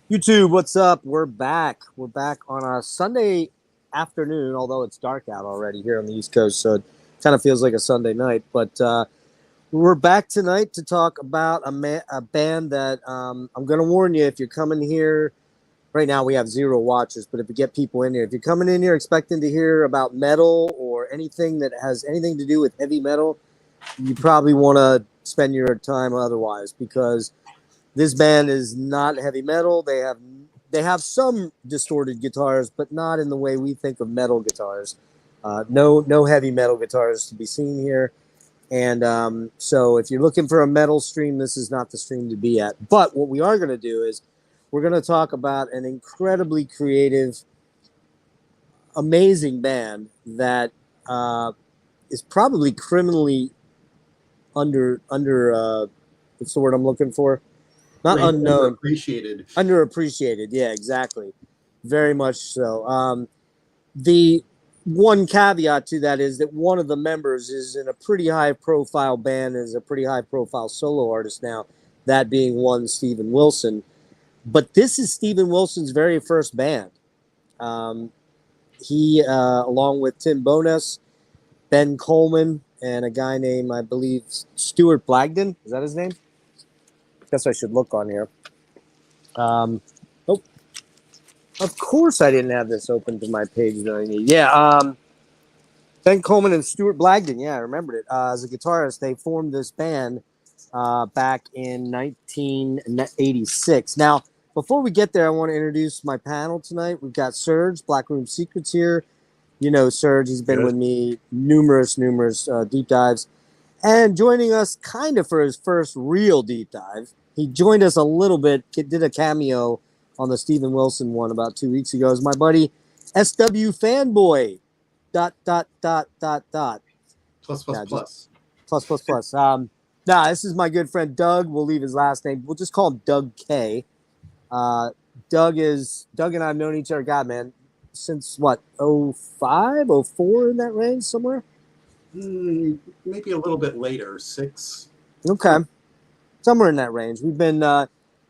YouTube, what's up? We're back. We're back on a Sunday afternoon, although it's dark out already here on the East Coast, so it kind of feels like a Sunday night. But we're back tonight to talk about a band that I'm going to warn you, if you're coming here, right now we have 0 watchers, but if you get people in here, if you're coming in here expecting to hear about metal or anything that has anything to do with heavy metal, you probably want to spend your time otherwise, because this band is not heavy metal. They have some distorted guitars, but not in the way we think of metal guitars. No heavy metal guitars to be seen here. And so if you're looking for a metal stream, this is not the stream to be at. But what we are going to do is we're going to talk about an incredibly creative, amazing band that is probably criminally under what's the word I'm looking for? Not unknown. Underappreciated. Yeah, exactly. Very much so. The one caveat to that is that one of the members is in a pretty high-profile band, is a pretty high-profile solo artist now, that being one Steven Wilson. But this is Steven Wilson's very first band. He, along with Tim Bowness, Ben Coleman, and a guy named, I believe, Stuart Blagden. Is that his name? Guess I should look on here. Oh, of course I didn't have this open to my page that I need. Yeah, Ben Coleman and Stuart Blagden. Yeah, I remembered it. As a guitarist, they formed this band back in 1986. Now, before we get there, I want to introduce my panel tonight. We've got Serge, Black Room Secrets here. You know Serge. He's been with me numerous deep dives. And joining us kind of for his first real deep dive, he joined us a little bit, did a cameo on the Steven Wilson one about 2 weeks ago, is my buddy SW Fanboy. ... Plus. This is my good friend Doug. We'll leave his last name. We'll just call him Doug K. Doug and I've known each other, God, man, since what, 05, 04, in that range somewhere? Maybe a little bit later, 6. Okay. Somewhere in that range. We've been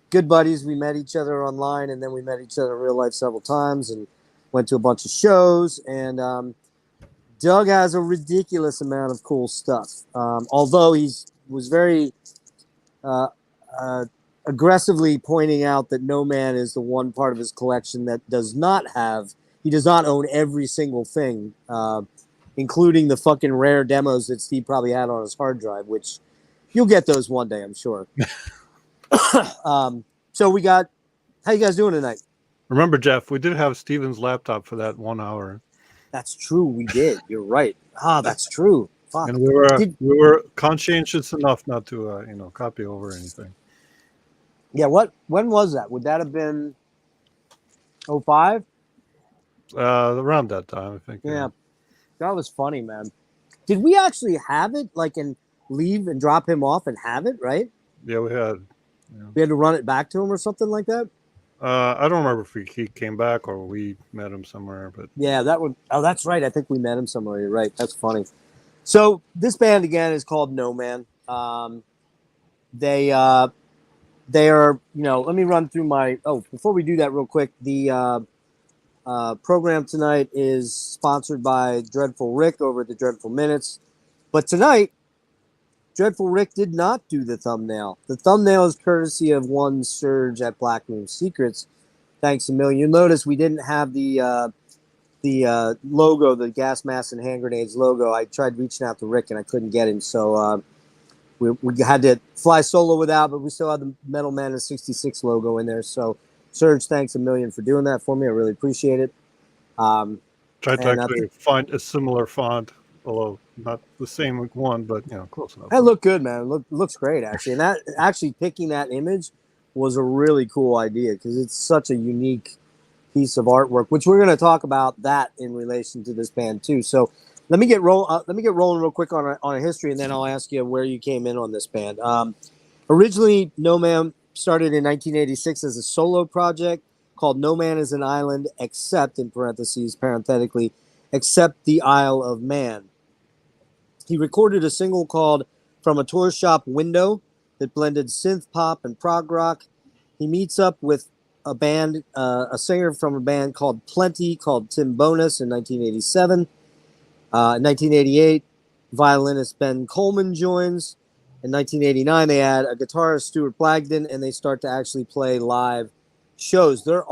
good buddies. We met each other online, and then we met each other in real life several times and went to a bunch of shows. And Doug has a ridiculous amount of cool stuff. Although he was very aggressively pointing out that No Man is the one part of his collection that he does not own every single thing, including the fucking rare demos that Steve probably had on his hard drive, which you'll get those one day, I'm sure. So we got, how you guys doing tonight? Remember, Jeff, we did have Steven's laptop for that 1 hour. That's true, we did. You're right. That's true. Fuck. And we were conscientious enough not to, copy over anything. Yeah, when was that? Would that have been 05? Around that time, I think. Yeah. That was funny, man. Did we actually have it, and leave and drop him off and have it, right? Yeah, we had. Yeah. We had to run it back to him or something like that? I don't remember if he came back or we met him somewhere, but yeah, that's right. I think we met him somewhere. You're right. That's funny. So this band again is called No Man. They are, let me run through before we do that real quick, the program tonight is sponsored by Dreadful Rick over at the Dreadful Minutes. But tonight, Dreadful Rick did not do the thumbnail. The thumbnail is courtesy of one Serge at Black Room Secrets. Thanks a million. You'll notice we didn't have the logo, the gas mask and hand grenades logo. I tried reaching out to Rick and I couldn't get him, so we had to fly solo without, but we still had the Metal Man of 66 logo in there. So Serge, thanks a million for doing that for me. I really appreciate it. Tried to actually find a similar font, although not the same one, but close enough. That looked good, man. Looks great, actually. And that actually picking that image was a really cool idea because it's such a unique piece of artwork, which we're going to talk about that in relation to this band too. So let me get rolling real quick on a history, and then I'll ask you where you came in on this band. Originally, No Man started in 1986 as a solo project called No Man is an Island, except, in parentheses, parenthetically, except the Isle of Man. He recorded a single called From a Tour Shop Window that blended synth pop and prog rock. He meets up with a singer from a band called Plenty, called Tim Bowness in 1987. In 1988, violinist Ben Coleman joins. In 1989, they add a guitarist, Stuart Blagden, and they start to actually play live shows. There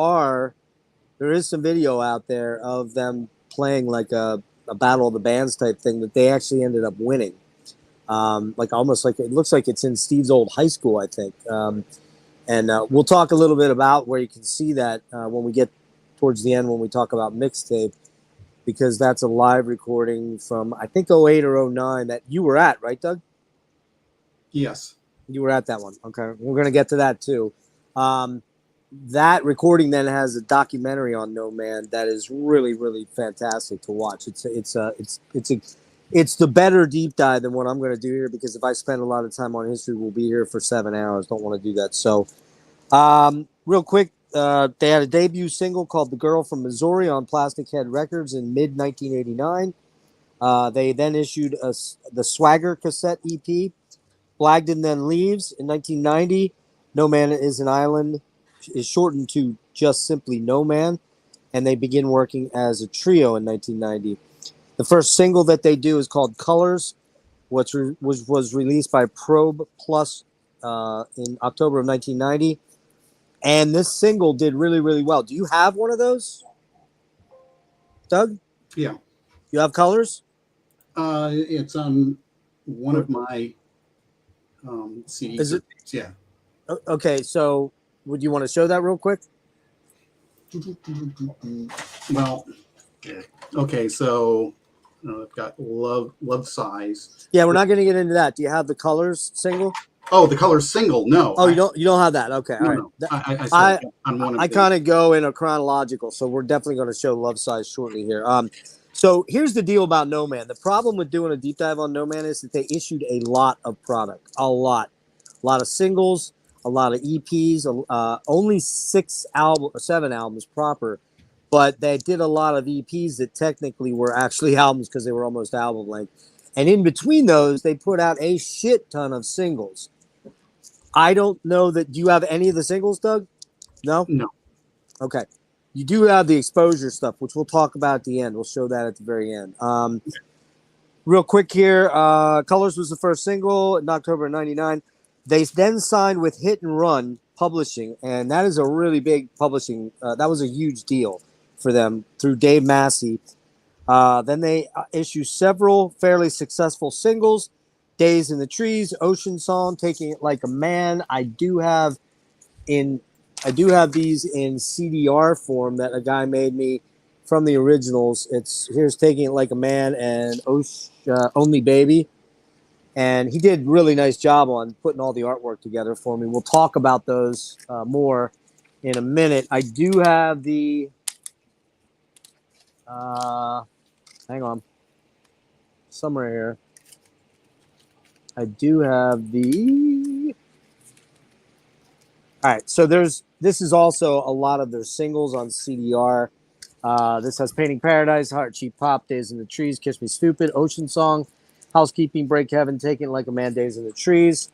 is some video out there of them playing like a battle of the bands type thing that they actually ended up winning. Like almost like it looks like it's in Steve's old high school, I think. And we'll talk a little bit about where you can see that when we get towards the end when we talk about mixtape, because that's a live recording from I think 08 or 09 that you were at, right, Doug? Yes. You were at that one. Okay, we're gonna get to that too. That recording then has a documentary on No Man that is really, really fantastic to watch. It's the better deep dive than what I'm going to do here, because if I spend a lot of time on history, we'll be here for 7 hours. Don't want to do that. So, real quick, they had a debut single called "The Girl from Missouri" on Plastic Head Records in mid 1989. They then issued the Swagger cassette EP. Blagden then leaves in 1990. No Man is an Island is shortened to just simply No Man, and they begin working as a trio in 1990. The first single that they do is called Colors, which was released by Probe Plus in October of 1990. And this single did really, really well. Do you have one of those, Doug? Yeah. You have Colors? It's on one of my CDs. Is it? Yeah. Okay, so would you want to show that real quick? Well, okay, so I've got Love Size. Yeah, we're not going to get into that. Do you have the Colors single? Oh, the Colors single? No. Oh, you don't have that. Okay, all right. No. I on one of I kind of go in a chronological, so we're definitely going to show Love Size shortly here. So here's the deal about No Man. The problem with doing a deep dive on No Man is that they issued a lot of product, a lot of singles, a lot of EPs, only 7 albums proper, but they did a lot of EPs that technically were actually albums because they were almost album length. And in between those, they put out a shit ton of singles. I don't know that. Do you have any of the singles, Doug? No? No. Okay. You do have the exposure stuff, which we'll talk about at the end. We'll show that at the very end. Real quick here, Colors was the first single in October of 99. They then signed with Hit and Run Publishing, and that is a really big publishing. That was a huge deal for them through Dave Massey. Then they issue several fairly successful singles: Days in the Trees, Ocean Song, Taking It Like a Man. I do have these in CDR form that a guy made me from the originals. Here's Taking It Like a Man and Only Baby. And he did a really nice job on putting all the artwork together for me. We'll talk about those more in a minute. I do have the hang on. Somewhere here. I do have the all right, so this is also a lot of their singles on CDR. This has Painting Paradise, Heart Cheap Pop, Days in the Trees, Kiss Me Stupid, Ocean Song, Housekeeping, Break Heaven, Taking It Like a Man, Days in the Trees.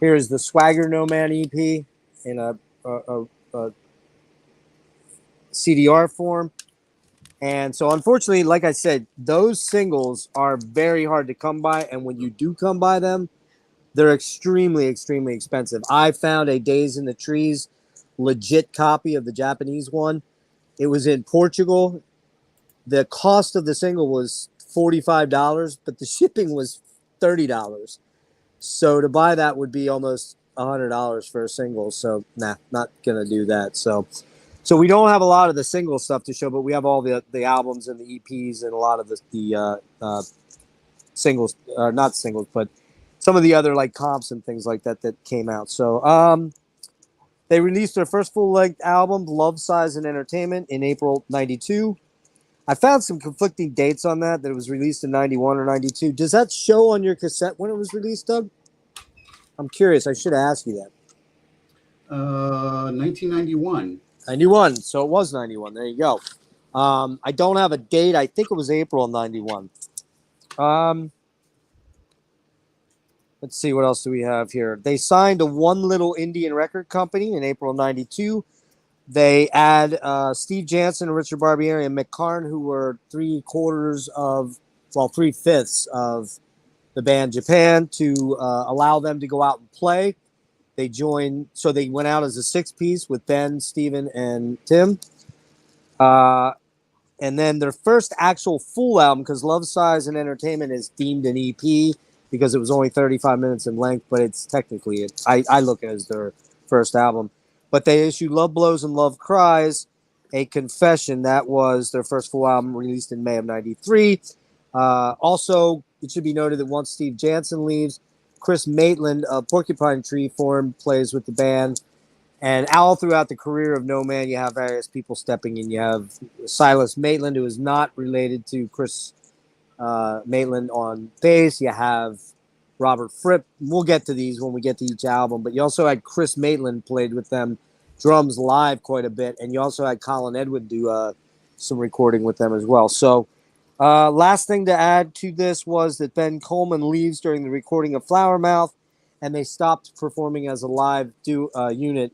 Here's the Swagger No Man EP in a CDR form. And so, unfortunately, like I said, those singles are very hard to come by. And when you do come by them, they're extremely, extremely expensive. I found a Days in the Trees legit copy of the Japanese one. It was in Portugal. The cost of the single was $45, but the shipping was $30. So to buy that would be almost $100 for a single. So nah, not gonna do that. So we don't have a lot of the single stuff to show, but we have all the albums and the EPs and a lot of the singles, not singles, but some of the other like comps and things like that came out. So they released their first full-length album, Love, Size, and Entertainment, in April '92. I found some conflicting dates on that it was released in 91 or 92. Does that show on your cassette when it was released, Doug? I'm curious. I should ask you that. 1991. 91. So it was 91. There you go. I don't have a date. I think it was April of 91. Let's see. What else do we have here? They signed to One Little Indian Record Company in April of 92. They add Steve Jansen and Richard Barbieri and Mick Karn, who were 3/4 of, well, 3/5 of the band Japan, to allow them to go out and play. They joined, so they went out as a 6-piece with Ben, Steven, and Tim. And then their first actual full album, because Love, Size, and Entertainment is deemed an EP because it was only 35 minutes in length, but it's technically, I look at it as their first album. But they issued Love Blows and Love Cries, a confession. That was their first full album, released in May of 93. Also, it should be noted that once Steve Jansen leaves, Chris Maitland of Porcupine Tree plays with the band. And all throughout the career of No Man, you have various people stepping in. You have Silas Maitland, who is not related to Chris Maitland on bass. You have Robert Fripp. We'll get to these when we get to each album. But you also had Chris Maitland played with them drums live quite a bit. And you also had Colin Edwin do some recording with them as well. So last thing to add to this was that Ben Coleman leaves during the recording of Flower Mouth, and they stopped performing as a live unit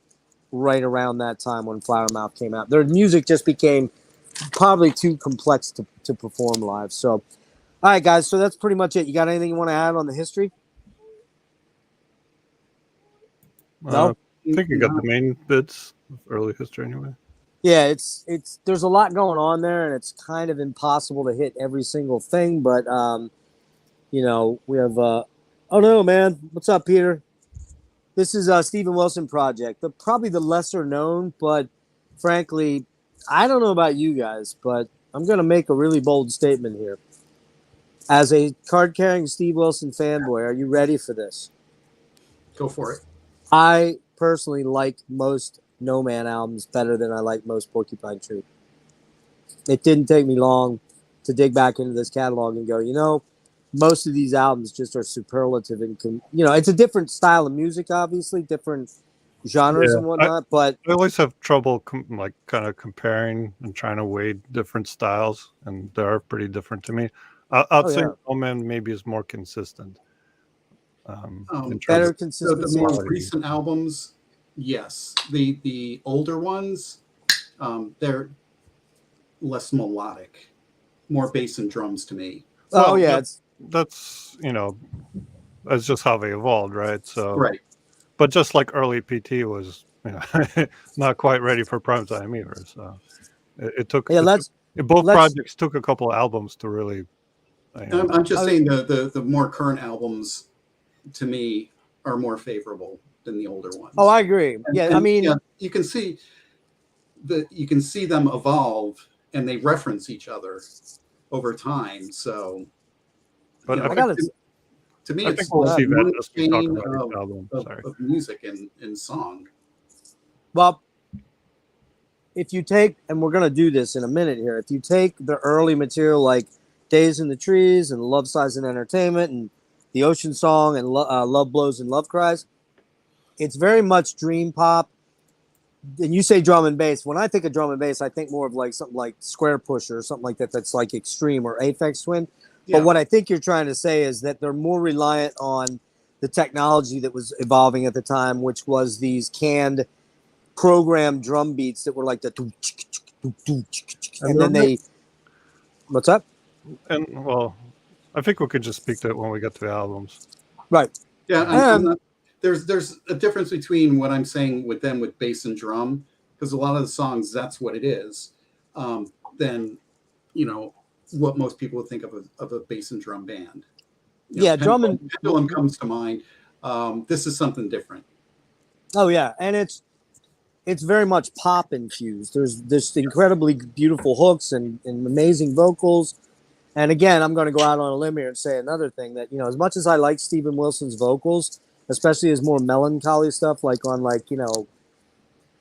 right around that time when Flower Mouth came out. Their music just became probably too complex to perform live. So, all right, guys, so that's pretty much it. You got anything you want to add on the history? No? I think you got the main bits of early history anyway. Yeah, it's there's a lot going on there, and it's kind of impossible to hit every single thing, but we have oh no, man. What's up, Peter? This is Stephen Wilson Project, probably the lesser known, but frankly, I don't know about you guys, but I'm going to make a really bold statement here. As a card-carrying Steve Wilson fanboy, are you ready for this? Go for it. I personally like most No Man albums better than I like most Porcupine Tree. It didn't take me long to dig back into this catalog and go, most of these albums just are superlative and it's a different style of music, obviously, different genres and whatnot. But I always have trouble kind of comparing and trying to weigh different styles, and they are pretty different to me. I'd say No Man maybe is more consistent. Better consistency. The more recent albums, yes. The older ones, they're less melodic, more bass and drums to me. Oh, yeah. That's that's just how they evolved, right? So right. But just like early PT was not quite ready for prime time either. So it took both projects took a couple of albums to really I'm just saying the more current albums to me are more favorable than the older ones. Oh, I agree. You can see them evolve, and they reference each other over time. So but to me, it's we'll see one that chain of music and song. Well, if you take, and we're going to do this in a minute here, if you take the early material like Days in the Trees and Love, Size, and Entertainment and The Ocean Song and Love Blows and Love Cries, it's very much dream pop. And you say drum and bass. When I think of drum and bass, I think more of like something like Square Pusher or something like that that's like Extreme or Aphex Twin. Yeah. But what I think you're trying to say is that they're more reliant on the technology that was evolving at the time, which was these canned programmed drum beats that were like the and then they what's up? And well, I think we could just speak to it when we get to the albums. Right. Yeah. There's a difference between what I'm saying with them with bass and drum, because a lot of the songs, that's what it is. Then, what most people would think of a bass and drum band. Drum and Pendulum comes to mind. This is something different. Oh yeah, and it's very much pop infused. There's this incredibly beautiful hooks and amazing vocals. And again, I'm going to go out on a limb here and say another thing that as much as I like Stephen Wilson's vocals, especially his more melancholy stuff, like on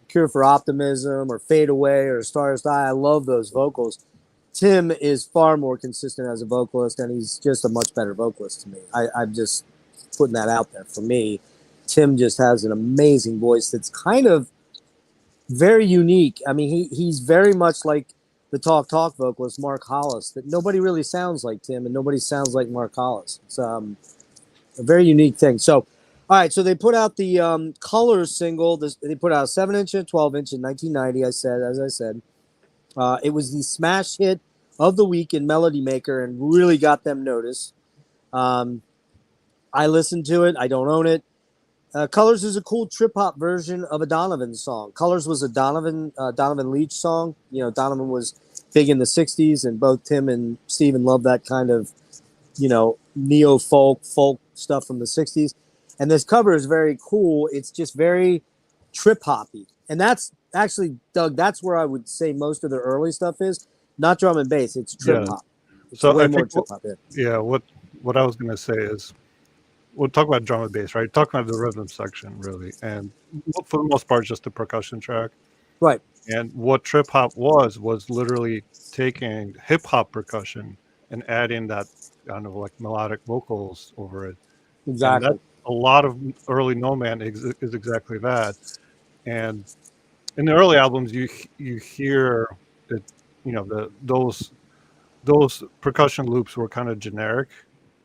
Cure for Optimism or Fade Away or Stars Die, I love those vocals. Tim is far more consistent as a vocalist, and he's just a much better vocalist to me. I'm just putting that out there. For me, Tim just has an amazing voice that's kind of very unique. I mean, he's very much like the talk vocalist Mark Hollis, that nobody really sounds like Tim and nobody sounds like Mark Hollis. It's a very unique thing. So, all All right, so they put out the Colors single. They put out a 7-inch and a 12-inch in 1990. As I said, it was the smash hit of the week in Melody Maker and really got them noticed. I listened to it. I don't own it. Colors is a cool trip hop version of a Donovan song. Colors was a Donovan Leach song. You know, Donovan was big in the 60s, and both Tim and Steven loved that kind of, you know, neo folk stuff from the 60s. And this cover is very cool. It's just very trip hoppy. And that's actually, Doug, that's where I would say most of the early stuff is. Not drum and bass, it's trip hop. It's so way I more think trip hop. Yeah, what I was going to say is, we'll talk about drum and bass, right? Talking about the rhythm section, really. And for the most part, just the percussion track. Right. And what trip hop was literally taking hip hop percussion and adding that kind of like melodic vocals over it. Exactly. And that, a lot of early No Man is exactly that. And in the early albums, you hear that, you know, those percussion loops were kind of generic.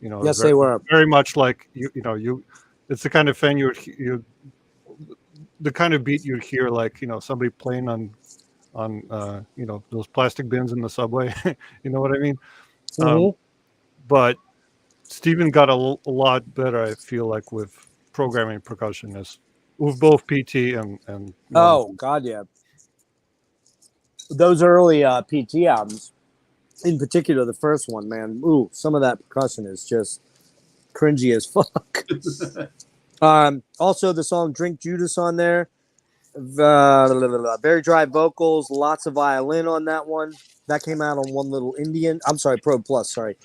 You know, yes, they were very much like it's the kind of thing the kind of beat you'd hear, like, you know, somebody playing on you know, those plastic bins in the subway. You know what I mean? Mm-hmm. But Steven got a lot better, I feel like, with programming percussionists, with both PT and oh god, yeah. Those early PT albums, in particular the first one, man. Ooh, some of that percussion is just cringy as fuck. Also, the song "Drink Judas" on there. Very dry vocals, lots of violin on that one. That came out on One Little Indian. I'm sorry, Pro Plus. Sorry.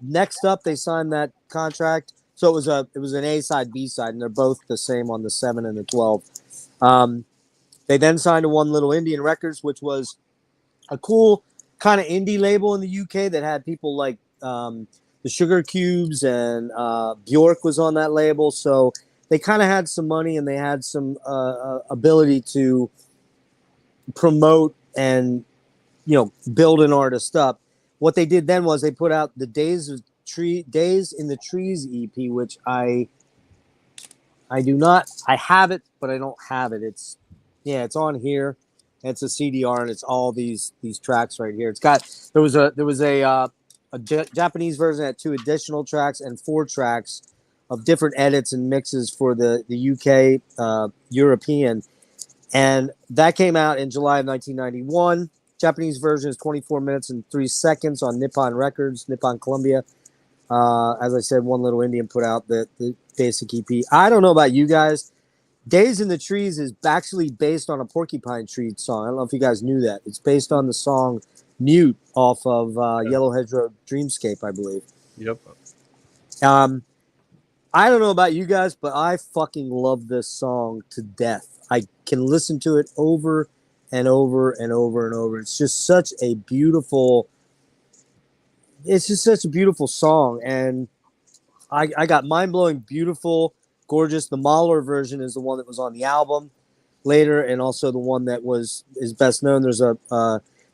Next up, they signed that contract. So it was an A side, B side, and they're both the same on the 7 and the 12. They then signed to One Little Indian Records, which was a cool kind of indie label in the UK that had people like the Sugar Cubes, and Bjork was on that label. So they kind of had some money, and they had some ability to promote and, you know, build an artist up. What they did then was they put out the Days in the Trees EP, which I have it, but I don't have it. It's on here. It's a CDR, and it's all these tracks right here. It's got there was a Japanese version that had 2 additional tracks and 4 tracks of different edits and mixes for the UK European, and that came out in July of 1991. Japanese version is 24 minutes and 3 seconds on Nippon Records, Nippon Columbia. As I said, One Little Indian put out the basic EP. I don't know about you guys. Days in the Trees is actually based on a Porcupine Tree song. I don't know if you guys knew that. It's based on the song Mute off of Yellow Hedgerow Dreamscape, I believe. Yep. I don't know about you guys, but I fucking love this song to death. I can listen to it over and over and over and over. It's just such a beautiful song. And I got mind-blowing, beautiful, gorgeous. The Mahler version is the one that was on the album later, and also the one that is best known. There's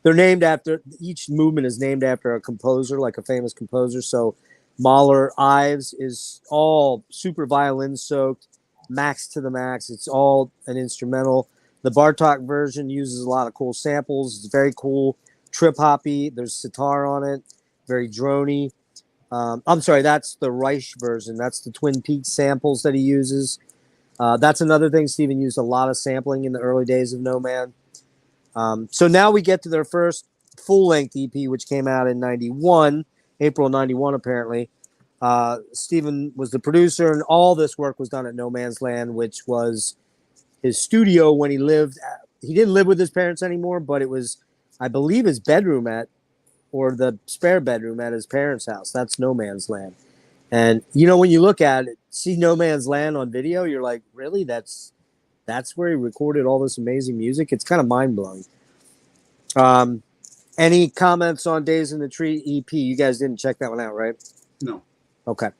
they're named after, each movement is named after a composer, like a famous composer. So Mahler Ives is all super violin soaked, max to the max. It's all an instrumental. The Bartok version uses a lot of cool samples. It's very cool, trip hoppy. There's sitar on it, very drony. I'm sorry, that's the Reich version. That's the Twin Peaks samples that he uses. That's another thing. Steven used a lot of sampling in the early days of No Man. So now we get to their first full-length EP, which came out in 91, April 91, apparently. Steven was the producer, and all this work was done at No Man's Land, which was his studio when he lived. He didn't live with his parents anymore, but it was, I believe, his bedroom or the spare bedroom at his parents' house. That's No Man's Land. And, you know, when you look at it, see No Man's Land on video, you're like, really? That's where he recorded all this amazing music? It's kind of mind-blowing. Any comments on Days in the Tree EP? You guys didn't check that one out, right? No. Okay.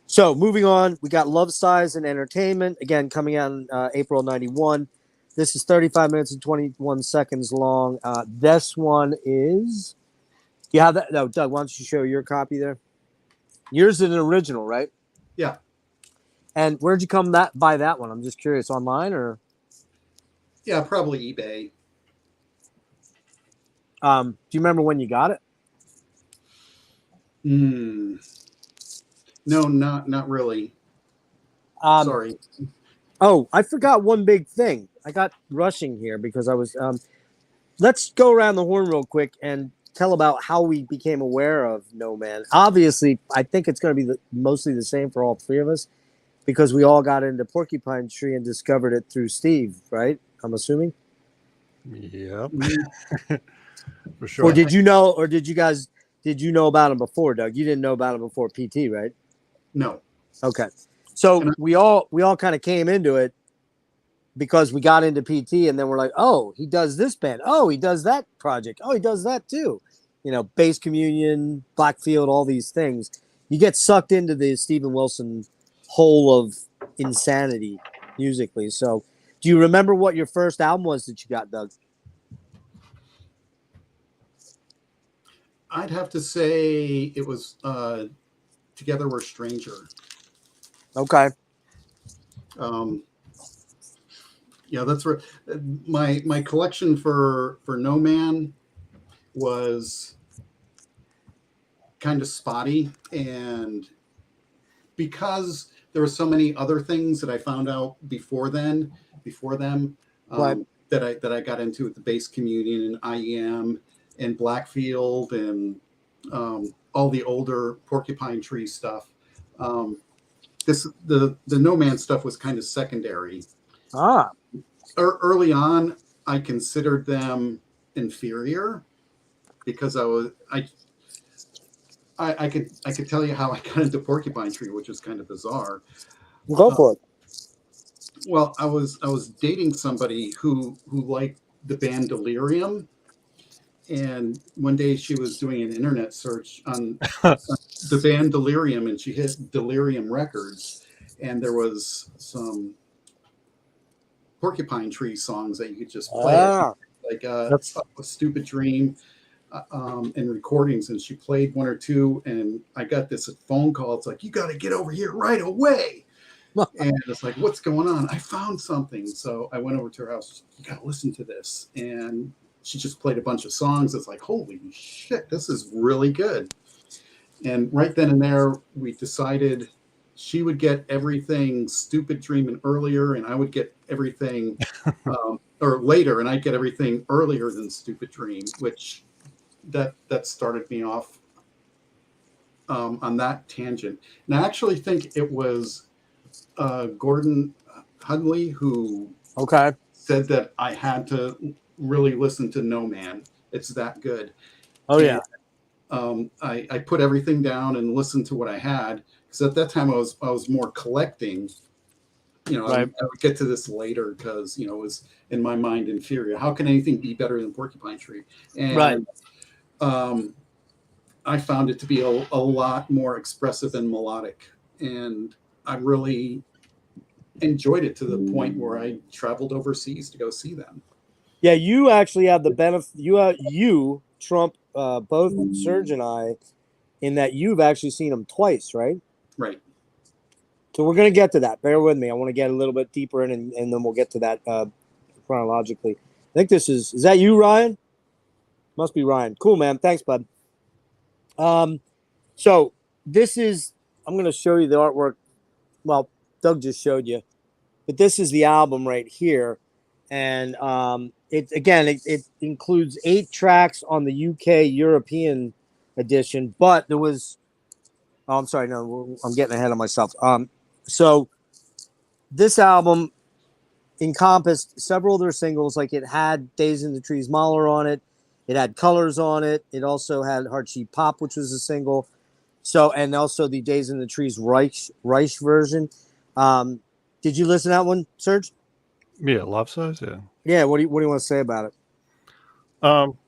So moving on, we got Love Size and Entertainment, again, coming out in April 91. This is 35 minutes and 21 seconds long. This one is... You have that? No, Doug, why don't you show your copy there? Yours is an original, right? Yeah. And where'd you come buy that one? I'm just curious, online or? Yeah, probably eBay. Do you remember when you got it? No, not really. Um, Sorry. Oh, I forgot one big thing. I got rushing here because I was. Let's go around the horn real quick and tell about how we became aware of No Man. Obviously, I think it's going to be mostly the same for all three of us because we all got into Porcupine Tree and discovered it through Steve, right? I'm assuming. Yep. For Or sure. did you know? Or did you know about him before, Doug? You didn't know about him before PT, right? No. Okay. So And we all kind of came into it because we got into PT, and then we're like, oh, he does this band. Oh, he does that project. Oh, he does that too. You know, Bass Communion, Blackfield, all these things. You get sucked into the Steven Wilson hole of insanity musically. So, do you remember what your first album was that you got, Doug? I'd have to say it was Together We're Stranger. Okay. Yeah, that's where my collection for No Man was kind of spotty, and because there were so many other things that I found out before them, Right. that I got into with the Bass Communion and IEM and Blackfield and all the older Porcupine Tree stuff. The No Man stuff was kind of secondary. Ah. Early on, I considered them inferior because I could tell you how I got into Porcupine Tree, which is kind of bizarre. Go for it. Well, I was dating somebody who liked the band Delirium, and one day she was doing an internet search on the band Delirium, and she hit Delirium Records, and there was some Porcupine Tree songs that you could just play like That's A Stupid Dream and recordings, and she played one or two, and I got this phone call. It's like, you got to get over here right away. And it's like, what's going on? I found something. So I went over to her house. You got to listen to this. And she just played a bunch of songs. It's like, holy shit, this is really good. And right then and there, we decided she would get everything Stupid Dream earlier, and I would get everything or later, and I'd get everything earlier than Stupid Dream, which that started me off on that tangent. And I actually think it was Gordon Hudley who said that I had to really listen to No Man. It's that good. Oh, yeah. I put everything down and listened to what I had, because at that time I was more collecting. You know, Right. I would get to this later because, you know, it was in my mind inferior. How can anything be better than Porcupine Tree? And Right. I found it to be a lot more expressive and melodic, and I really enjoyed it to the point where I traveled overseas to go see them. Yeah, you actually have the benefit. You trump both Serge and I in that you've actually seen them twice, right? Right. So we're going to get to that. Bear with me. I want to get a little bit deeper in, and then we'll get to that chronologically. I think this is that you, Ryan? Must be Ryan. Cool, man. Thanks, bud. So this is, I'm going to show you the artwork. Well, Doug just showed you, but this is the album right here. And it includes 8 tracks on the UK European edition, but there was, oh, I'm sorry, no, I'm getting ahead of myself. So this album encompassed several of their singles. Like, it had Days in the Trees Mahler on it. It had Colors on it. It also had Heartsheet Pop, which was a single. So, and also the Days in the Trees Reich version. Did you listen to that one, Serge? yeah, Love Size, yeah. Yeah. What do you want to say about it?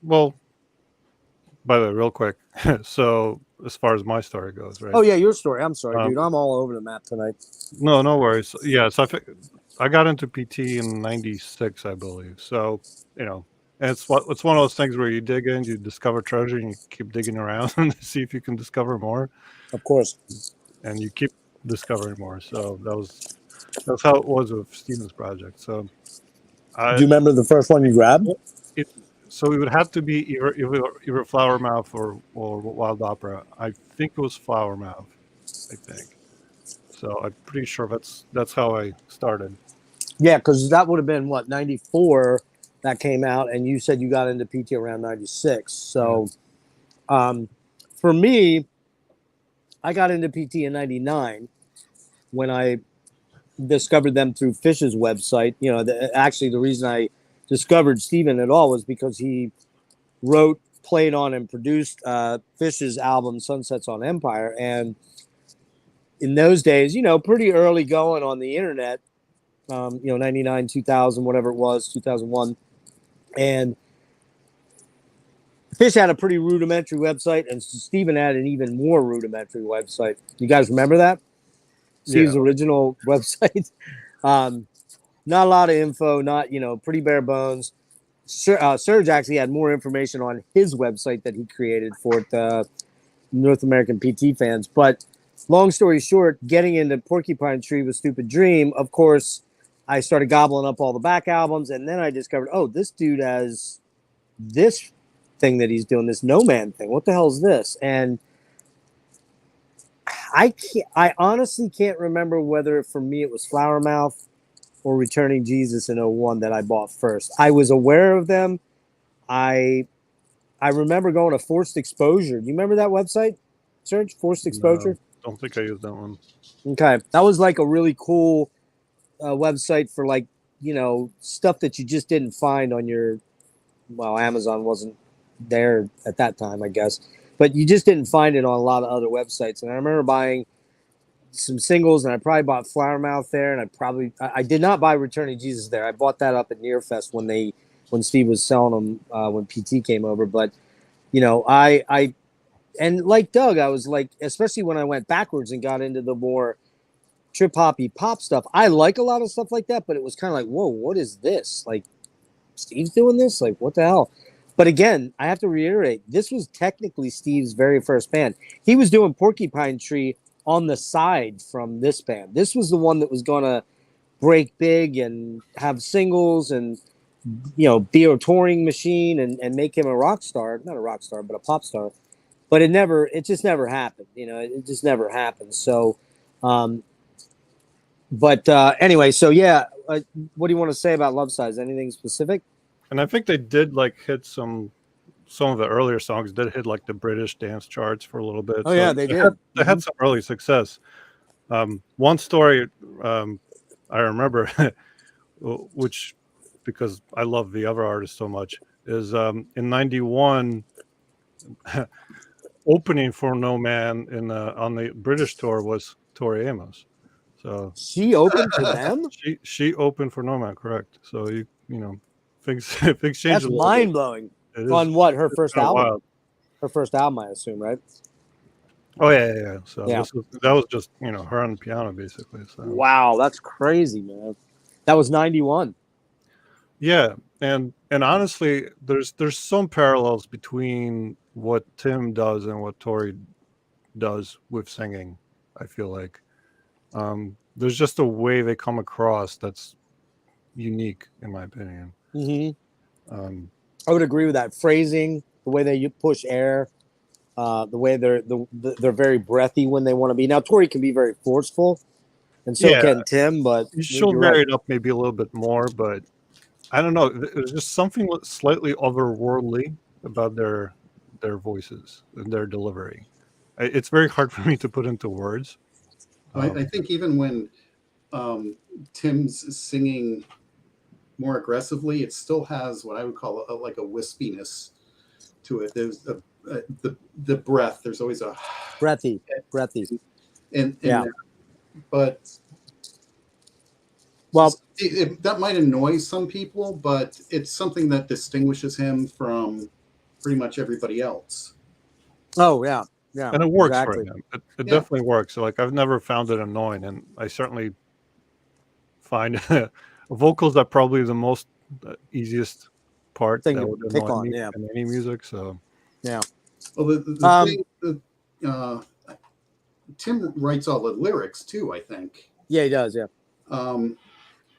Well, by the way, real quick. So as far as my story goes, right? Oh yeah, your story. I'm sorry, dude. I'm all over the map tonight. No worries. Yeah, so I got into PT in '96, I believe. So, you know, and it's one of those things where you dig in, you discover treasure, and you keep digging around to see if you can discover more. Of course. And you keep discovering more. So that's how it was with Steven's project. So Do you remember the first one you grabbed? it so it would have to be either Flower Mouth or Wild Opera. I think it was Flower Mouth. I think. So I'm pretty sure that's how I started. Yeah, because that would have been what, 94 that came out, and you said you got into PT around 96. So for me, I got into PT in 99 when I discovered them through Fish's website. You know, actually the reason I discovered Steven at all was because he wrote, played on, and produced Fish's album Sunsets on Empire. And in those days, you know, pretty early going on the internet, you know, 99, 2000, whatever it was, 2001. And Fish had a pretty rudimentary website, and Steven had an even more rudimentary website. You guys remember that? Steve's original website. Not a lot of info, not, you know, pretty bare bones. Serge actually had more information on his website that he created for the North American PT fans. But long story short, getting into Porcupine Tree with Stupid Dream, of course, I started gobbling up all the back albums, and then I discovered, oh, this dude has this thing that he's doing, this No Man thing. What the hell is this? And I honestly can't remember whether for me it was Flower Mouth or Returning Jesus in 01 that I bought first. I was aware of them. I remember going to Forced Exposure. Do you remember that website, Serge? Forced Exposure? No, don't think I used that one. Okay. That was like a really cool website for, like, you know, stuff that you just didn't find on your, well, Amazon wasn't there at that time, I guess. But you just didn't find it on a lot of other websites. And I remember buying some singles, and I probably bought Flower Mouth there, and I did not buy Returning Jesus there. I bought that up at Nearfest when Steve was selling them when PT came over. But you know, and like Doug, I was like, especially when I went backwards and got into the more trip hoppy pop stuff. I like a lot of stuff like that, but it was kind of like, whoa, what is this? Like, Steve's doing this? Like, what the hell? But again, I have to reiterate, this was technically Steve's very first band. He was doing Porcupine Tree on the side from this band. This was the one that was going to break big and have singles and, you know, be a touring machine and make him a rock star. Not a rock star, but a pop star. But it just never happened. You know, it just never happened. So, anyway, so yeah, what do you want to say about Love Size? Anything specific? And I think they did like hit some of the earlier songs did hit like the British dance charts for a little bit. Oh, so yeah, they did. They had some early success. One story I remember, which because I love the other artist so much, is in '91, opening for No Man on the British tour was Tori Amos. So she opened for them. She opened for No Man, correct? So you know things change. That's mind blowing. On what, her first album? Wild. Her first album, I assume, right? Oh yeah. So yeah. That was just, you know, her on the piano basically. So wow, that's crazy, man. That was '91. Yeah, and honestly, there's some parallels between what Tim does and what Tori does with singing. I feel like there's just a way they come across that's unique, in my opinion. Mm-hmm. I would agree with that. Phrasing, the way they push air, the way they're very breathy when they want to be. Now, Tori can be very forceful, and so can Tim. But she'll vary it up maybe a little bit more. But I don't know. There's just something slightly otherworldly about their voices and their delivery. It's very hard for me to put into words. I think even when Tim's singing more aggressively, it still has what I would call like a wispiness to it. There's the breath. There's always a breathy, and yeah. But well, that might annoy some people, but it's something that distinguishes him from pretty much everybody else. Oh yeah. Yeah, and it works for him. It definitely works. So, like, I've never found it annoying, and I certainly find vocals are probably the most easiest part that would annoy me in any music. So, yeah. Well, the thing, Tim writes all the lyrics too, I think. Yeah, he does. Yeah.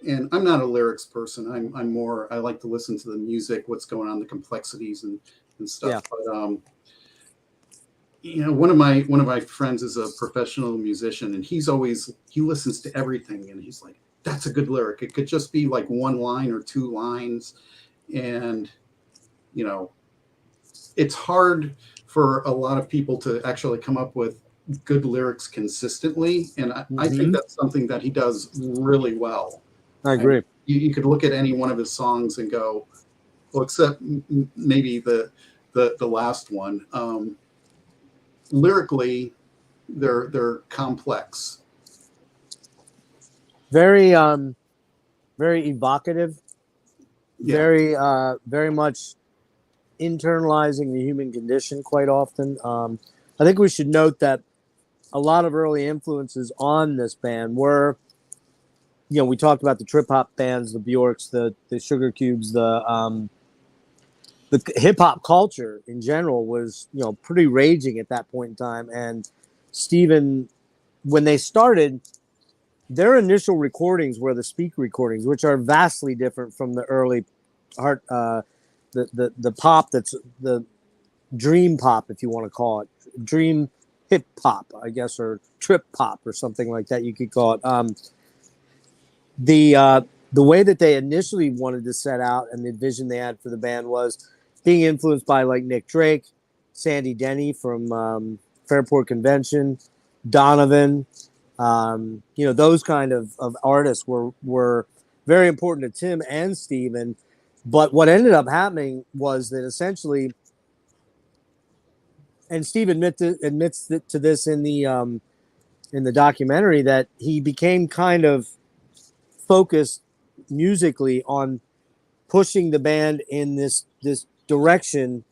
And I'm not a lyrics person. I'm more, I like to listen to the music, what's going on, the complexities and stuff. Yeah. But you know, one of my friends is a professional musician, and he listens to everything, and he's like, that's a good lyric. It could just be like one line or two lines. And, you know, it's hard for a lot of people to actually come up with good lyrics consistently. And I think that's something that he does really well. I agree. And you could look at any one of his songs and go, well, except maybe the last one. Lyrically, they're complex. Very very evocative. Yeah. Very much internalizing the human condition quite often. I think we should note that a lot of early influences on this band were, you know, we talked about the trip hop bands, the Bjorks, the Sugar Cubes, the hip hop culture in general was, you know, pretty raging at that point in time. And Steven, when they started, their initial recordings were the Speak recordings, which are vastly different from the early the pop that's the dream pop, if you want to call it, dream hip hop, I guess, or trip pop or something like that you could call it. The way that they initially wanted to set out and the vision they had for the band was being influenced by like Nick Drake, Sandy Denny from Fairport Convention, Donovan, you know, those kind of artists were very important to Tim and Steven. But what ended up happening was that essentially, and Steve admits to this in the documentary, that he became kind of focused musically on pushing the band in this direction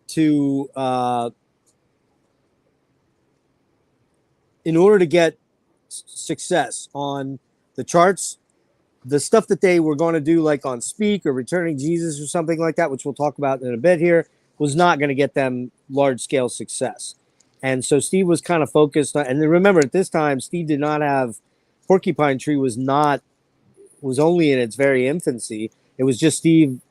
to in order to get success on the charts. The stuff that they were going to do, like on Speak or Returning Jesus or something like that, which we'll talk about in a bit here, was not going to get them large scale success. And so Steve was kind of focused on, and remember at this time, Steve did not have, Porcupine Tree was only in its very infancy. It was just Steve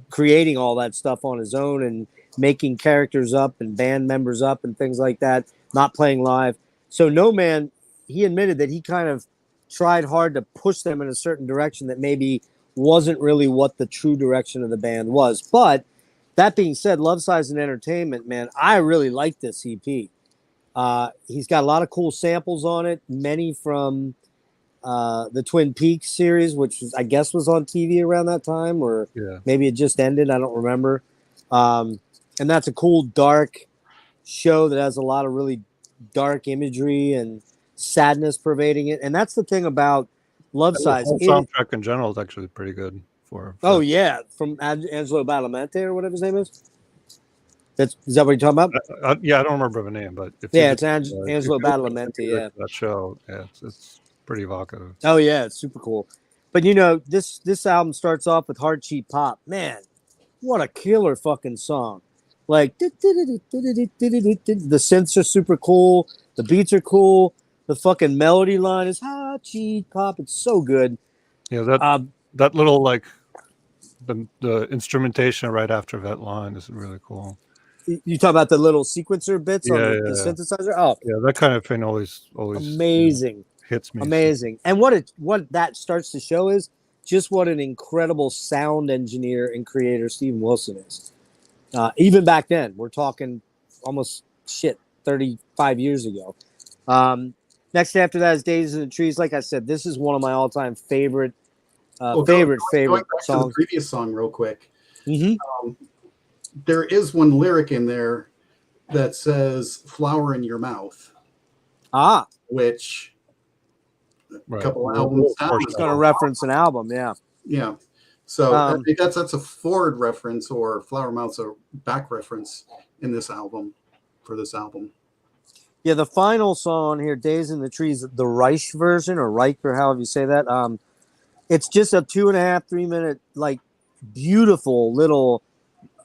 creating all that stuff on his own and making characters up and band members up and things like that, not playing live. So No Man, he admitted that he kind of tried hard to push them in a certain direction that maybe wasn't really what the true direction of the band was. But that being said, Love Size and Entertainment, man, I really like this EP. He's got a lot of cool samples on it, many from the Twin Peaks series, which I guess was on TV around that time, or maybe it just ended. I don't remember. And that's a cool, dark show that has a lot of really dark imagery and sadness pervading it. And that's the thing about Love Size. The soundtrack in general is actually pretty good. Oh, yeah, from Angelo Badalamenti or whatever his name is. Is that what you're talking about? Yeah, I don't remember the name, but it's Angelo Badalamenti. Yeah, that show. Yeah, it's pretty evocative. Oh yeah, it's super cool. But you know, this album starts off with Hard Cheap Pop. Man, what a killer fucking song! Like the synths are super cool. The beats are cool. The fucking melody line is Hard Cheap Pop. It's so good. Yeah, that little like the instrumentation right after that line is really cool. You talk about the little sequencer bits on the synthesizer. Oh, yeah, that kind of thing always amazing, hits me. Amazing. And what that starts to show is just what an incredible sound engineer and creator Steven Wilson is. Even back then, we're talking almost 35 years ago. Next after that is Days in the Trees. Like I said, this is one of my all-time favorite favorite going back songs. to the previous song real quick. Mm-hmm. There is one lyric in there that says "flower in your mouth," which a couple albums down, it's going to reference an album. Yeah. So I think that's a forward reference, or Flower Mouth's a back reference in this album, for this album. Yeah, the final song here, Days in the Trees, the Reich version, or Reich, or however you say that. It's just a 2.5-3 minute, like, beautiful little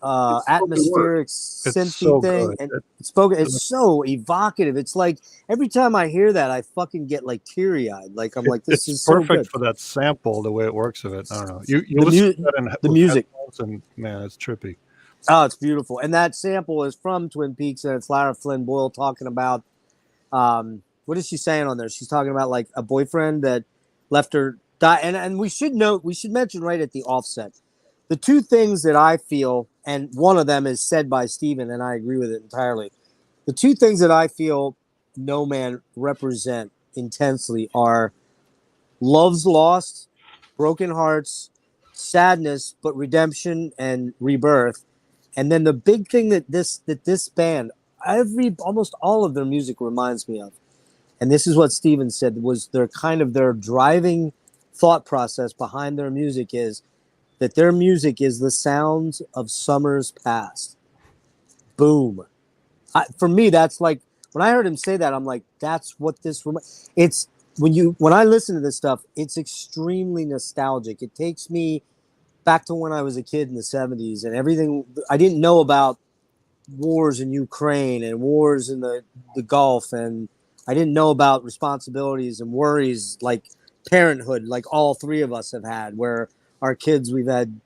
atmospheric It's synthy so thing, good. and it's so evocative. It's like every time I hear that, I fucking get like teary eyed. Like I'm like, this It's is so perfect good. for that sample, the way it works of it. I don't know. You The listen to that the with music. headphones, and man, it's trippy. Oh, it's beautiful. And that sample is from Twin Peaks, and it's Lara Flynn Boyle talking about what is she saying on there? She's talking about like a boyfriend that left her die. And we should mention right at the offset. The two things that I feel, and one of them is said by Steven, and I agree with it entirely. The two things that I feel No Man represent intensely are love's lost, broken hearts, sadness, but redemption and rebirth. And then the big thing that this band, almost all of their music reminds me of, and this is what Steven said was their driving thought process behind their music is that their music is the sounds of summers past. Boom. For me, that's like when I heard him say that, I'm like, that's what it's when I listen to this stuff, it's extremely nostalgic. It takes me back to when I was a kid in the 70s and everything. I didn't know about wars in Ukraine and wars in the Gulf, and I didn't know about responsibilities and worries like parenthood, like all three of us have had, where our kids, we've had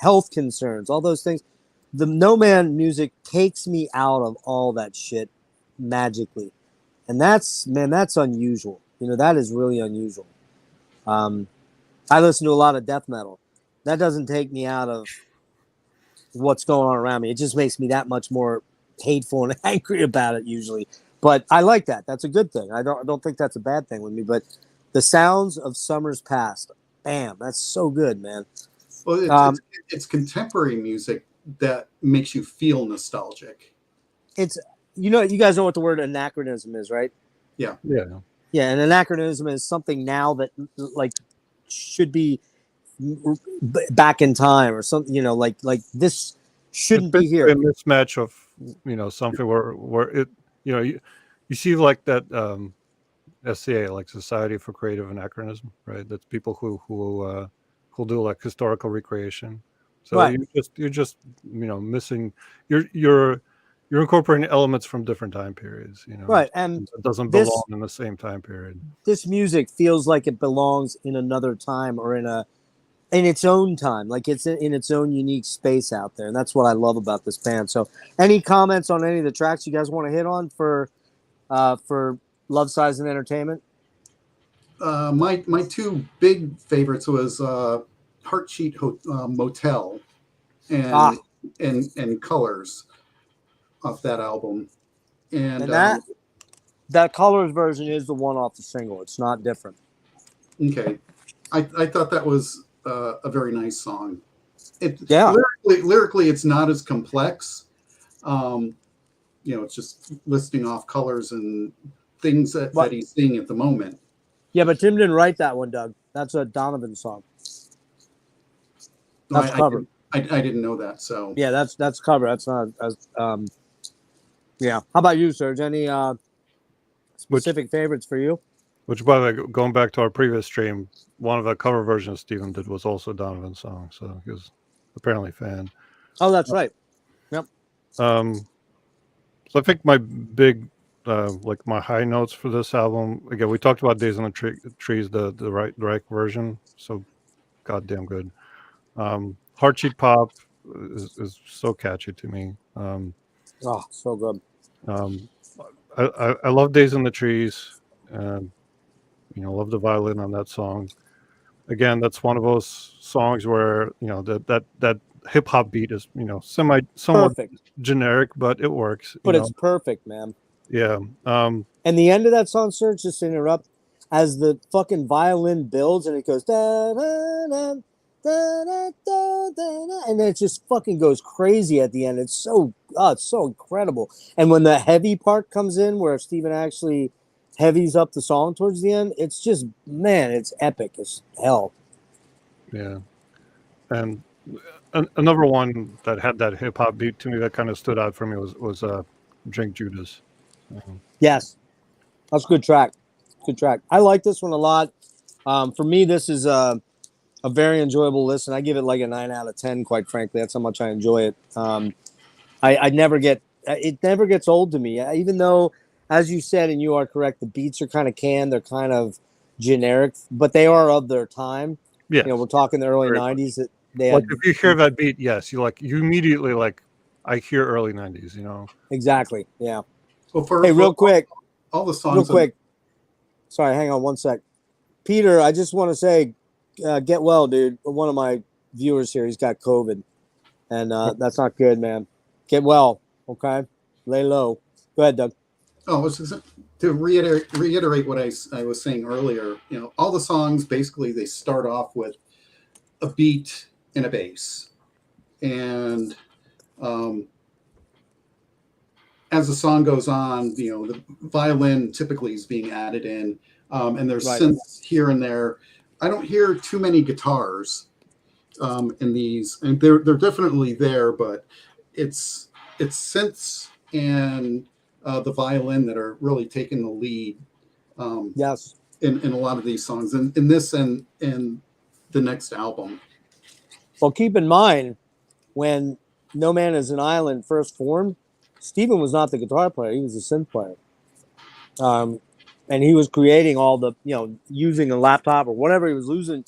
health concerns, all those things. The No Man music takes me out of all that shit magically. And that's unusual. That is really unusual. I listen to a lot of death metal. That doesn't take me out of what's going on around me. It just makes me that much more hateful and angry about it usually. But I like that. That's a good thing. I don't think that's a bad thing with me. But the sounds of summers past, bam, that's so good, man. Well, it's contemporary music that makes you feel nostalgic. It's you guys know what the word anachronism is, right? Yeah. Yeah, an anachronism is something now that like should be back in time or something. Like this shouldn't be here. A mismatch of something where it you see like that SCA, like Society for Creative Anachronism, right? That's people who do like historical recreation. So right. you're just missing. You're incorporating elements from different time periods. Right, and it doesn't belong in the same time period. This music feels like it belongs in another time or in its own time, like it's in its own unique space out there, and that's what I love about this band. So, any comments on any of the tracks you guys want to hit on for Love, Size, and Entertainment? My two big favorites was Heartsheet Motel and Colors off that album, and that Colors version is the one off the single. It's not different. Okay, I thought that was a very nice song. Yeah, lyrically, it's not as complex. It's just listing off colors and things that he's seeing at the moment. Yeah, but Tim didn't write that one, Doug. That's a Donovan song. That's covered. I didn't know that. So yeah, that's covered. That's not yeah. How about you, Serge? Any specific favorites for you? Which, by the way, going back to our previous stream, one of the cover versions Steven did was also Donovan's song, so he was apparently a fan. Oh, that's right. Yep. So I think my big, like my high notes for this album, again, we talked about Days on the Trees, the right version, so goddamn good. Heartsheet Pop is so catchy to me. Oh, so good. I love Days on the Trees. Love the violin on that song. Again, that's one of those songs where that hip hop beat is somewhat perfect, generic, but it works. But it's perfect, man. Yeah. And the end of that song, Serge, just to interrupt, as the fucking violin builds and it goes da da da da da da da, and then it just fucking goes crazy at the end. It's so incredible. And when the heavy part comes in, where Steven actually heavies up the song towards the end, it's just, man, it's epic as hell. Yeah. And another one that had that hip hop beat to me that kind of stood out for me was Drink Judas. Yes, that's a good track. Good track. I like this one a lot. For me, this is a very enjoyable listen. I give it like a 9 out of 10, quite frankly. That's how much I enjoy it. I never get it never gets old to me, even though, as you said, and you are correct, the beats are kind of canned, they're kind of generic, but they are of their time. Yes. You know, we're talking the early Very 90s. That they Like had if you hear that beat, yes, you immediately like. I hear early '90s. You know. exactly. Yeah. Well, Hey, real quick, all the real songs. quick. Sorry, hang on one sec. Peter, I just want to say, get well, dude. One of my viewers here, he's got COVID, and that's not good, man. Get well, okay? Lay low. Go ahead, Doug. Oh, to reiterate what I was saying earlier. You know, all the songs basically they start off with a beat and a bass, and as the song goes on, you know, the violin typically is being added in, and there's Right. synths here and there. I don't hear too many guitars in these, and they're definitely there, but it's synths and the violin that are really taking the lead. Yes. In a lot of these songs, and in this and the next album. Well, keep in mind when No Man Is an Island first formed, Stephen was not the guitar player; he was a synth player, and he was creating all the, you know, using a laptop or whatever he was using,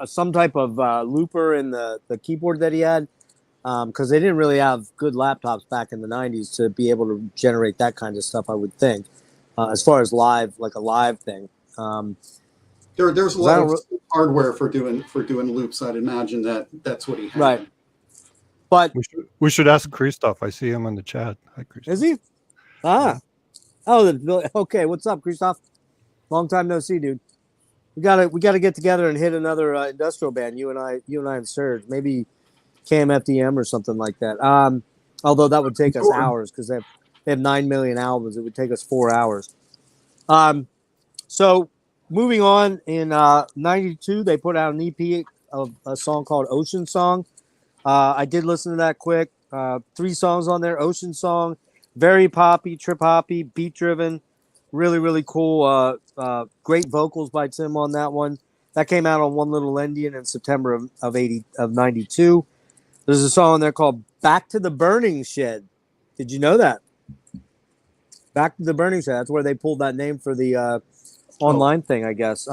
some type of looper in the keyboard that he had, because they didn't really have good laptops back in the '90s to be able to generate that kind of stuff. I would think, as far as live, like a live thing. There's a lot of hardware for doing loops. I'd imagine that's what he had. Right. But we should ask Christoph. I see him in the chat. Hi, Christoph. Is he? Ah. Oh, okay. What's up, Christoph? Long time no see, dude. We gotta get together and hit another industrial band. You and I and Serge. Maybe KMFDM or something like that. Although that would take us hours because they have 9 million albums. It would take us 4 hours. So moving on, in '92 they put out an EP of a song called Ocean Song. I did listen to that quick. 3 songs on there. Ocean Song, very poppy, trip hoppy, beat driven, really, really cool. Great vocals by Tim on that one. That came out on One Little Indian in September of '92. There's a song on there called Back to the Burning Shed. Did you know that? Back to the Burning Shed. That's where they pulled that name for the online thing, I guess.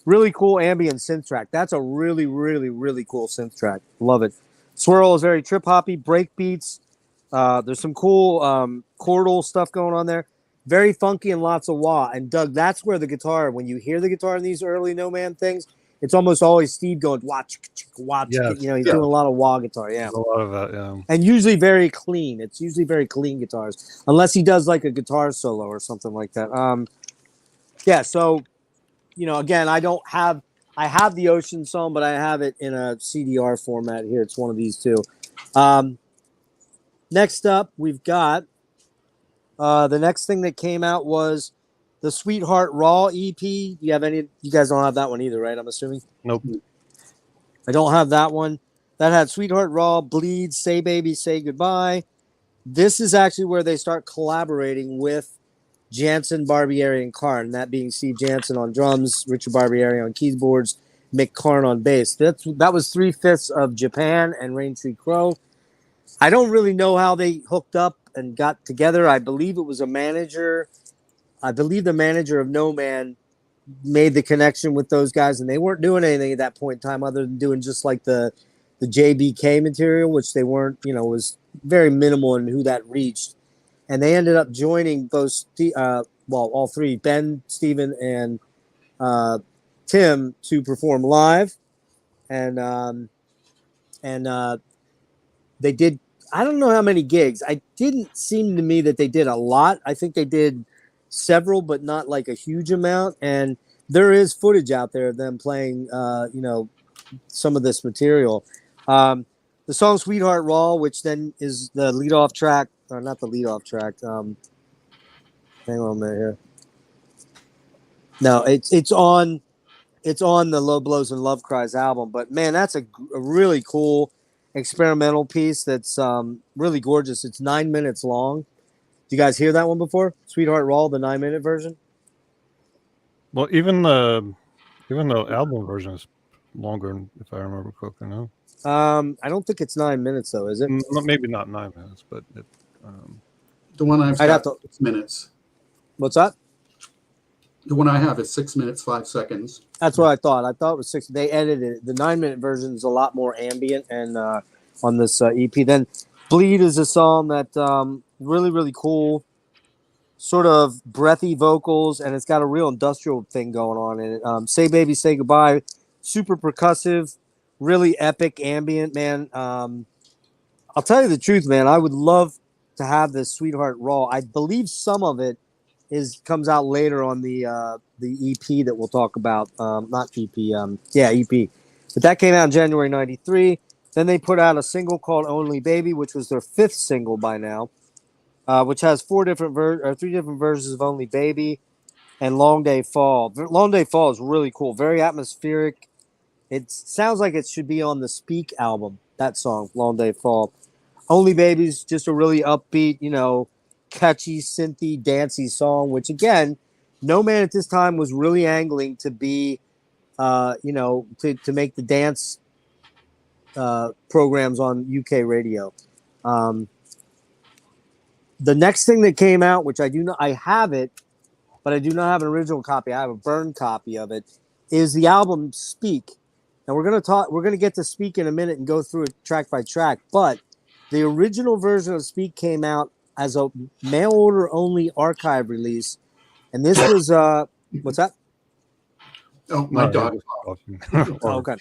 Really cool ambient synth track. That's a really, really, really cool synth track. Love it. Swirl is very trip hoppy, break beats. There's some cool chordal stuff going on there. Very funky and lots of wah. And Doug, that's where the guitar, when you hear the guitar in these early No Man things, it's almost always Steve going watch. Yes. You know, he's doing a lot of wah guitar. Yeah, a lot of that. Yeah, and usually very clean. It's usually very clean guitars, unless he does like a guitar solo or something like that. Yeah. So, you know, again, I have the Ocean Song, but I have it in a CDR format here. It's one of these two. Next up, we've got the next thing that came out was the Sweetheart Raw EP. Do you have any? You guys don't have that one either, right? I'm assuming. Nope. I don't have that one. That had Sweetheart Raw, Bleed, Say Baby, Say Goodbye. This is actually where they start collaborating with Jansen, Barbieri, and Karn. That being Steve Jansen on drums, Richard Barbieri on keyboards, Mick Karn on bass. That was 3/5 of Japan and Rain Tree Crow. I don't really know how they hooked up and got together. I believe it was a manager. I believe the manager of No Man made the connection with those guys, and they weren't doing anything at that point in time other than doing just like the JBK material, which they weren't, you know, was very minimal in who that reached. And they ended up joining both, all three, Ben, Steven, and Tim, to perform live. And they did, I don't know how many gigs. I didn't seem to me that they did a lot. I think they did several, but not like a huge amount. And there is footage out there of them playing, some of this material. The song Sweetheart Raw, which then is the lead-off track, or not the lead-off track. Hang on a minute here. No, it's on the Low Blows and Love Cries album. But man, that's a really cool experimental piece that's really gorgeous. It's 9 minutes long. Do you guys hear that one before? Sweetheart Raw, the 9-minute version. Well, even the album version is longer, if I remember correctly. No, I don't think it's 9 minutes though, is it? maybe not 9 minutes, but The one I've I'd have got to- 6 minutes. What's that? The one I have is 6 minutes 5 seconds. That's what I thought. I thought it was 6. They edited it. The 9 minute version is a lot more ambient and on this EP. Then Bleed is a song that really, really cool, sort of breathy vocals, and it's got a real industrial thing going on in it. Say Baby Say Goodbye, super percussive, really epic ambient, man. I'll tell you the truth, man. I would love to have this Sweetheart Raw. I believe some of it comes out later on the EP that we'll talk about. Not EP, EP. But that came out in January '93. Then they put out a single called Only Baby, which was their 5th single by now, which has 3 different versions of Only Baby and Long Day Fall. Long Day Fall is really cool, very atmospheric. It sounds like it should be on the Speak album, that song, Long Day Fall. Only Baby's just a really upbeat, catchy, synthy, dancey song, which again, No Man at this time was really angling to be, to make the dance programs on UK radio. The next thing that came out, which I have it, but I do not have an original copy. I have a burned copy of it. Is the album Speak. Now we're gonna get to Speak in a minute and go through it track by track. But the original version of Speak came out as a mail order only archive release, and this was what's that? Oh, my dog. Okay.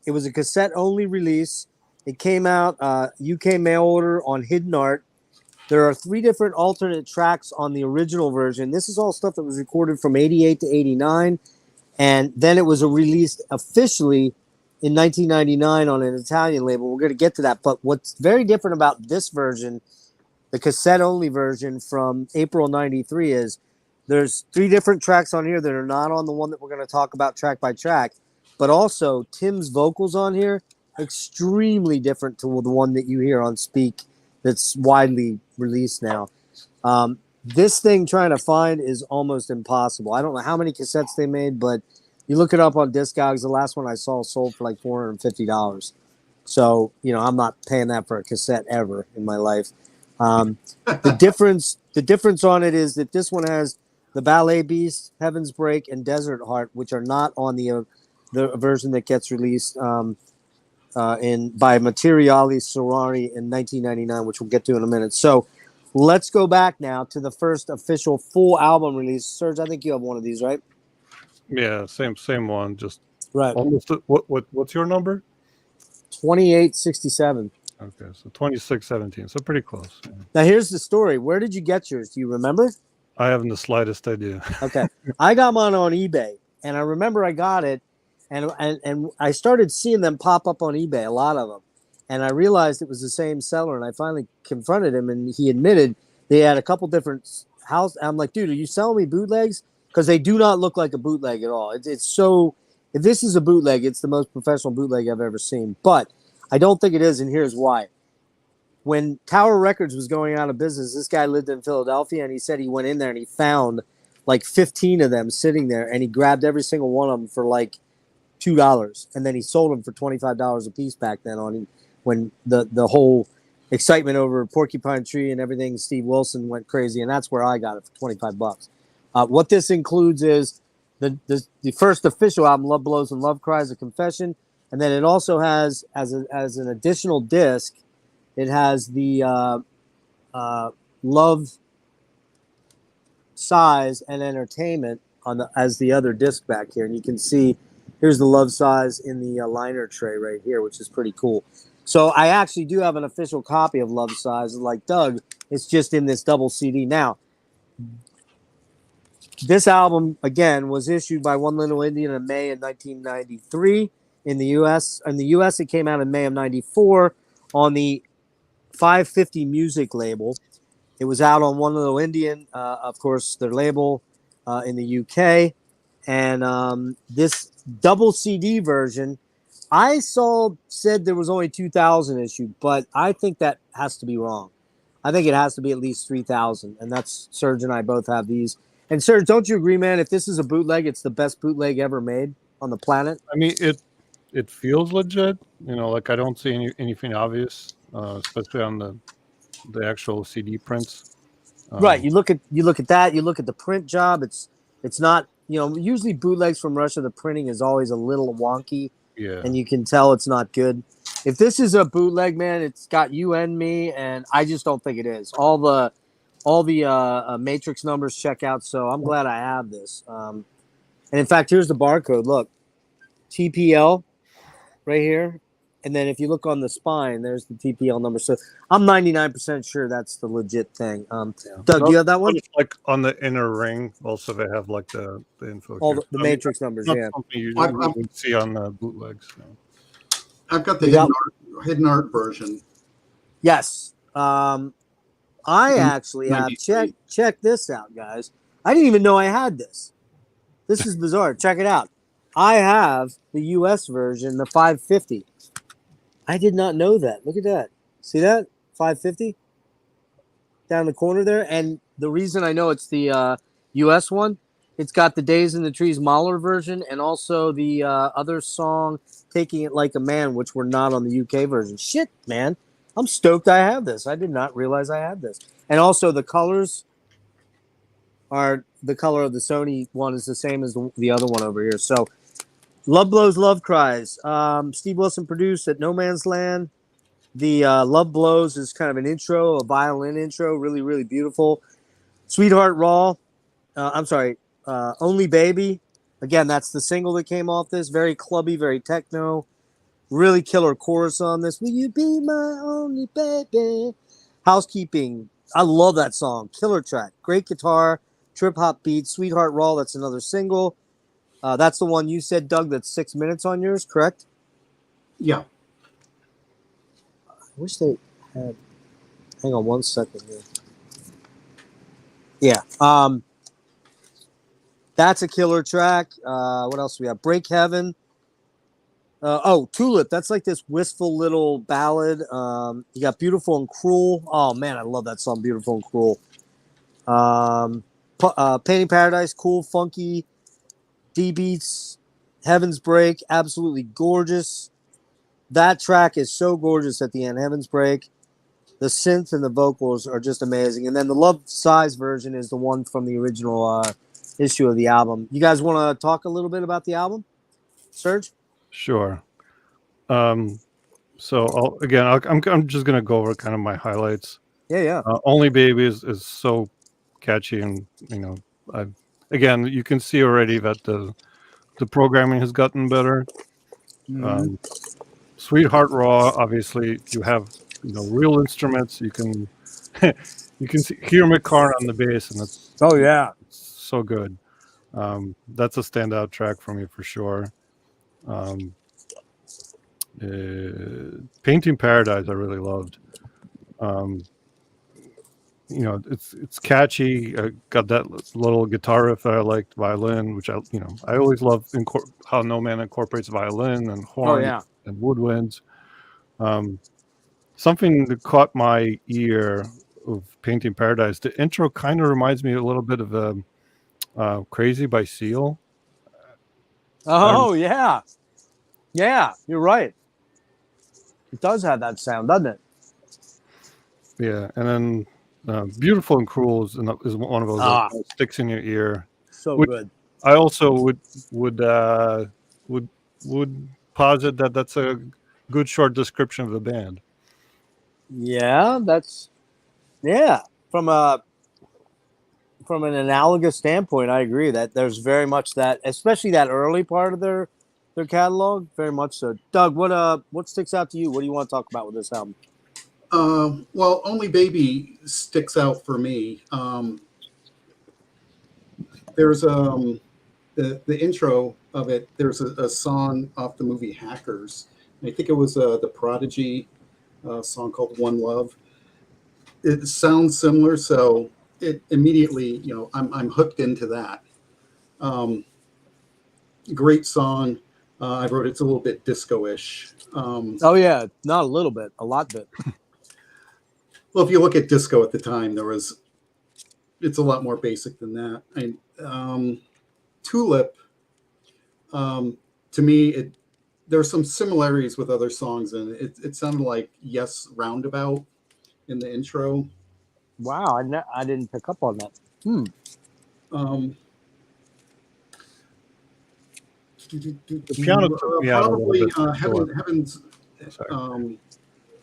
It was a cassette only release. It came out UK mail order on Hidden Art. There are 3 different alternate tracks on the original version. This is all stuff that was recorded from 88 to 89. And then it was released officially in 1999 on an Italian label. We're going to get to that. But what's very different about this version, the cassette-only version from April 93, is there's 3 different tracks on here that are not on the one that we're going to talk about track by track. But also, Tim's vocals on here, extremely different to the one that you hear on Speak that's widely released now. This thing trying to find is almost impossible. I don't know how many cassettes they made, but you look it up on Discogs. The last one I saw sold for like $450. So, I'm not paying that for a cassette ever in my life. The difference on it is that this one has the Ballet Beast, Heaven's Break, and Desert Heart, which are not on the version that gets released by Materiali Sorari in 1999, which we'll get to in a minute. So let's go back now to the first official full album release. Serge, I think you have one of these, right? Yeah, same one. Just right. Almost. What's your number? 2867. Okay, so 2617. So pretty close. Yeah. Now here's the story. Where did you get yours? Do you remember? I haven't the slightest idea. Okay, I got mine on eBay, and I remember I got it, and I started seeing them pop up on eBay, a lot of them. And I realized it was the same seller, and I finally confronted him, and he admitted they had a couple different houses. I'm like, dude, are you selling me bootlegs? Because they do not look like a bootleg at all. It's so, if this is a bootleg, it's the most professional bootleg I've ever seen. But I don't think it is, and here's why. When Tower Records was going out of business, this guy lived in Philadelphia, and he said he went in there and he found like 15 of them sitting there, and he grabbed every single one of them for like $2, and then he sold them for $25 a piece back then on when the whole excitement over Porcupine Tree and everything, Steve Wilson went crazy, and that's where I got it for $25. What this includes is the first official album, Love Blows and Love Cries, A Confession, and then it also has as an additional disc, it has the Love, Size, and Entertainment as the other disc back here, and you can see here's the Love Size in the liner tray right here, which is pretty cool. So I actually do have an official copy of Love Size. Like Doug, it's just in this double CD. Now, this album, again, was issued by One Little Indian in May of 1993 in the U.S. In the U.S., it came out in May of 94 on the 550 Music label. It was out on One Little Indian, of course, their label in the UK. And this double CD version, I said there was only 2,000 issued, but I think that has to be wrong. I think it has to be at least 3,000, and that's Serge and I both have these. And Serge, don't you agree, man? If this is a bootleg, it's the best bootleg ever made on the planet. I mean, it feels legit. You know, like I don't see anything obvious, especially on the actual CD prints. Right. You look at that. You look at the print job. It's not, usually bootlegs from Russia. The printing is always a little wonky, Yeah. and you can tell it's not good. If this is a bootleg, man, it's got you and me, and I just don't think it is. All the matrix numbers check out, so I'm glad I have this. And in fact, here's the barcode. Look, TPL right here. And then if you look on the spine, there's the TPL number. So I'm 99% sure that's the legit thing. Doug, do you have that one? It's like on the inner ring. Also, they have like the info. All here. the matrix numbers, not yeah. something you would see on the bootlegs. So. I've got the hidden art version. Yes. I actually have. Check this out, guys. I didn't even know I had this. This is bizarre. Check it out. I have the US version, the 550. I did not know that. Look at that. See that? 550? Down the corner there. And the reason I know it's the US one, it's got the Days in the Trees Mahler version and also the other song, Taking It Like a Man, which were not on the UK version. Shit, man. I'm stoked I have this. I did not realize I had this. And also the colors are the color of the Sony one is the same as the other one over here. So Love Blows, Love Cries. Steve Wilson produced at No Man's Land. The Love Blows is kind of an intro, a violin intro, really, really beautiful. Sweetheart Raw. Only Baby. Again, that's the single that came off this. Very clubby, very techno. Really killer chorus on this. Will you be my only baby? Housekeeping. I love that song. Killer track. Great guitar. Trip hop beat. Sweetheart Raw. That's another single. That's the one you said, Doug, that's 6 minutes on yours, correct? Yeah. I wish they had. Hang on 1 second here. Yeah. That's a killer track. What else do we have? Break Heaven. Tulip. That's like this wistful little ballad. You got Beautiful and Cruel. Oh, man, I love that song, Beautiful and Cruel. Painting Paradise, cool, funky. D-Beats, Heaven's Break, absolutely gorgeous. That track is so gorgeous at the end, Heaven's Break. The synth and the vocals are just amazing. And then the Love Size version is the one from the original issue of the album. You guys want to talk a little bit about the album? Serge? Sure. I'm just going to go over kind of my highlights. Yeah. Only Baby is so catchy, and, again, you can see already that the programming has gotten better. Mm-hmm. Sweetheart Raw, obviously, you have real instruments. You can hear McCarn on the bass, and it's so good. That's a standout track for me for sure. Painting Paradise, I really loved. It's catchy. Got that little guitar riff that I liked, violin, which I always love how No Man incorporates violin and horn and woodwinds. Something that caught my ear of Painting Paradise, the intro kind of reminds me a little bit of Crazy by Seal. Oh, yeah. Yeah, you're right. It does have that sound, doesn't it? Yeah, and then Beautiful and Cruel is one of those that sticks in your ear. So good. I also would posit that that's a good short description of the band. Yeah, from an analogous standpoint, I agree that there's very much that, especially that early part of their catalog, very much so. Doug, what sticks out to you? What do you want to talk about with this album? Well, Only Baby sticks out for me. There's the intro of it. There's a song off the movie Hackers. I think it was the Prodigy song called One Love. It sounds similar, so it immediately, I'm hooked into that. Great song. I wrote it's a little bit disco-ish. Oh yeah, not a little bit, a lot bit. Well, if you look at disco at the time, it's a lot more basic than that. Tulip, to me, there's some similarities with other songs, and it sounded like Yes Roundabout in the intro. Wow, I didn't pick up on that. Um, The piano took me out a little probably bit. For sure. Heaven's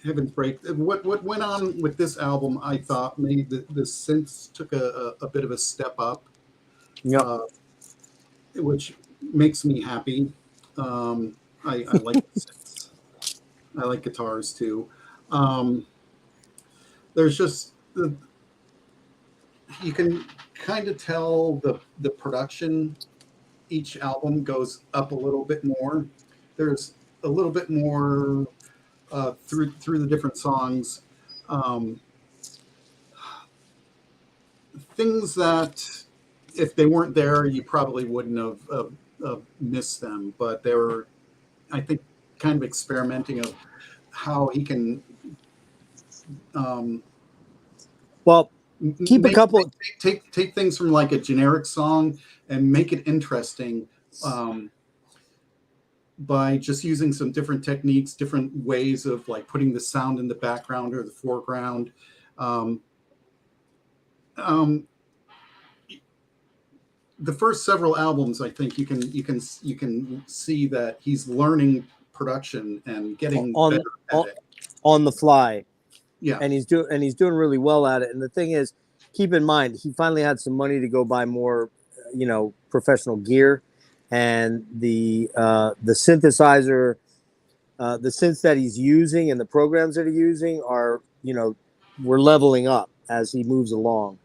Heaven's Break. What went on with this album, I thought maybe the synths took a bit of a step up, Yep. Which makes me happy. I like synths. I like guitars too. There's just you can kind of tell the production. Each album goes up a little bit more. There's a little bit more through the different songs. Things that if they weren't there, you probably wouldn't have missed them. But they were, I think, kind of experimenting of how he can. Well, keep a couple. Take things from like a generic song and make it interesting by just using some different techniques, different ways of like putting the sound in the background or the foreground. The first several albums, I think you can see that he's learning production and getting better at it. On the fly. Yeah, and he's doing really well at it. And the thing is, keep in mind, he finally had some money to go buy more, professional gear, and the synthesizer, the synths that he's using and the programs that he's using are, we're leveling up as he moves along.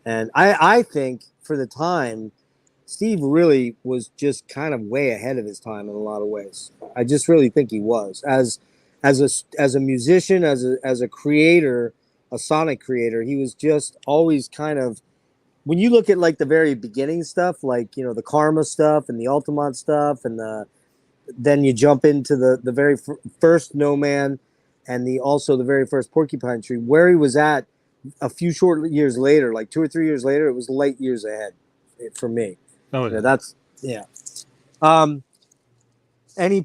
And I think for the time, Steve really was just kind of way ahead of his time in a lot of ways. I just really think he was as a musician, as a creator, a sonic creator. He was just always kind of, when you look at like the very beginning stuff, like, the Karma stuff and the Altamont stuff, and then you jump into the very first No Man and also the very first Porcupine Tree, where he was at a few short years later, like 2 or 3 years later, it was light years ahead for me. Oh, yeah. That's, yeah. Any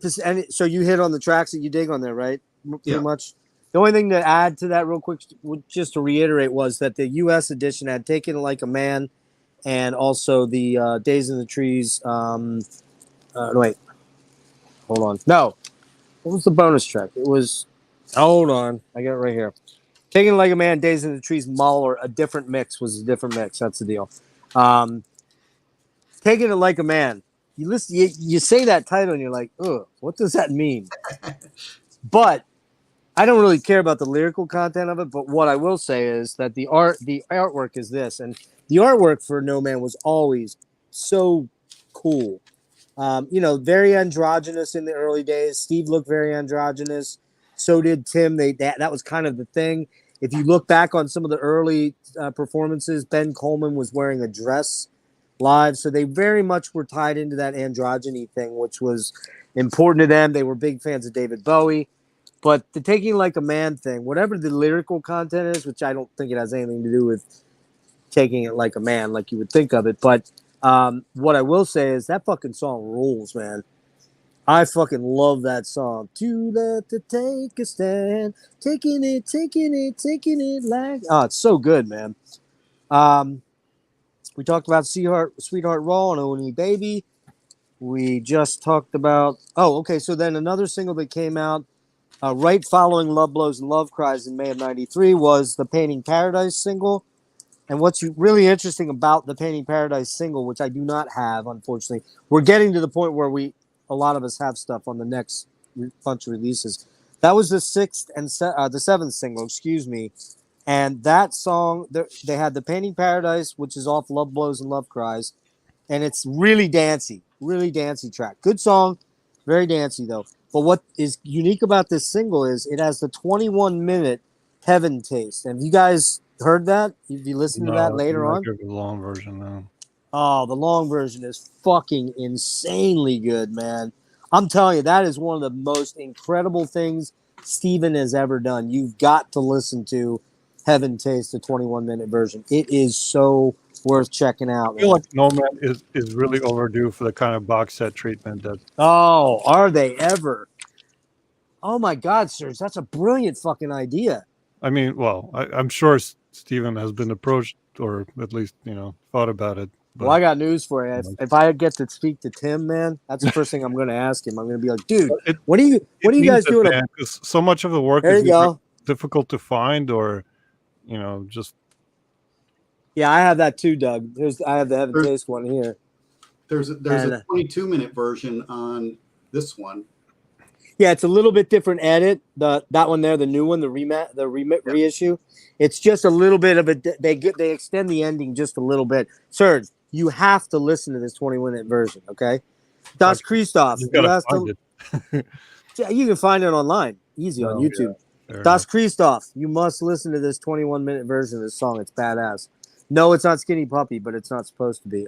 so you hit on the tracks that you dig on there, right? Pretty much. The only thing to add to that real quick, just to reiterate, was that the U.S. edition had Taken It Like a Man, and also the Days in the Trees. Wait, hold on. No, what was the bonus track? It was, hold on, I got it right here. Taken It Like a Man, Days in the Trees, Mahler, a different mix was a different mix. That's the deal. Taking It Like a Man. You listen, you say that title, and you're like, ugh, what does that mean? But I don't really care about the lyrical content of it. But what I will say is that the artwork is this, and the artwork for No Man was always so cool. Very androgynous in the early days. Steve looked very androgynous. So did Tim. That was kind of the thing. If you look back on some of the early performances, Ben Coleman was wearing a dress live, so they very much were tied into that androgyny thing, which was important to them. They were big fans of David Bowie. But the Taking Like a Man thing, whatever the lyrical content is, which I don't think it has anything to do with taking it like a man, like you would think of it. But what I will say is that fucking song rules, man. I fucking love that song. Too late to take a stand, taking it like. Oh, it's so good, man. We talked about Sweetheart Raw and Only Baby. We just talked about. Oh, okay. So then another single that came out right following Love Blows and Love Cries in May of '93 was the Painting Paradise single. And what's really interesting about the Painting Paradise single, which I do not have, unfortunately, we're getting to the point where a lot of us have stuff on the next bunch of releases. That was the seventh single, excuse me. And that song, they had the Painting Paradise, which is off Love Blows and Love Cries. And it's really dancey track. Good song, very dancey though. But what is unique about this single is it has the 21-minute Heaven Taste. And have you guys heard that? If you listen to that later on? The long version now. Oh, the long version is fucking insanely good, man. I'm telling you, that is one of the most incredible things Steven has ever done. You've got to listen to Heaven Taste, the 21-minute version. It is so worth checking out. I feel Man. like No Man is really overdue for the kind of box set treatment that. Oh, are they ever? Oh my God, Serge, that's a brilliant fucking idea. I mean, well, I'm sure Steven has been approached or at least thought about it. But Well, I got news for you. If I get to speak to Tim, man, that's the first thing I'm going to ask him. I'm going to be like, dude, what are you guys doing? Because so much of the work There is you go. difficult to find, or just. Yeah, I have that too, Doug. I have the Heaven Taste one here. There's a 22-minute version on this one. Yeah, it's a little bit different edit. That one there, the new one, the reissue. It's just a little bit of a. They extend the ending just a little bit. Serge, you have to listen to this 20-minute version. Okay, Das Christoph. You gotta find it. You can find it online, easy on YouTube. Yeah, Das Christoph. You must listen to this 21-minute version of this song. It's badass. No, it's not Skinny Puppy, but it's not supposed to be.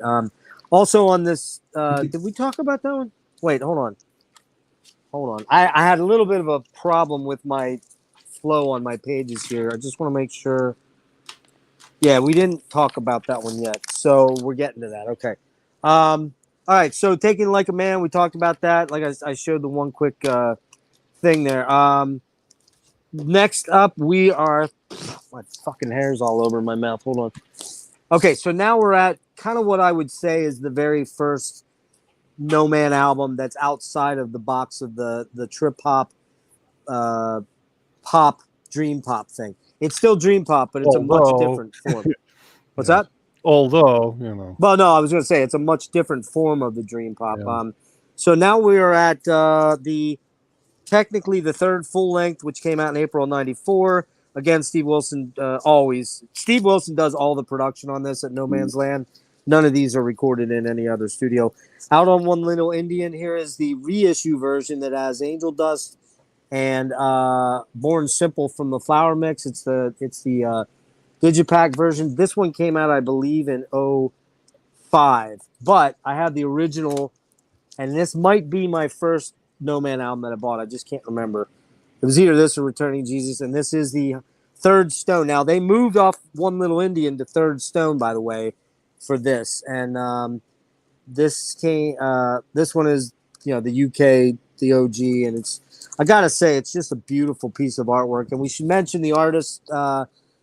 Also on this, did we talk about that one? Wait, hold on. I had a little bit of a problem with my flow on my pages here. I just want to make sure. Yeah, we didn't talk about that one yet, so we're getting to that. Okay. All right. So Taking Like a Man, we talked about that. Like I showed the one quick thing there. Next up, we are. My fucking hair's all over my mouth. Hold on. Okay, so now we're at kind of what I would say is the very first No Man album that's outside of the box of the trip hop, pop, dream pop thing. It's still dream pop, but it's a much different form. What's that? Although, Well, no, I was going to say it's a much different form of the dream pop. Yeah. So now we are at technically the third full length, which came out in April '94. Again, Steve Wilson always. Steve Wilson does all the production on this at No Man's Land. None of these are recorded in any other studio. Out on One Little Indian, here is the reissue version that has Angel Dust and Born Simple from the Flower Mix. It's the Digipack version. This one came out, I believe, in '05. But I have the original, and this might be my first No Man album that I bought. I just can't remember. It was either this or Returning Jesus, and this is the Third Stone. Now, they moved off One Little Indian to Third Stone, by the way, for this. And this one is, the UK, the OG, and it's, I gotta say, it's just a beautiful piece of artwork. And we should mention the artist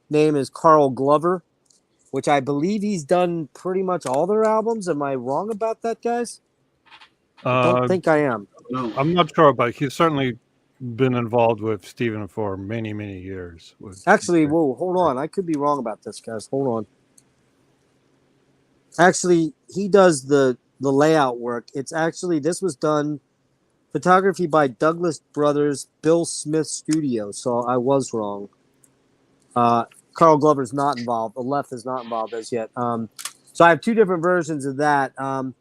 name is Carl Glover, which I believe he's done pretty much all their albums. Am I wrong about that, guys? I don't think I am. No. I'm not sure, but he's certainly been involved with Steven for many, many years. Actually, whoa, hold on. I could be wrong about this, guys. Hold on. Actually, he does the layout work. It's actually, this was done, photography by Douglas Brothers, Bill Smith Studio. So I was wrong. Carl Glover's not involved. The left is not involved as yet. So I have two different versions of that. Do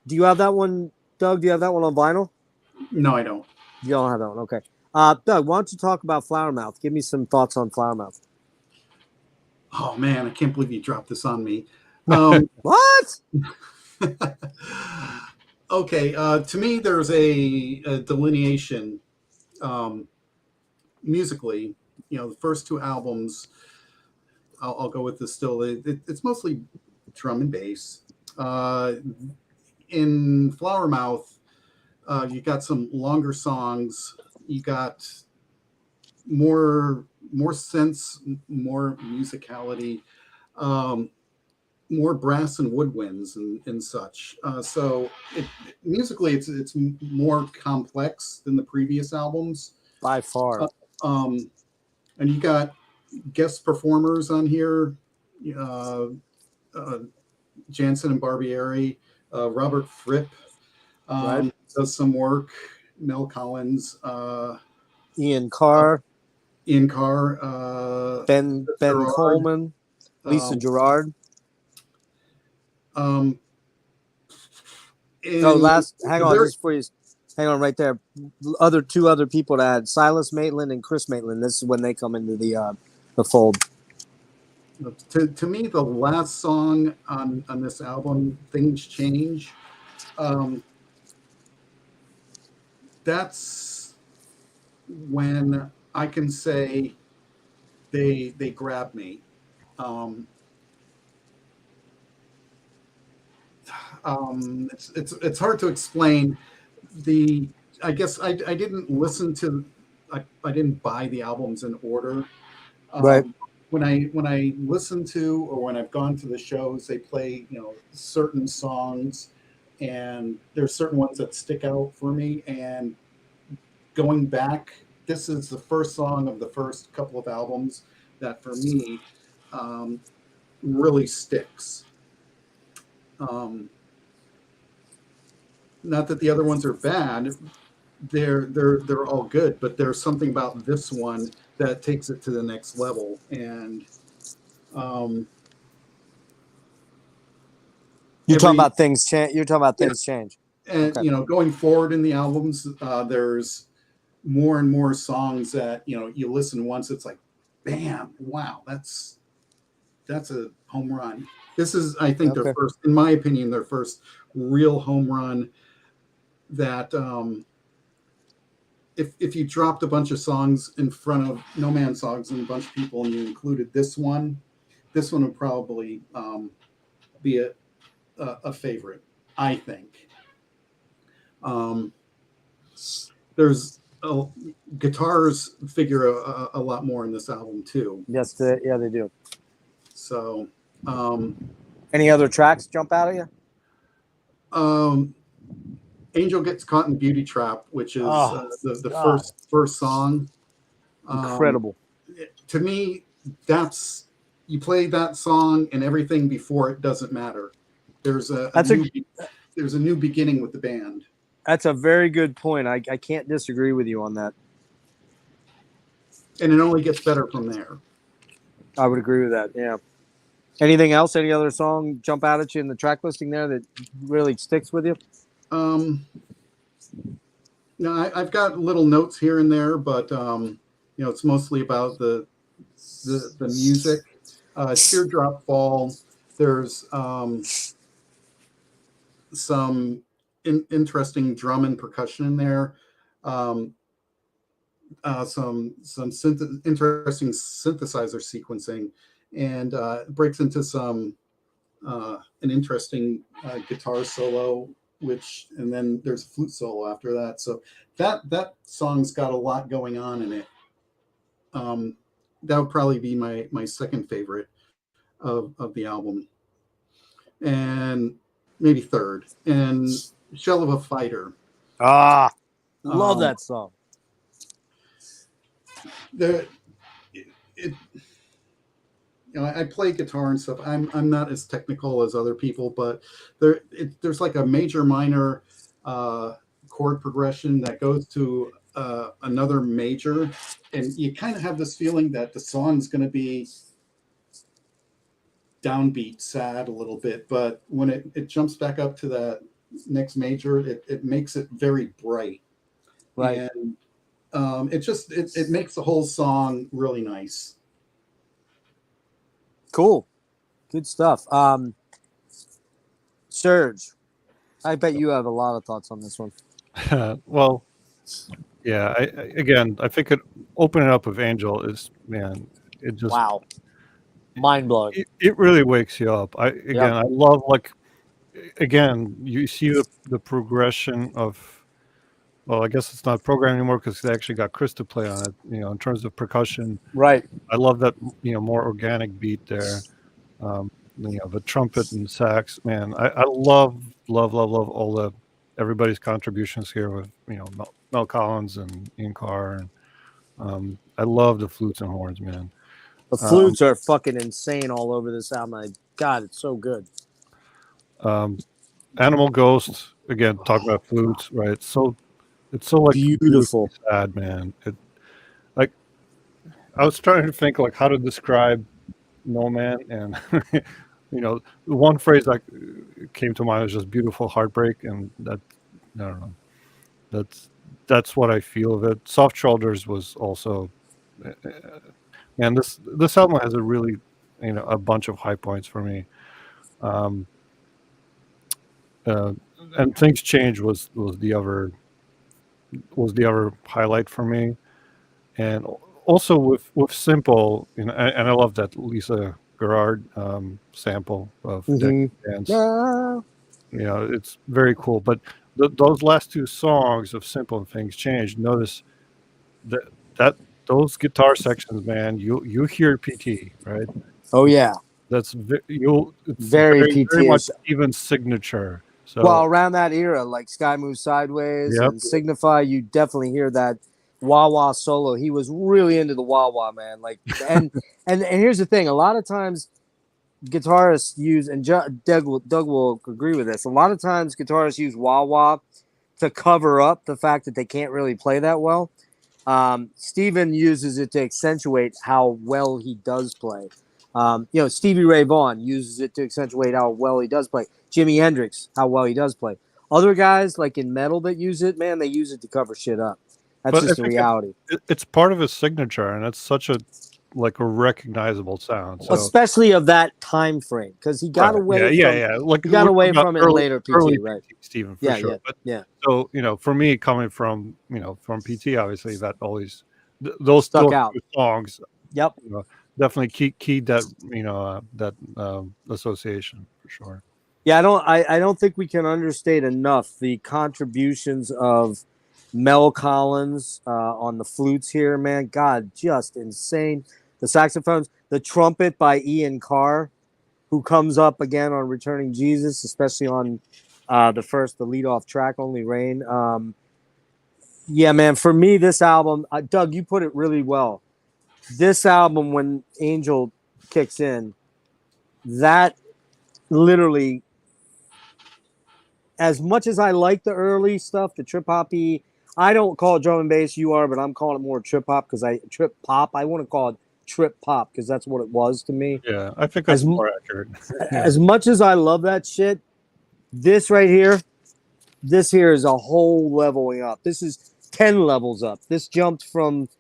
you have that one, Doug? Do you have that one on vinyl? No, I don't. You don't have that one. Okay. Doug, why don't you talk about Flower Mouth? Give me some thoughts on Flower Mouth. Oh man, I can't believe you dropped this on me. What? Okay. To me, there's a delineation musically. The first two albums, I'll go with this still. It's mostly drum and bass. In Flower Mouth, you got some longer songs. You got more sense, more musicality, more brass and woodwinds and such. So musically, it's more complex than the previous albums By far. And you got guest performers on here, Jansen and Barbieri, Robert Fripp Right. does some work, Mel Collins, Ian Carr, Ben Gerard, Coleman, Lisa Gerard. Hang on right there. Two other people to add: Silas Maitland and Chris Maitland. This is when they come into the fold. To me, the last song on this album, "Things Change," that's when I can say they grabbed me. it's hard to explain. I guess I didn't listen to I didn't buy the albums in order. Right. When I listen to or when I've gone to the shows, they play certain songs, and there's certain ones that stick out for me. And going back, this is the first song of the first couple of albums that for me really sticks. Not that the other ones are bad; they're all good, but there's something about this one that takes it to the next level. And You're talking every about things change. You're talking about things change. and Okay. going forward in the albums, there's more and more songs that you listen once, it's like, bam, wow, that's a home run. This is, I think, their Okay. first, in my opinion, their first real home run. That if you dropped a bunch of songs in front of No Man songs and a bunch of people, and you included this one would probably be a favorite, I think. There's guitars figure a lot more in this album too. Yes, they do. So, Any other tracks jump out at you? Angel Gets Caught in Beauty Trap, which is the God. first song. Incredible. To me, you play that song and everything before it doesn't matter. There's there's a new beginning with the band. That's a very good point. I can't disagree with you on that. And it only gets better from there. I would agree with that. Yeah. Anything else? Any other song jump out at you in the track listing there that really sticks with you? No, I've got little notes here and there, but it's mostly about the music. Teardrop Fall. There's some interesting drum and percussion in there. Some interesting synthesizer sequencing, and breaks into some an interesting guitar solo, and then there's a flute solo after that. So that song's got a lot going on in it. That would probably be my second favorite of the album, and maybe third. And Shell of a Fighter. Love that song. I play guitar and stuff. I'm not as technical as other people, but there's like a major minor chord progression that goes to another major, and you kind of have this feeling that the song's going to be downbeat, sad a little bit, but when it jumps back up to that next major, it makes it very bright. Right. And it makes the whole song really nice. Cool. Good stuff. Serge, I bet you have a lot of thoughts on this one. Well, yeah. I think opening up with Angel is, man, it just Wow. Mind blowing. It really wakes you up. I love, like, again, you see the progression of. Well, I guess it's not programmed anymore because they actually got Chris to play on it. In terms of percussion, Right. I love that. More organic beat there. The trumpet and sax. Man, I love all everybody's contributions here with Mel Collins and Ian Carr, and I love the flutes and horns, man. The flutes are fucking insane all over this album. God, it's so good. Animal Ghost, again, talk about flutes, right? It's so like beautiful, sad, man. Like, I was trying to think like how to describe No Man, and the one phrase that came to mind was just beautiful heartbreak, and that, I don't know, that's what I feel of it. Soft Shoulders was also, and this album has a really a bunch of high points for me. And Things Change was the other highlight for me, and also with Simple, and I love that Lisa Gerard sample of Dance. Yeah. it's very cool. But those last two songs of Simple and Things Change, notice that those guitar sections, man, you hear PT, right? Oh yeah, It's very very much PT. even signature. So Well, around that era, like Sky Moves Sideways yep. and Signify, you definitely hear that wah wah solo. He was really into the wah wah, man. Like, and here's the thing: a lot of times guitarists use, and Doug will agree with this. A lot of times guitarists use wah wah to cover up the fact that they can't really play that well. Steven uses it to accentuate how well he does play. Stevie Ray Vaughan uses it to accentuate how well he does play. Jimi Hendrix, how well he does play. Other guys, like in metal that use it, man, they use it to cover shit up. That's But I just the think reality. it's part of his signature, and it's such a recognizable sound. So Especially of that time frame, because he got right. away Yeah. Like he got we're away talking about from it in later early PT, right? PT, Stephen, for Yeah, sure. But yeah. so for me, coming from from PT, obviously that always those Stuck two out. songs, Yep. definitely keyed that that association for sure. Yeah, I don't think we can understate enough the contributions of Mel Collins on the flutes here, man. God, just insane. The saxophones, the trumpet by Ian Carr, who comes up again on Returning Jesus, especially on the lead-off track, Only Rain. Yeah, man, for me, this album, Doug, you put it really well. This album, when Angel kicks in, that literally, as much as I like the early stuff, the trip hoppy, I don't call it drum and bass. You are, but I'm calling it more trip hop because trip pop. I want to call it trip pop because that's what it was to me. Yeah, I think that's more accurate. As much as I love that shit, this right here, this here is a whole leveling up. This is 10 levels up. This jumped from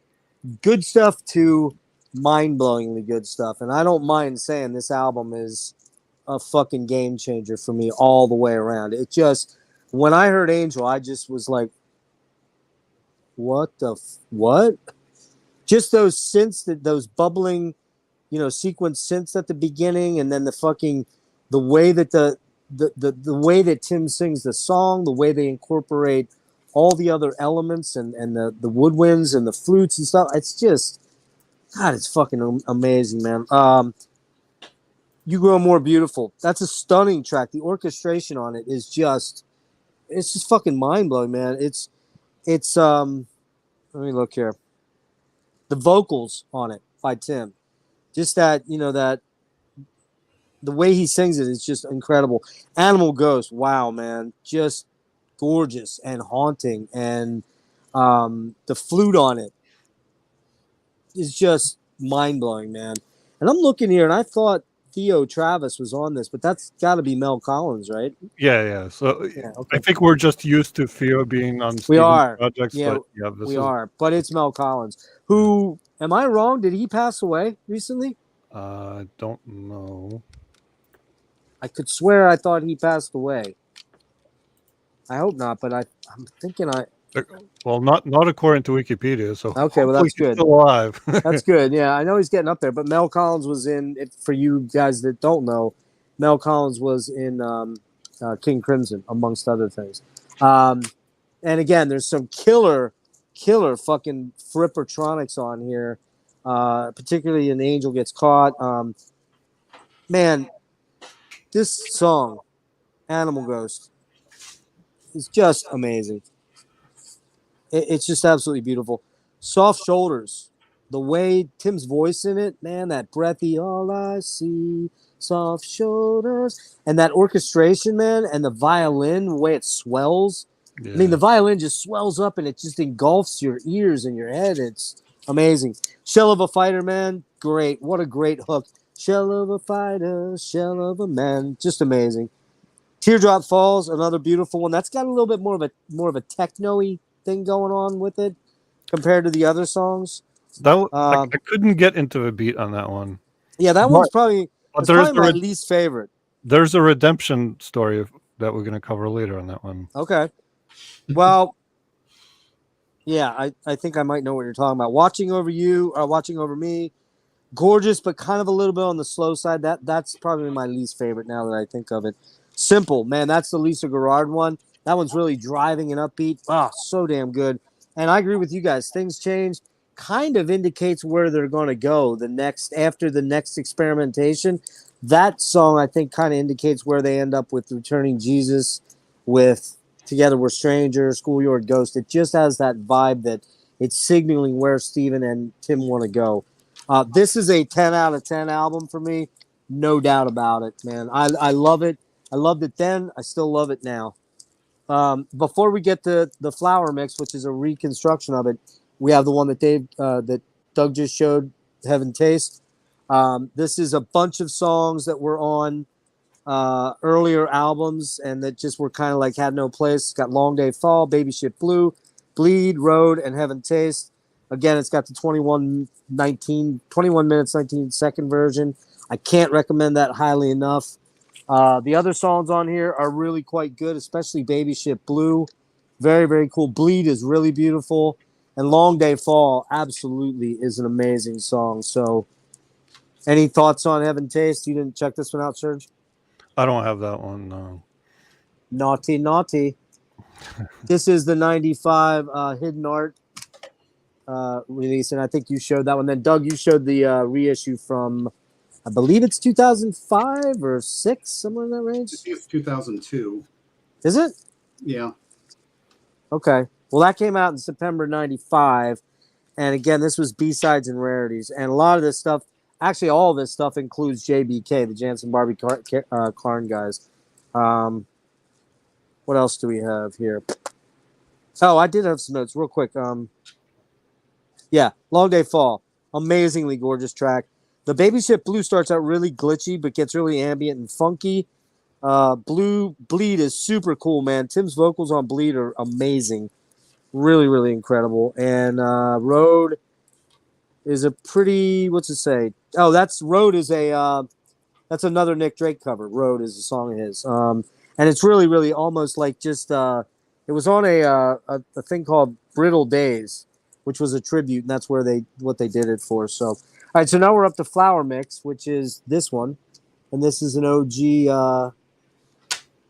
good stuff to mind-blowingly good stuff, and I don't mind saying this album is a fucking game changer for me all the way around. It just, when I heard Angel, I just was like, what? Just those synths, those bubbling, sequence synths at the beginning, and then the way that the way that Tim sings the song, the way they incorporate all the other elements and the woodwinds and the flutes and stuff. It's just, God, it's fucking amazing, man. You Grow More Beautiful. That's a stunning track. The orchestration on it is just, it's just fucking mind blowing, man. It's let me look here. The vocals on it by Tim, just that, that the way he sings it is just incredible. Animal Ghost, wow, man, just gorgeous and haunting, and the flute on it is just mind blowing, man. And I'm looking here, and I thought Theo Travis was on this, but that's got to be Mel Collins, right? Yeah. So Yeah, okay. I think we're just used to Theo being on We are projects. Yeah, but we are. But it's Mel Collins. Who, am I wrong? Did he pass away recently? Don't know. I could swear I thought he passed away. I hope not, but I'm thinking Well, not according to Wikipedia. So okay, well that's good. Still alive. That's good. Yeah, I know he's getting up there. But Mel Collins was in it. For you guys that don't know, Mel Collins was in King Crimson, amongst other things. And again, there's some killer fucking frippertronics on here, particularly in Angel Gets Caught. Man, this song, Animal Ghost, is just amazing. It's just absolutely beautiful. Soft Shoulders, the way Tim's voice in it, man, that breathy, all I see, soft shoulders, and that orchestration, man, and the violin, the way it swells. Yeah. I mean, the violin just swells up and it just engulfs your ears and your head. It's amazing. Shell of a Fighter, man, great. What a great hook. Shell of a fighter, shell of a man, just amazing. Teardrop Falls, another beautiful one. That's got a little bit more of a techno-y thing going on with it compared to the other songs. I couldn't get into a beat on that one. Yeah, that one's probably my least favorite. There's a redemption story that we're going to cover later on that one. Okay. Well, yeah, I think I might know what you're talking about. Watching Over You, or Watching Over Me, gorgeous, but kind of a little bit on the slow side. That's probably my least favorite now that I think of it. Simple, man. That's the Lisa Gerrard one. That one's really driving and upbeat. Oh, so damn good. And I agree with you guys. Things change. Kind of indicates where they're going to go the next after the next experimentation. That song I think kind of indicates where they end up with Returning Jesus, with Together We're Strangers, Schoolyard Ghost. It just has that vibe that it's signaling where Steven and Tim want to go. This is a 10 out of 10 album for me. No doubt about it, man. I love it. I loved it then. I still love it now. Before we get to the flower mix, which is a reconstruction of it, we have the one that that Doug just showed, Heaven Taste. This is a bunch of songs that were on earlier albums and that just were kind of like had no place. It's got Long Day Fall, Baby Ship Blue, Bleed, Road, and Heaven Taste. Again, it's got the 21 minutes, 19-second version. I can't recommend that highly enough. The other songs on here are really quite good, especially Baby Ship Blue. Very, very cool. Bleed is really beautiful. And Long Day Fall absolutely is an amazing song. So any thoughts on Heaven Taste? You didn't check this one out, Serge? I don't have that one. No. Naughty, naughty. This is the 95 Hidden Art release, and I think you showed that one. Then, Doug, you showed the reissue from, I believe it's 2005 or 6, somewhere in that range. I think it's 2002. Is it? Yeah. Okay. Well, that came out in September 95. And again, this was B-sides and rarities. And a lot of this stuff, actually all of this stuff includes JBK, the Jansen Barbie Karn guys. What else do we have here? Oh, I did have some notes real quick. Yeah, Long Day Fall. Amazingly gorgeous track. The Baby Ship Blue starts out really glitchy, but gets really ambient and funky. Bleed is super cool, man. Tim's vocals on Bleed are amazing. Really, really incredible. And Road is a pretty, what's it say? Oh, Road is that's another Nick Drake cover. Road is a song of his. And it's really, really almost like just, it was on a thing called Brittle Days, which was a tribute, and that's where what they did it for. So, all right, so now we're up to Flower Mix, which is this one. And this is an OG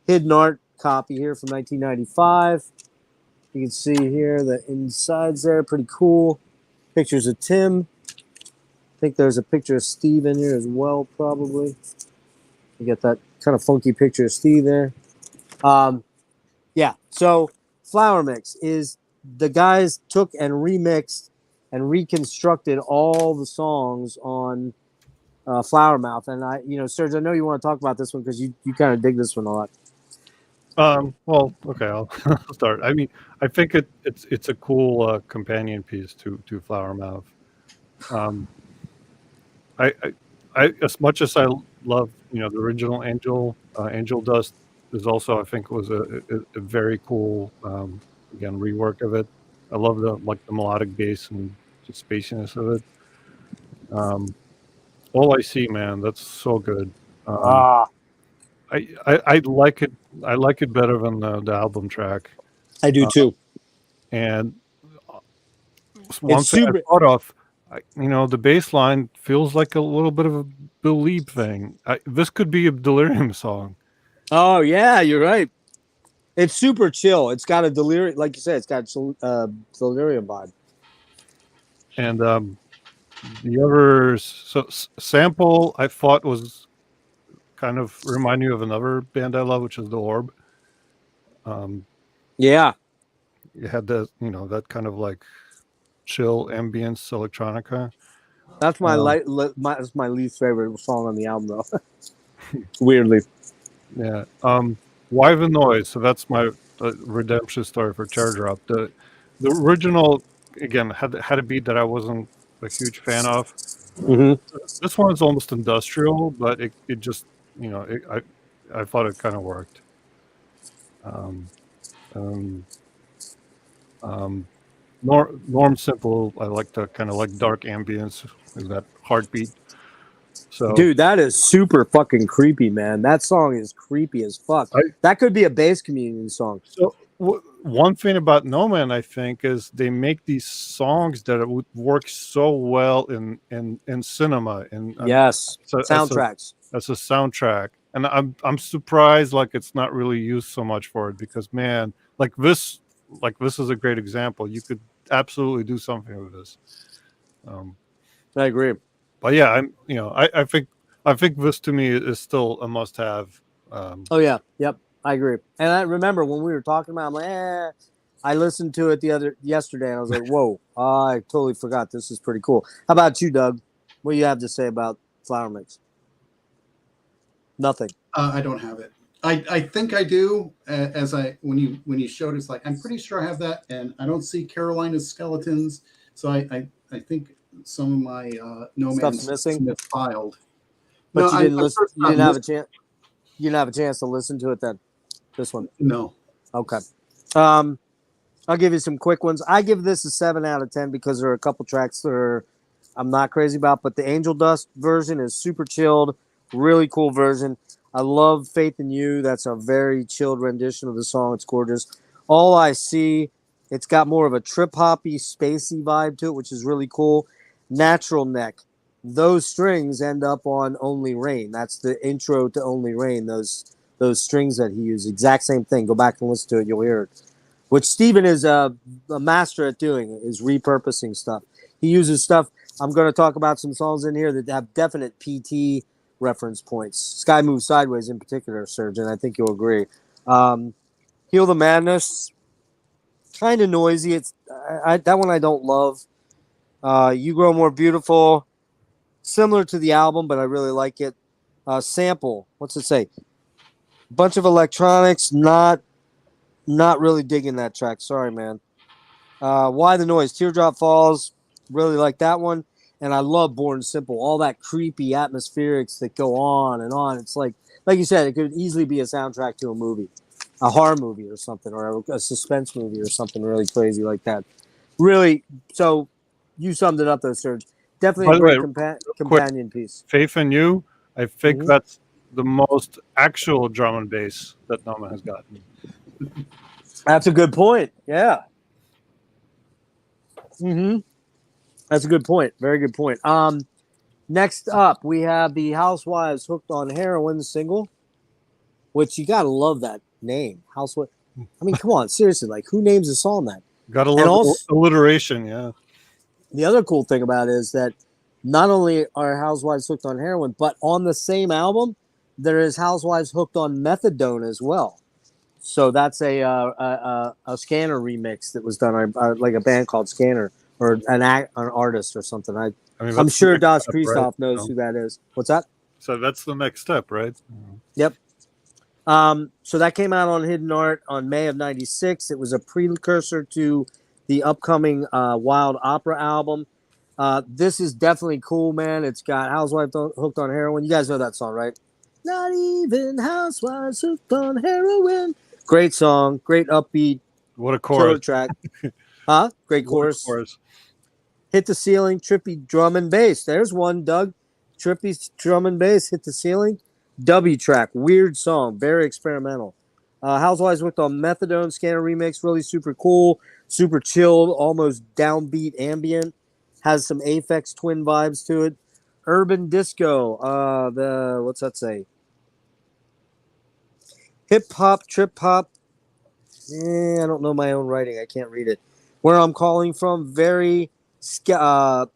Hidden Art copy here from 1995. You can see here the insides there, pretty cool. Pictures of Tim. I think there's a picture of Steve in here as well, probably. You get that kind of funky picture of Steve there. Yeah, so Flower Mix is the guys took and remixed and reconstructed all the songs on Flower Mouth. And Serge, I know you want to talk about this one because you kind of dig this one a lot. Well, okay, I'll start. I mean, I think it's a cool companion piece to Flower Mouth. I as much as I love the original Angel Dust is also, I think, was a very cool again rework of it. I love the melodic bass and the spaciness of it. All I See, man, that's so good. I like it. I like it better than the album track. I do too. And one thing I thought of, the bass line feels like a little bit of a Believe thing. This could be a Delirium song. Oh yeah, you're right. It's super chill. It's got a Delirium, like you said, it's got Delirium vibe. And the other sample I thought was kind of remind you of another band I love, which is The Orb. Yeah. You had that kind of like chill ambience electronica. That's that's my least favorite song on the album, though. Weirdly. Yeah. Why the Noise? So that's my redemption story for Teardrop. The original, again, had a beat that I wasn't a huge fan of. Mm-hmm. This one is almost industrial, but it just I thought it kind of worked. Norm Simple, I like the kind of like dark ambience with that heartbeat. So, dude, that is super fucking creepy, man. That song is creepy as fuck. That could be a Bass Communion song. So one thing about No Man, I think, is they make these songs that would work so well in cinema. And yes, soundtracks. As a soundtrack. and I'm surprised like it's not really used so much for it, because man, this is a great example. You could absolutely do something with this. I agree. But yeah, I think this to me is still a must-have. Oh yeah, yep, I agree. And I remember when we were talking about, I'm like, I listened to it yesterday, and I was like, whoa, I totally forgot. This is pretty cool. How about you, Doug? What do you have to say about Flower Mix? Nothing. I don't have it. I think I do. When you showed it, it's like I'm pretty sure I have that, and I don't see Carolina's Skeletons, so I think some of my No Stuff's Man's missing. Smith filed. But No, you didn't listen. You didn't have a missing. chance. You didn't have a chance to listen to it then. This one. No. Okay. I'll give you some quick ones. I give this a 7 out of 10 because there are a couple tracks that I'm not crazy about, but the Angel Dust version is super chilled, really cool version. I love Faith in You. That's a very chilled rendition of the song. It's gorgeous. All I See, it's got more of a trip-hoppy, spacey vibe to it, which is really cool. Natural Neck. Those strings end up on Only Rain. That's the intro to Only Rain, those strings that he used. Exact same thing. Go back and listen to it. You'll hear it. Which Steven is a master at doing, is repurposing stuff. He uses stuff. I'm going to talk about some songs in here that have definite PT reference points. Sky Moves Sideways in particular, Serge, and I think you'll agree. Heal the Madness, kind of noisy. It's that one I don't love. You Grow More Beautiful, similar to the album, but I really like it. Sample, what's it say? Bunch of electronics, not really digging that track. Sorry, man. Why the Noise? Teardrop Falls. Really like that one. And I love Born Simple. All that creepy atmospherics that go on and on. It's like you said, it could easily be a soundtrack to a movie, a horror movie or something, or a suspense movie or something really crazy like that. Really. So you summed it up, though, Serge. Definitely a great companion piece. Faith in You. I think that's the most actual drum and bass that Norman has gotten. That's a good point. Yeah. That's a good point. Very good point. Next up, we have the Housewives Hooked on Heroin single, which you gotta love that name. Housewives. I mean, come on, seriously. Like, who names a song that? Gotta love alliteration. Yeah. The other cool thing about it is that not only are Housewives Hooked on Heroin, but on the same album, there is Housewives Hooked on Methadone as well. So that's a Scanner remix that was done by like a band called Scanner, or an artist or something. I'm sure Das Christoph knows who that is. What's that? So that's the next step, right? Yep. So that came out on Hidden Art on May of '96. It was a precursor to the upcoming Wild Opera album. This is definitely cool, man. It's got Housewives Hooked on Heroin. You guys know that song, right? Not even Housewives Hooked on Heroin. Great song, great upbeat. What a chorus track. Huh? Great chorus. Hit the Ceiling, trippy drum and bass. There's one, Doug. Trippy drum and bass, Hit the Ceiling. W track, weird song, very experimental. Housewives Hooked on Methadone, Scanner remix, really super cool, super chilled, almost downbeat ambient. Has some Aphex Twin vibes to it. Urban Disco, what's that say? Hip hop, trip hop. I don't know my own writing. I can't read it. Where I'm Calling From, very Carolina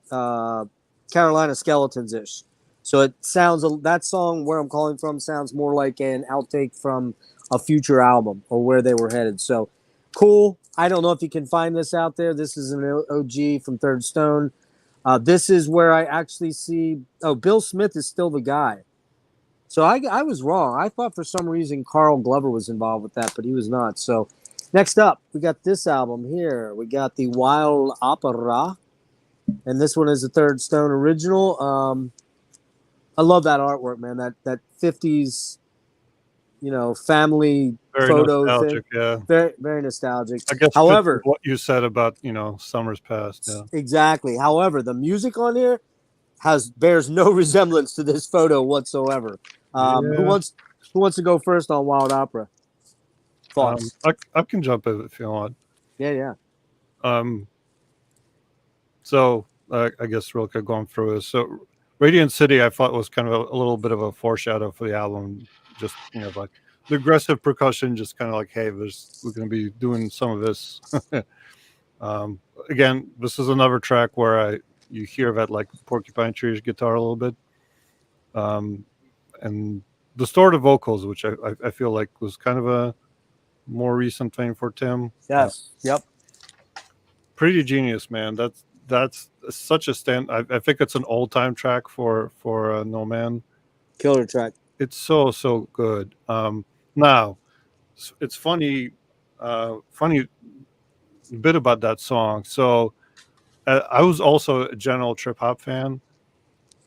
Skeletons-ish. So it sounds, that song, Where I'm Calling From, sounds more like an outtake from a future album or where they were headed. So cool. I don't know if you can find this out there. This is an OG from Third Stone. This is where I actually see, Bill Smith is still the guy. So I was wrong. I thought for some reason Carl Glover was involved with that, but he was not. So next up, we got this album here. We got the Wild Opera, and this one is a Third Stone original. I love that artwork, man. That 50s, family very photo nostalgic, thing. yeah. Very, very nostalgic. I guess, however, what you said about summers past, yeah. Exactly. However, the music on here bears no resemblance to this photo whatsoever. Who wants to go first on Wild Opera? Thoughts? I can jump in if you want. Yeah. So I guess real quick going through this. So Radiant City, I thought was kind of a little bit of a foreshadow for the album, just like the aggressive percussion, just kind of like, hey, we're going to be doing some of this. Again, this is another track where you hear that like Porcupine Tree's guitar a little bit, and distorted vocals, which I feel like was kind of a more recent thing for Tim. Yes. Yep. Pretty genius, man. That's such a stand. I think it's an old time track for No Man. Killer track. It's so good. Now it's funny bit about that song. So I was also a general trip hop fan,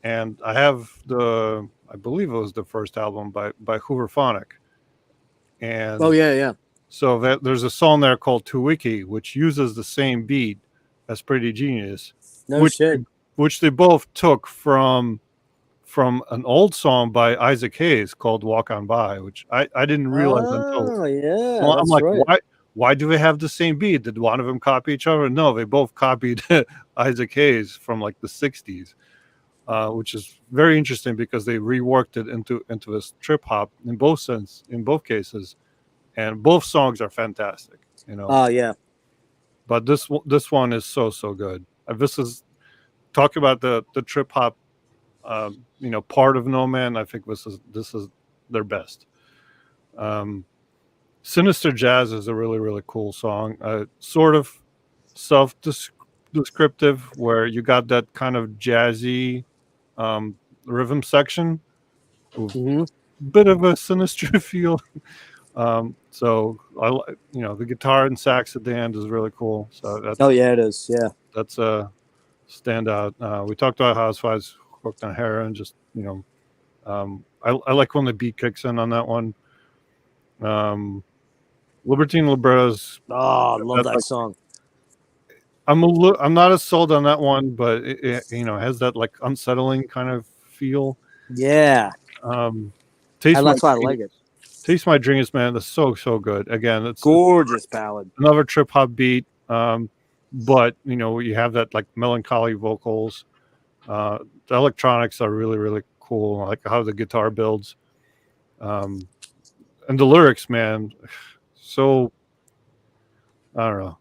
and I have I believe it was the first album by Hooverphonic. And Oh yeah. so there's a song there called Two Wiki, which uses the same beat as Pretty Genius, No shit. which they both took from an old song by Isaac Hayes called Walk On By, which I didn't realize until. Oh yeah. Well, I'm That's like, right. why do they have the same beat? Did one of them copy each other? No, they both copied Isaac Hayes from like the 60s, which is very interesting because they reworked it into this trip hop in both cases, and both songs are fantastic. Oh yeah. But this one is so good. This is talk about the trip hop, part of No Man. I think this is their best. Sinister Jazz is a really cool song. Sort of self-descriptive, where you got that kind of jazzy rhythm section, bit of a sinister feel. So the guitar and sax at the end is really cool. So it is. Yeah. That's a standout. We talked about Housewives hooked on heroin. Just I like when the beat kicks in on that one. Libertine Libretto's. Oh, I love that song. I'm not as sold on that one, but it has that like unsettling kind of feel. Yeah. That's why I like it. Taste My Dreams, man. That's so good. Again, it's gorgeous ballad. Another trip hop beat, but you have that like melancholy vocals. The electronics are really cool. Like how the guitar builds, and the lyrics, man. So I don't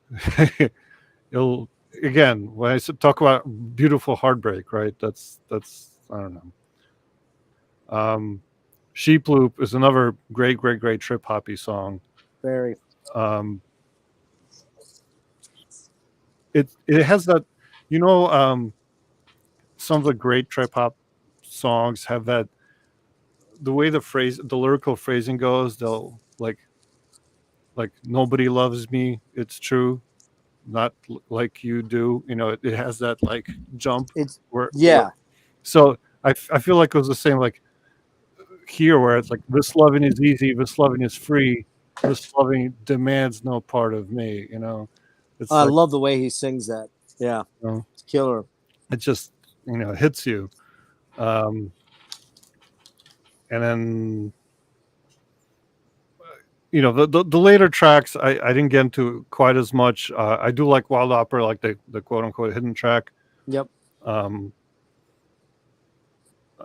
know. When I talk about beautiful heartbreak, right? That's I don't know. Sheep Loop is another great trip hoppy song. Very. It has that, some of the great trip hop songs have that, the way the lyrical phrasing goes, they'll like nobody loves me, it's true, not like you do. It has that like jump. So I feel like it was the same like here, where it's like, this loving is easy, this loving is free, this loving demands no part of me. I love the way he sings that. Yeah, it's killer. It just hits you. And then the later tracks I didn't get into quite as much. I do like Wild Opera, like the quote unquote hidden track. Yep.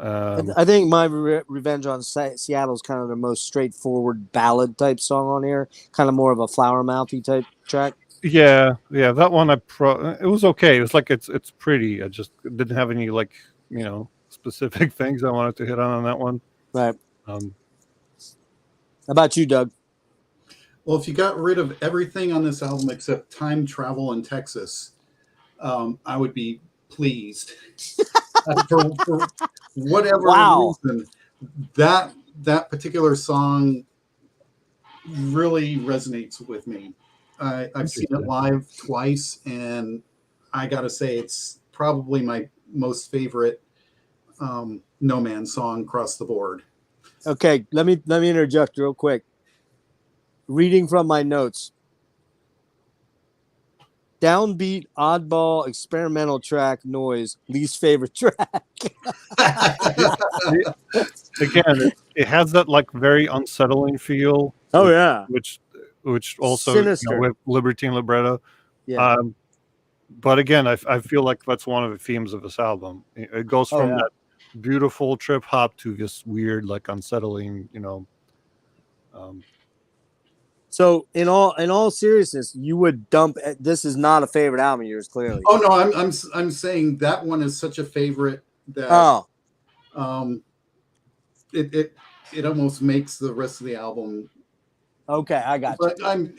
I think My Revenge on Seattle is kind of the most straightforward ballad type song on here. Kind of more of a flower mouthy type track. Yeah. That one it was okay. It was like it's pretty. I just didn't have any like specific things I wanted to hit on that one. Right. How about you, Doug? Well, if you got rid of everything on this album except Time Travel in Texas, I would be pleased. For whatever reason, that particular song really resonates with me. I've seen it live twice, and I gotta say it's probably my most favorite No Man song across the board. Okay, let me interject real quick. Reading from my notes. Downbeat, oddball, experimental track, noise, least favorite track. Again, it has that like very unsettling feel. Oh yeah, which also sinister with Libertine Libretto. Yeah. But again, I feel like that's one of the themes of this album. It goes from that beautiful trip hop to this weird, like unsettling, So in all seriousness, you would dump. This is not a favorite album of yours, clearly. Oh no, I'm saying that one is such a favorite that it almost makes the rest of the album. Okay, I got you. But I'm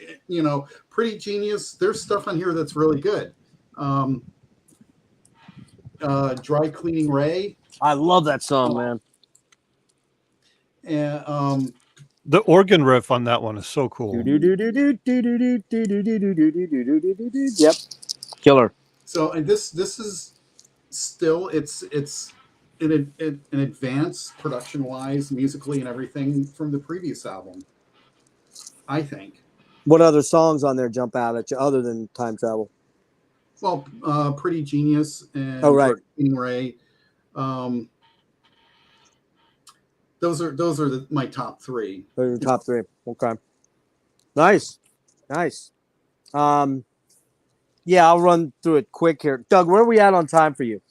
Pretty Genius. There's stuff on here that's really good. Dry Cleaning Ray. I love that song, man. And the organ riff on that one is so cool. Yep, killer. So and this is still it's an advance production wise, musically and everything from the previous album, I think. What other songs on there jump out at you other than Time Travel? Well, Pretty Genius and right. Ray. Those are my top three. Those are your top three. Okay. Nice. Yeah, I'll run through it quick here. Doug, where are we at on time for you?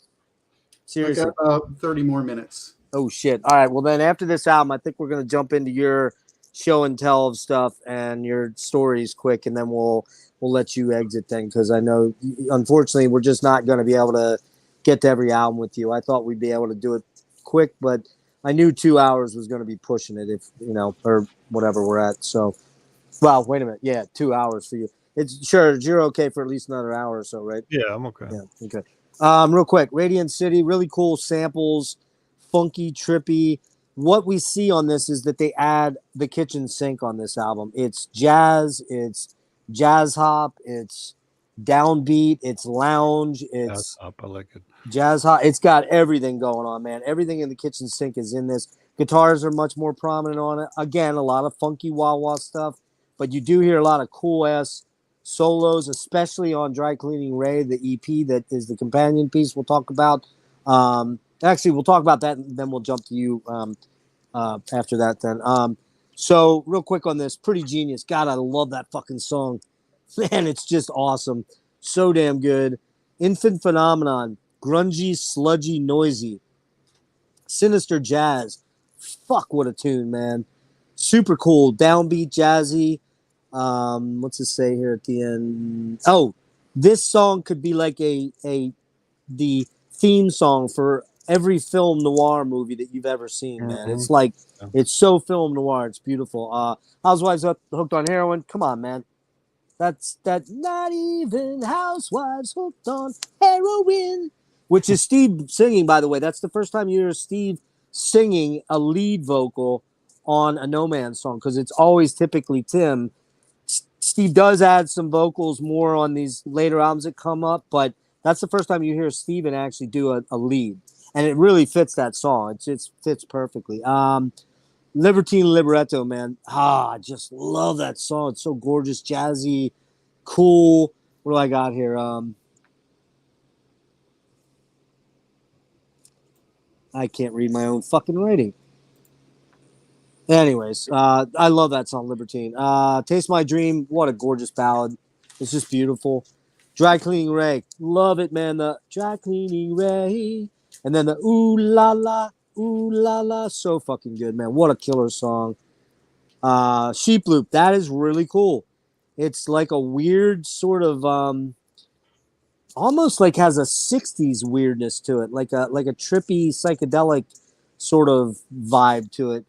Seriously. I got about 30 more minutes. Oh, shit. All right. Well, then after this album, I think we're going to jump into your show and tell of stuff and your stories quick, and then we'll let you exit then, because I know, unfortunately, we're just not going to be able to get to every album with you. I thought we'd be able to do it quick, but I knew 2 hours was going to be pushing it, if or whatever we're at. So, well, wait a minute. Yeah, 2 hours for you. It's sure you're okay for at least another hour or so, right? Yeah, I'm okay. Yeah, okay. Real quick, Radiant City, really cool samples, funky, trippy. What we see on this is that they add the kitchen sink on this album. It's jazz, it's jazz hop, it's downbeat, it's lounge, it's jazz hop. I like it. Jazz hop. It's got everything going on, man. Everything in the kitchen sink is in this. Guitars are much more prominent on it. Again, a lot of funky wah-wah stuff, but you do hear a lot of cool ass solos, especially on Dry Cleaning Ray, the EP that is the companion piece we'll talk about. Actually, we'll talk about that, and then we'll jump to you after that then. So real quick on this, Pretty Genius. God, I love that fucking song. Man, it's just awesome. So damn good. Infant Phenomenon. Grungy, sludgy, noisy. Sinister Jazz. Fuck, what a tune, man. Super cool. Downbeat, jazzy. What's it say here at the end? Oh, this song could be like the theme song for every film noir movie that you've ever seen, man. It's like, it's so film noir. It's beautiful. Housewives Hooked on Heroin. Come on, man. That's not even Housewives Hooked on Heroin, which is Steve singing, by the way. That's the first time you hear Steve singing a lead vocal on a No Man song, because it's always typically Tim. Steve does add some vocals more on these later albums that come up, but that's the first time you hear Steven actually do a lead, and it really fits that song. It fits perfectly. Libertine Libretto, man. I just love that song. It's so gorgeous, jazzy, cool. What do I got here? I can't read my own fucking writing. Anyways, I love that song, Libertine. Taste My Dream, what a gorgeous ballad. It's just beautiful. Dry Cleaning Ray, love it, man. The Dry Cleaning Ray. And then the ooh la la, so fucking good, man. What a killer song. Sheep Loop, that is really cool. It's like a weird sort of almost like has a 60s weirdness to it, like a trippy psychedelic sort of vibe to it.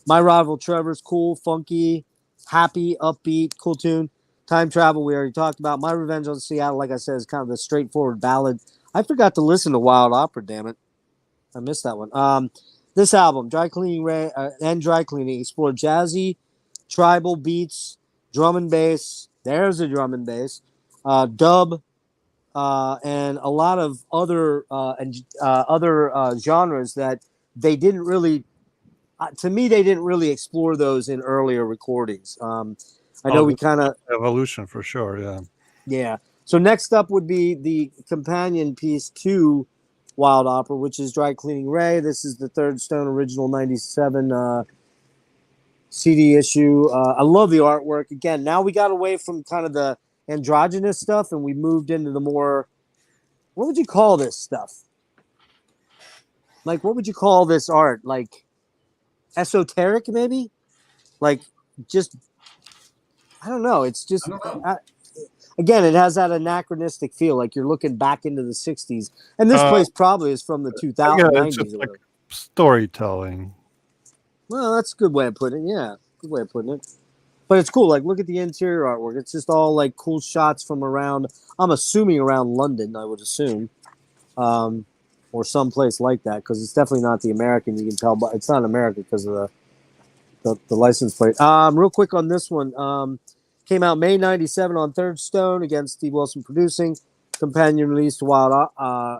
My Rival Trevor's cool, funky, happy, upbeat, cool tune. Time Travel, we already talked about. My Revenge on Seattle, like I said, is kind of a straightforward ballad. I forgot to listen to Wild Opera, damn it. I missed that one. This album, Dry Cleaning Ray and Dry Cleaning, explore jazzy, tribal beats, drum and bass. There's a drum and bass, dub, and a lot of other genres that they didn't really. To me, they didn't really explore those in earlier recordings. I know we kind of evolution for sure. Yeah. Yeah. So next up would be the companion piece to Wild Opera, which is Dry Cleaning Ray. This is the Third Stone original 97 CD issue. I love the artwork. Again, now we got away from kind of the androgynous stuff and we moved into the more, what would you call this stuff? Like, what would you call this art? Like esoteric, maybe? Like, just I don't know. It's I just don't know. again, it has that anachronistic feel, like you're looking back into the '60s, and this place probably is from the Yeah, 2000 it's 90s just or like whatever. storytelling. Well, that's a good way of putting it. Yeah, good way of putting it. But it's cool. Like, look at the interior artwork. It's just all like cool shots from around. I'm assuming around London. I would assume, or someplace like that, because it's definitely not the American. You can tell, but it's not America because of the license plate. Real quick on this one. Came out May '97 on Third Stone against Steve Wilson producing. Companion release to Wild Opera.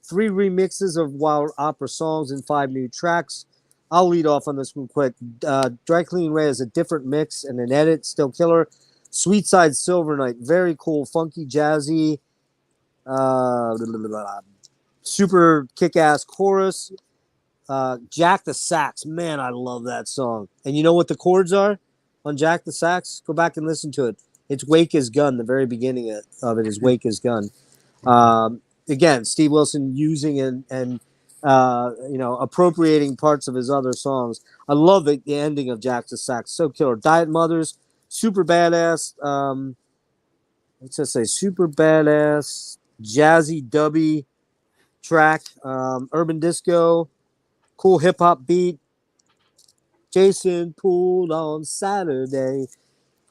3 remixes of Wild Opera songs and 5 new tracks. I'll lead off on this one quick. Dry Clean Ray is a different mix and an edit, still killer. Sweet Side Silver Night, very cool, funky, jazzy, uh, super kick-ass chorus. Jack the Sax, man, I love that song. And you know what the chords are on Jack the Sax? Go back and listen to it. It's Wake His Gun. The very beginning of it is Wake His Gun. Again, Steve Wilson using and appropriating parts of his other songs. I love the ending of Jack the Sax. So killer. Diet Mothers, super badass. What's that say? Super badass, jazzy, dubby track. Urban disco, cool hip hop beat. Jason pulled on Saturday.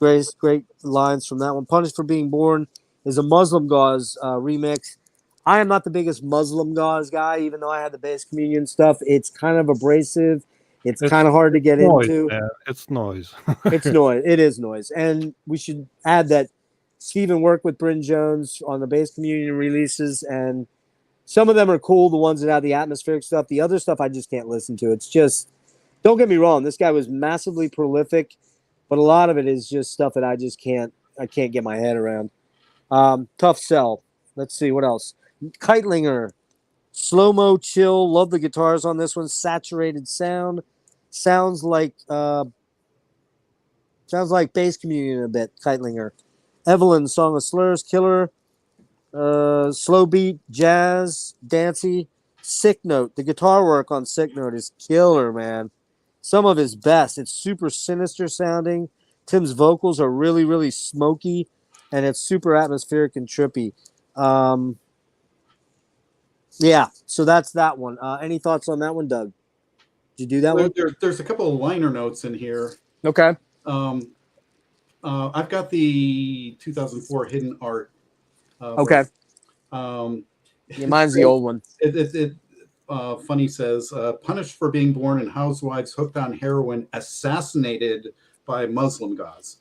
Great lines from that one. Punished for Being Born is a Muslim Gauze remix. I am not the biggest Muslim Gauze guy, even though I had the base communion stuff. It's kind of abrasive. It's kind of hard to get Noise, into. man. It's noise. It's noise. It is noise. And we should add that Steven worked with Bryn Jones on the base communion releases, and some of them are cool, the ones that have the atmospheric stuff. The other stuff I just can't listen to. It's just, don't get me wrong, this guy was massively prolific, but a lot of it is just stuff that I can't get my head around. Tough Sell. Let's see what else. Keitlinger, slow mo chill. Love the guitars on this one. Saturated sound. Sounds like bass communion a bit. Keitlinger. Evelyn, Song of Slurs, killer. Slow beat, jazz, dancey. Sick Note. The guitar work on Sick Note is killer, man. Some of his best. It's super sinister sounding. Tim's vocals are really, really smoky, and it's super atmospheric and trippy. Yeah, so that's that one. Any thoughts on that one, Doug? Did you do that one? There's a couple of liner notes in here. Okay. I've got the 2004 Hidden Art. Okay. Yeah, mine's the old one. Funny says, punished for being born in housewives hooked on heroin, assassinated by Muslim gods.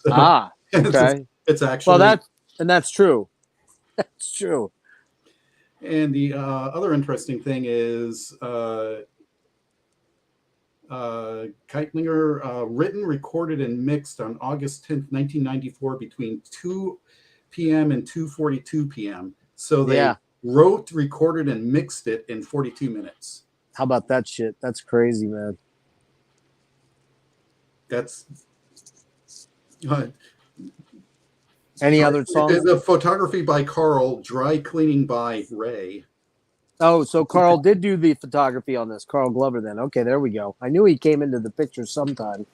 Okay. It's actually that's true. That's true. And the other interesting thing is Keitlinger, written, recorded, and mixed on August 10th, 1994 between 2 p.m. and 2:42 p.m. So they wrote, recorded, and mixed it in 42 minutes. How about that shit? That's crazy, man. That's... Any other songs? The photography by Carl, dry cleaning by Ray. Oh, so Carl did do the photography on this. Carl Glover, then. Okay, there we go. I knew he came into the picture sometime.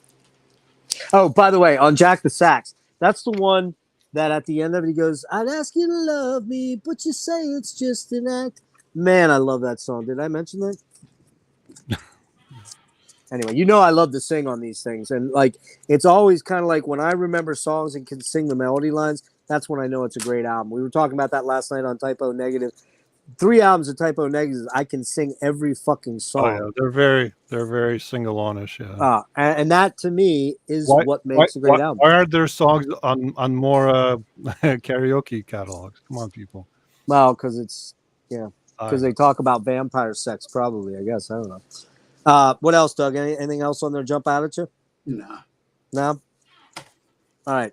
Oh, by the way, on Jack the Sax, that's the one that at the end of it, he goes, I'd ask you to love me, but you say it's just an act. Man, I love that song. Did I mention that? Anyway, you know I love to sing on these things. And, like, it's always kind of like when I remember songs and can sing the melody lines, that's when I know it's a great album. We were talking about that last night on Typo Negative. 3 albums of Typo Negatives, I can sing every fucking song. Oh, yeah. They're very sing-alongish, yeah. And that, to me, is what makes a great album. Why are there songs on more karaoke catalogs? Come on, people. Well, because it's, because they talk about vampire sex, probably, I guess. I don't know. What else, Doug? Anything else on there jump out at you? Nah. No? All right.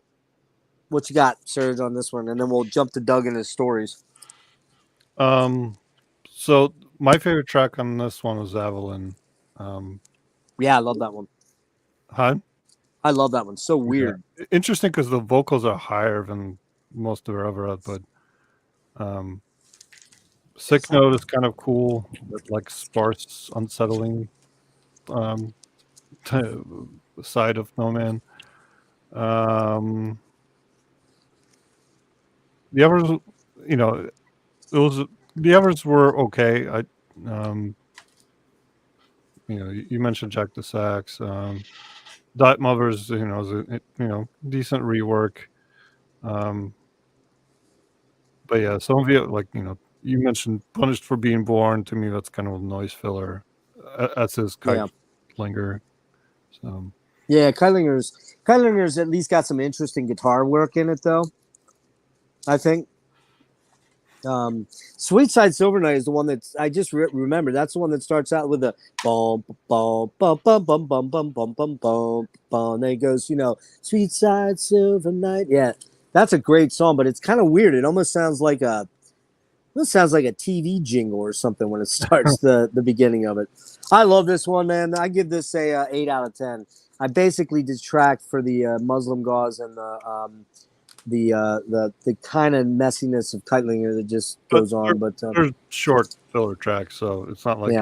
What you got, Serge, on this one? And then we'll jump to Doug and his stories. So my favorite track on this one was Evelyn. Yeah, I love that one. Huh? I love that one. So weird. Yeah. Interesting because the vocals are higher than most of her other, but Sick Note is kind of cool, with like sparse, unsettling side of No Man. The others, you know, the others were okay. You mentioned Jack the Sax. Dot Mothers, is a decent rework. Um, but yeah, some of you you mentioned Punished for Being Born. To me, that's kind of a noise filler. That's his Yeah. Keitlinger. So Yeah, Keitlinger's at least got some interesting guitar work in it, though. I think. Sweet Side Silver Night is the one that I just remember. That's the one that starts out with a bum bum bum bum bum bum bum bum bum bum bum. And then it goes, Sweet Side Silver Night. Yeah, that's a great song, but it's kind of weird. It almost sounds like a TV jingle or something when it starts the beginning of it. I love this one, man. I give this a 8 out of 10. I basically detract for the Muslim Gauze and the kind of messiness of Keitlinger that just goes on. But there's short filler tracks, so it's not like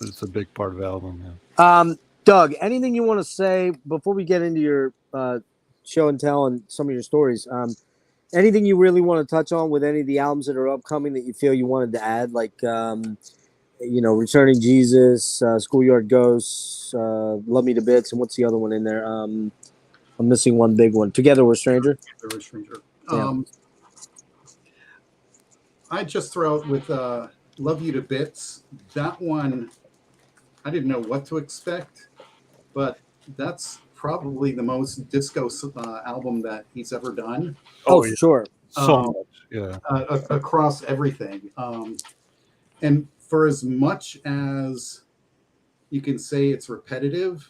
it's a big part of the album. Yeah. Doug, anything you want to say before we get into your show and tell and some of your stories? Anything you really want to touch on with any of the albums that are upcoming that you feel you wanted to add, like Returning Jesus, Schoolyard Ghosts, Love Me to Bits, and what's the other one in there? I'm missing one big one. Together We're Stranger. Together We're Stranger. Yeah. I just throw out with Love You to Bits. That one, I didn't know what to expect, but that's probably the most disco album that he's ever done. Oh, for sure. So much, yeah. Across everything. And for as much as you can say it's repetitive,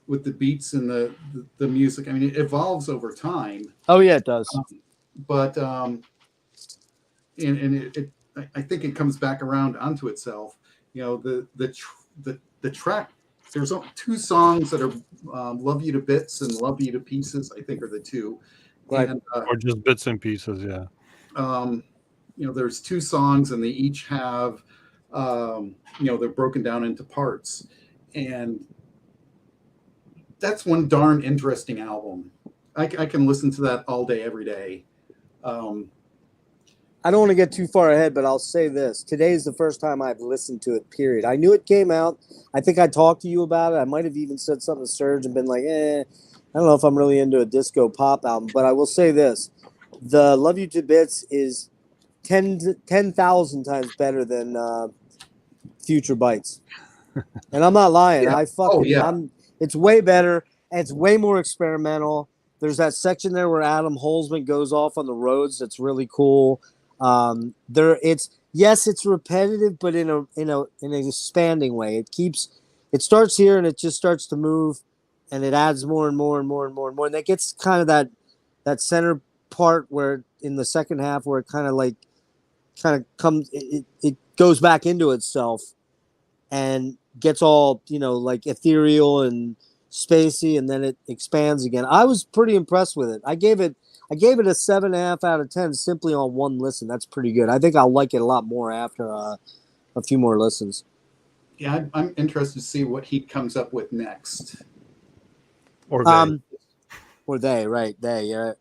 with the beats and the music, I mean, it evolves over time. Oh yeah, it does. But I think it comes back around onto itself. The track. There's 2 songs that are "Love You to Bits" and "Love You to Pieces." I think are the 2, right? And, or just bits and pieces, yeah. There's 2 songs, and they each have, they're broken down into parts, and that's one darn interesting album. I can listen to that all day, every day. I don't want to get too far ahead, but I'll say this. Today is the first time I've listened to it, period. I knew it came out. I think I talked to you about it. I might have even said something to Serge and been like, I don't know if I'm really into a disco pop album. But I will say this. The Love You to Bits is 10,000 times better than Future Bites. And I'm not lying. Yeah. It's way better. And it's way more experimental. There's that section there where Adam Holzman goes off on the roads. That's really cool. It's repetitive, but in an expanding way. It starts here and it just starts to move, and it adds more and more and more and more and more. And that gets kind of that center part where in the second half where it kind of comes, it goes back into itself and gets all like ethereal and spacey, and then it expands again. I was pretty impressed with it. I gave it a 7.5 out of 10 simply on one listen. That's pretty good. I think I'll like it a lot more after a few more listens. Yeah, I'm interested to see what he comes up with next. Or they. Or they, right? They, yeah.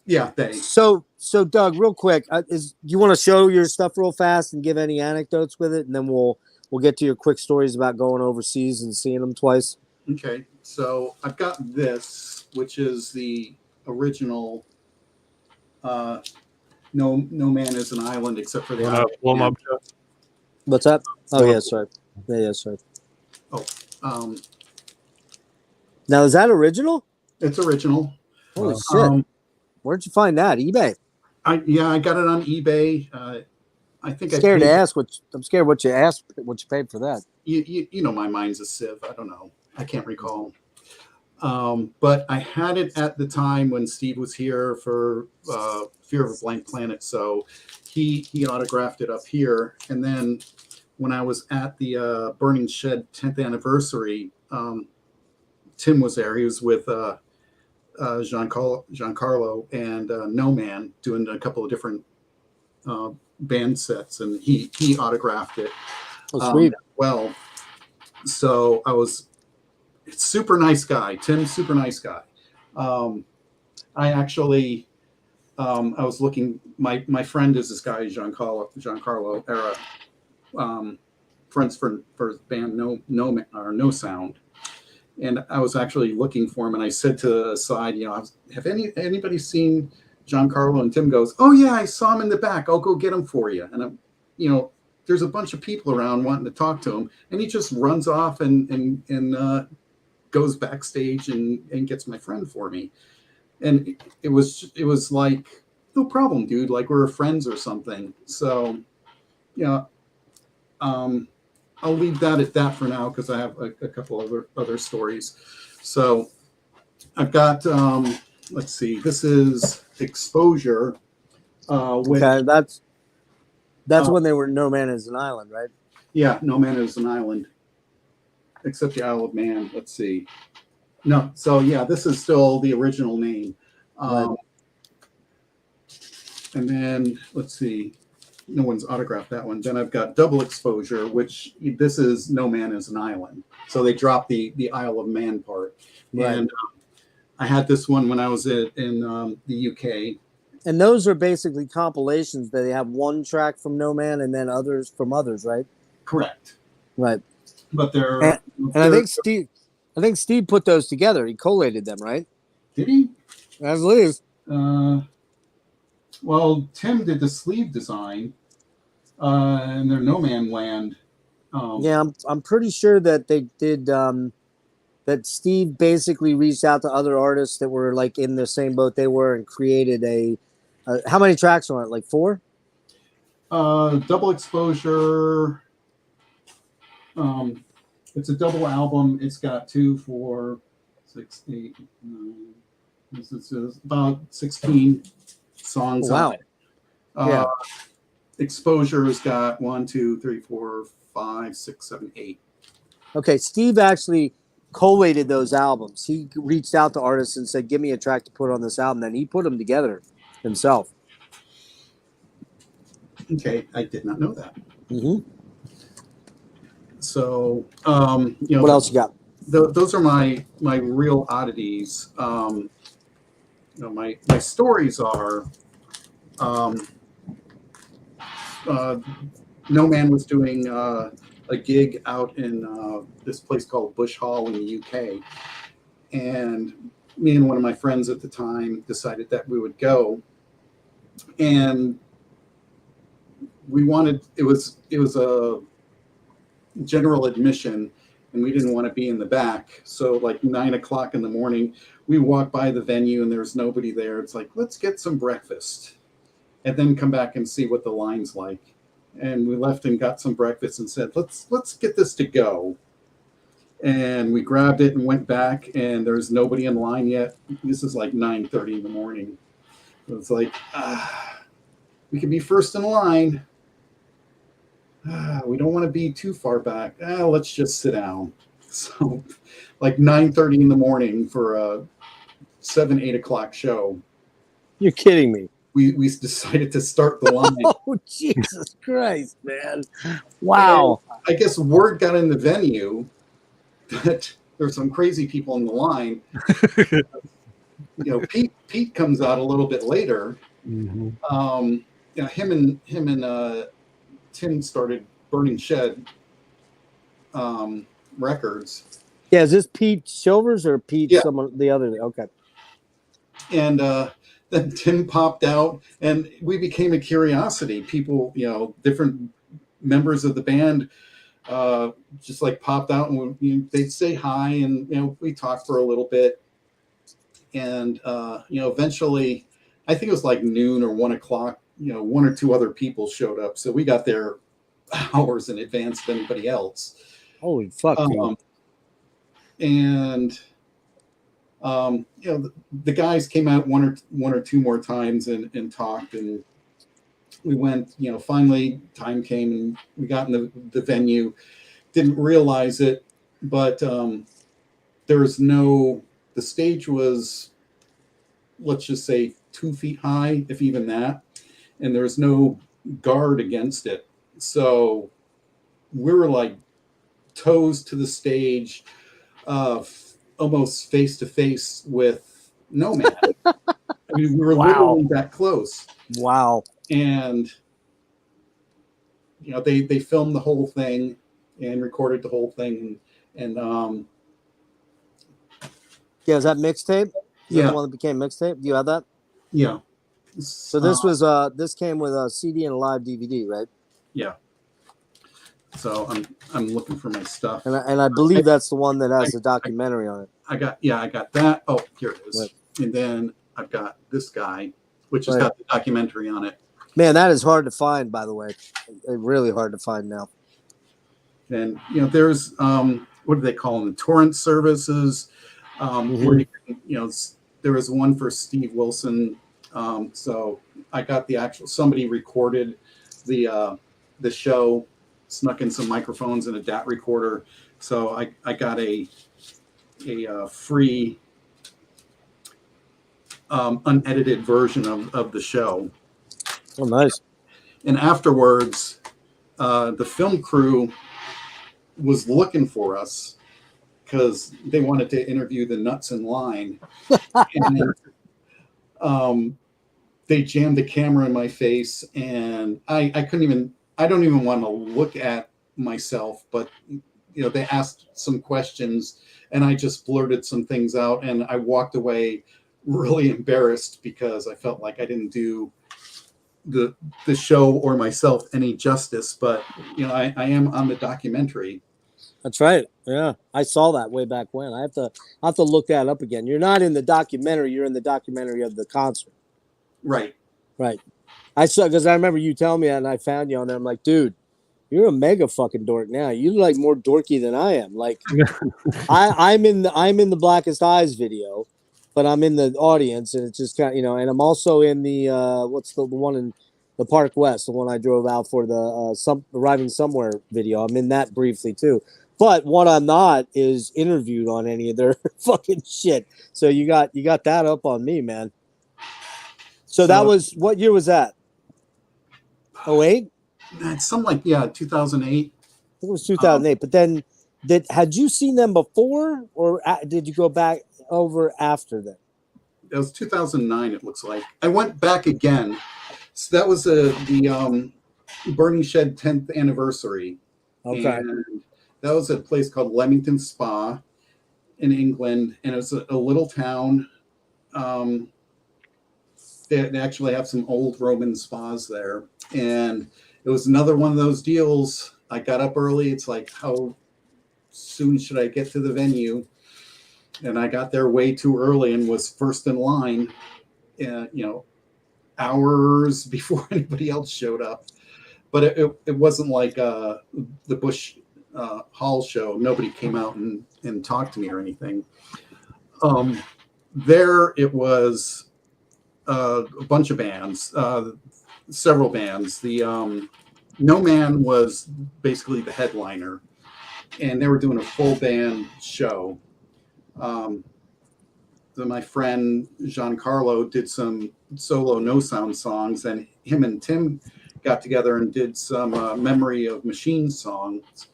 Yeah, they. So Doug, real quick, do you want to show your stuff real fast and give any anecdotes with it, and then we'll get to your quick stories about going overseas and seeing them twice. Okay, so I've got this, which is the original. No Man is an Island, except for the island. What's that? Oh yeah, sorry. Yeah, sorry. Oh, now is that original? It's original. Holy shit! Where'd you find that? eBay? I got it on eBay. I think I'm scared to ask I'm scared what you paid for that. You know my mind's a sieve. I don't know. I can't recall. But I had it at the time when Steve was here for Fear of a Blank Planet, so he autographed it up here. And then when I was at the Burning Shed 10th anniversary, Tim was there. He was with Giancarlo and No Man doing a couple of different band sets, and he autographed it. Oh, sweet. Well, So super nice guy, Tim, super nice guy. I actually, I was looking, my friend is this guy, Giancarlo Era, friends for his band No Sound. And I was actually looking for him, and I said to the side, have anybody seen Giancarlo? And Tim goes, "Oh yeah, I saw him in the back. I'll go get him for you." And I'm, there's a bunch of people around wanting to talk to him, and he just runs off and goes backstage and gets my friend for me. And it was like, no problem, dude. Like, we're friends or something. So, I'll leave that at that for now, because I have a couple other stories. So I've got, let's see, this is Exposure. Okay, that's when they were No Man Is an Island, right? Yeah, No Man Is an Island, except the Isle of Man. Let's see. No, so yeah, this is still the original name. Right. And then, let's see, no one's autographed that one. Then I've got Double Exposure, which this is No Man Is an Island. So they dropped the Isle of Man part. Right. And I had this one when I was in the UK. And those are basically compilations that they have one track from No Man and then others from others, right? Correct. Right. But they're... And I think Steve put those together. He collated them, right? Did he? As least. Well, Tim did the sleeve design, and they're No Man Land. Yeah, I'm pretty sure that they did. That Steve basically reached out to other artists that were like in the same boat they were and created a. How many tracks on it? Like 4? Double Exposure. It's a double album. It's got 2, 4, 6, 8, 9. This is about 16 songs. Wow. On it. Yeah. Exposure's got 1, 2, 3, 4, 5, 6, 7, 8. Okay, Steve actually collated those albums. He reached out to artists and said, "Give me a track to put on this album." Then he put them together himself. Okay, I did not know that. Mm-hmm. So, what else you got? Those are my real oddities. My stories are, No Man was doing a gig out in this place called Bush Hall in the UK, and me and one of my friends at the time decided that we would go, and we wanted, it was a general admission, and we didn't want to be in the back. So like 9 o'clock in the morning, we walked by the venue and there's nobody there. It's like, let's get some breakfast and then come back and see what the line's like. And we left and got some breakfast and said, let's get this to go. And we grabbed it and went back, and there's nobody in line yet. This is like 9:30 in the morning. It's like, we could be first in line. We don't want to be too far back. Let's just sit down. So like 9:30 in the morning for a 7, 8 o'clock show. You're kidding me. We decided to start the line. Oh, Jesus Christ, man. Wow. And I guess word got in the venue that there's some crazy people in the line. Pete comes out a little bit later. Mm-hmm. Him and Tim started Burning Shed Records. Yeah, is this Pete Silvers or Pete someone the other? Okay. And then Tim popped out, and we became a curiosity. People, different members of the band just like popped out, and they'd say hi, and we talked for a little bit. And eventually, I think it was like noon or 1 o'clock, 1 or 2 other people showed up. So we got there hours in advance of anybody else. Holy fuck. And the guys came out one or two more times and talked, and we went, finally time came and we got in the venue. Didn't realize it, but there was the stage was, let's just say 2 feet high, if even that, and there was no guard against it. So we were like toes to the stage, almost face to face with Nomad. I mean, we were Wow. literally that close. Wow. And they filmed the whole thing and recorded the whole thing, and Yeah, is that mixtape? Is that yeah, the one that became mixtape? Do you have that? yeah. So this was this came with a CD and a live DVD, right? Yeah. So I'm looking for my stuff. And I believe that's the one that has I- the documentary on it. I got that. Oh, here it is. Right. And then I've got this guy, which has Right. got the documentary on it. Man, that is hard to find, by the way. Really hard to find now. And there's what do they call them? Torrent services. Where you can, there was one for Steve Wilson. So I got the actual, somebody recorded the show, snuck in some microphones and a DAT recorder. So I got a free unedited version of the show. Oh, nice. And afterwards, the film crew was looking for us because they wanted to interview the nuts in line. And they jammed the camera in my face, and I don't even want to look at myself, but they asked some questions and I just blurted some things out, and I walked away really embarrassed because I felt like I didn't do the show or myself any justice. But I am on the documentary. That's right. Yeah, I saw that way back when. I have to look that up again. You're not in the documentary. You're in the documentary of the concert. Right. I saw, because I remember you telling me that, and I found you on there. I'm like, dude, you're a mega fucking dork now. You're like more dorky than I am. Like, I'm in the Blackest Eyes video, but I'm in the audience, and it's just kind of, and I'm also in the what's the one in the Park West, the one I drove out for the Arriving Somewhere video. I'm in that briefly too. But what I'm not is interviewed on any of their fucking shit. So you got that up on me, man. So that was, what year was that? 08? It's something like 2008. It was 2008. But then, had you seen them before, or did you go back over after them? It was 2009. It looks like I went back again. So that was the Burning Shed 10th anniversary. Okay. And that was a place called Leamington Spa in England, and it was a little town. They actually have some old Roman spas there, and it was another one of those deals. I got up early. It's like, how soon should I get to the venue? And I got there way too early and was first in line, hours before anybody else showed up. But it wasn't like the Bush Hall show. Nobody came out and talked to me or anything. There it was a bunch of bands, several bands. The No Man was basically the headliner, and they were doing a full band show. My friend Giancarlo did some solo no sound songs, and him and Tim got together and did some Memory of Machines songs.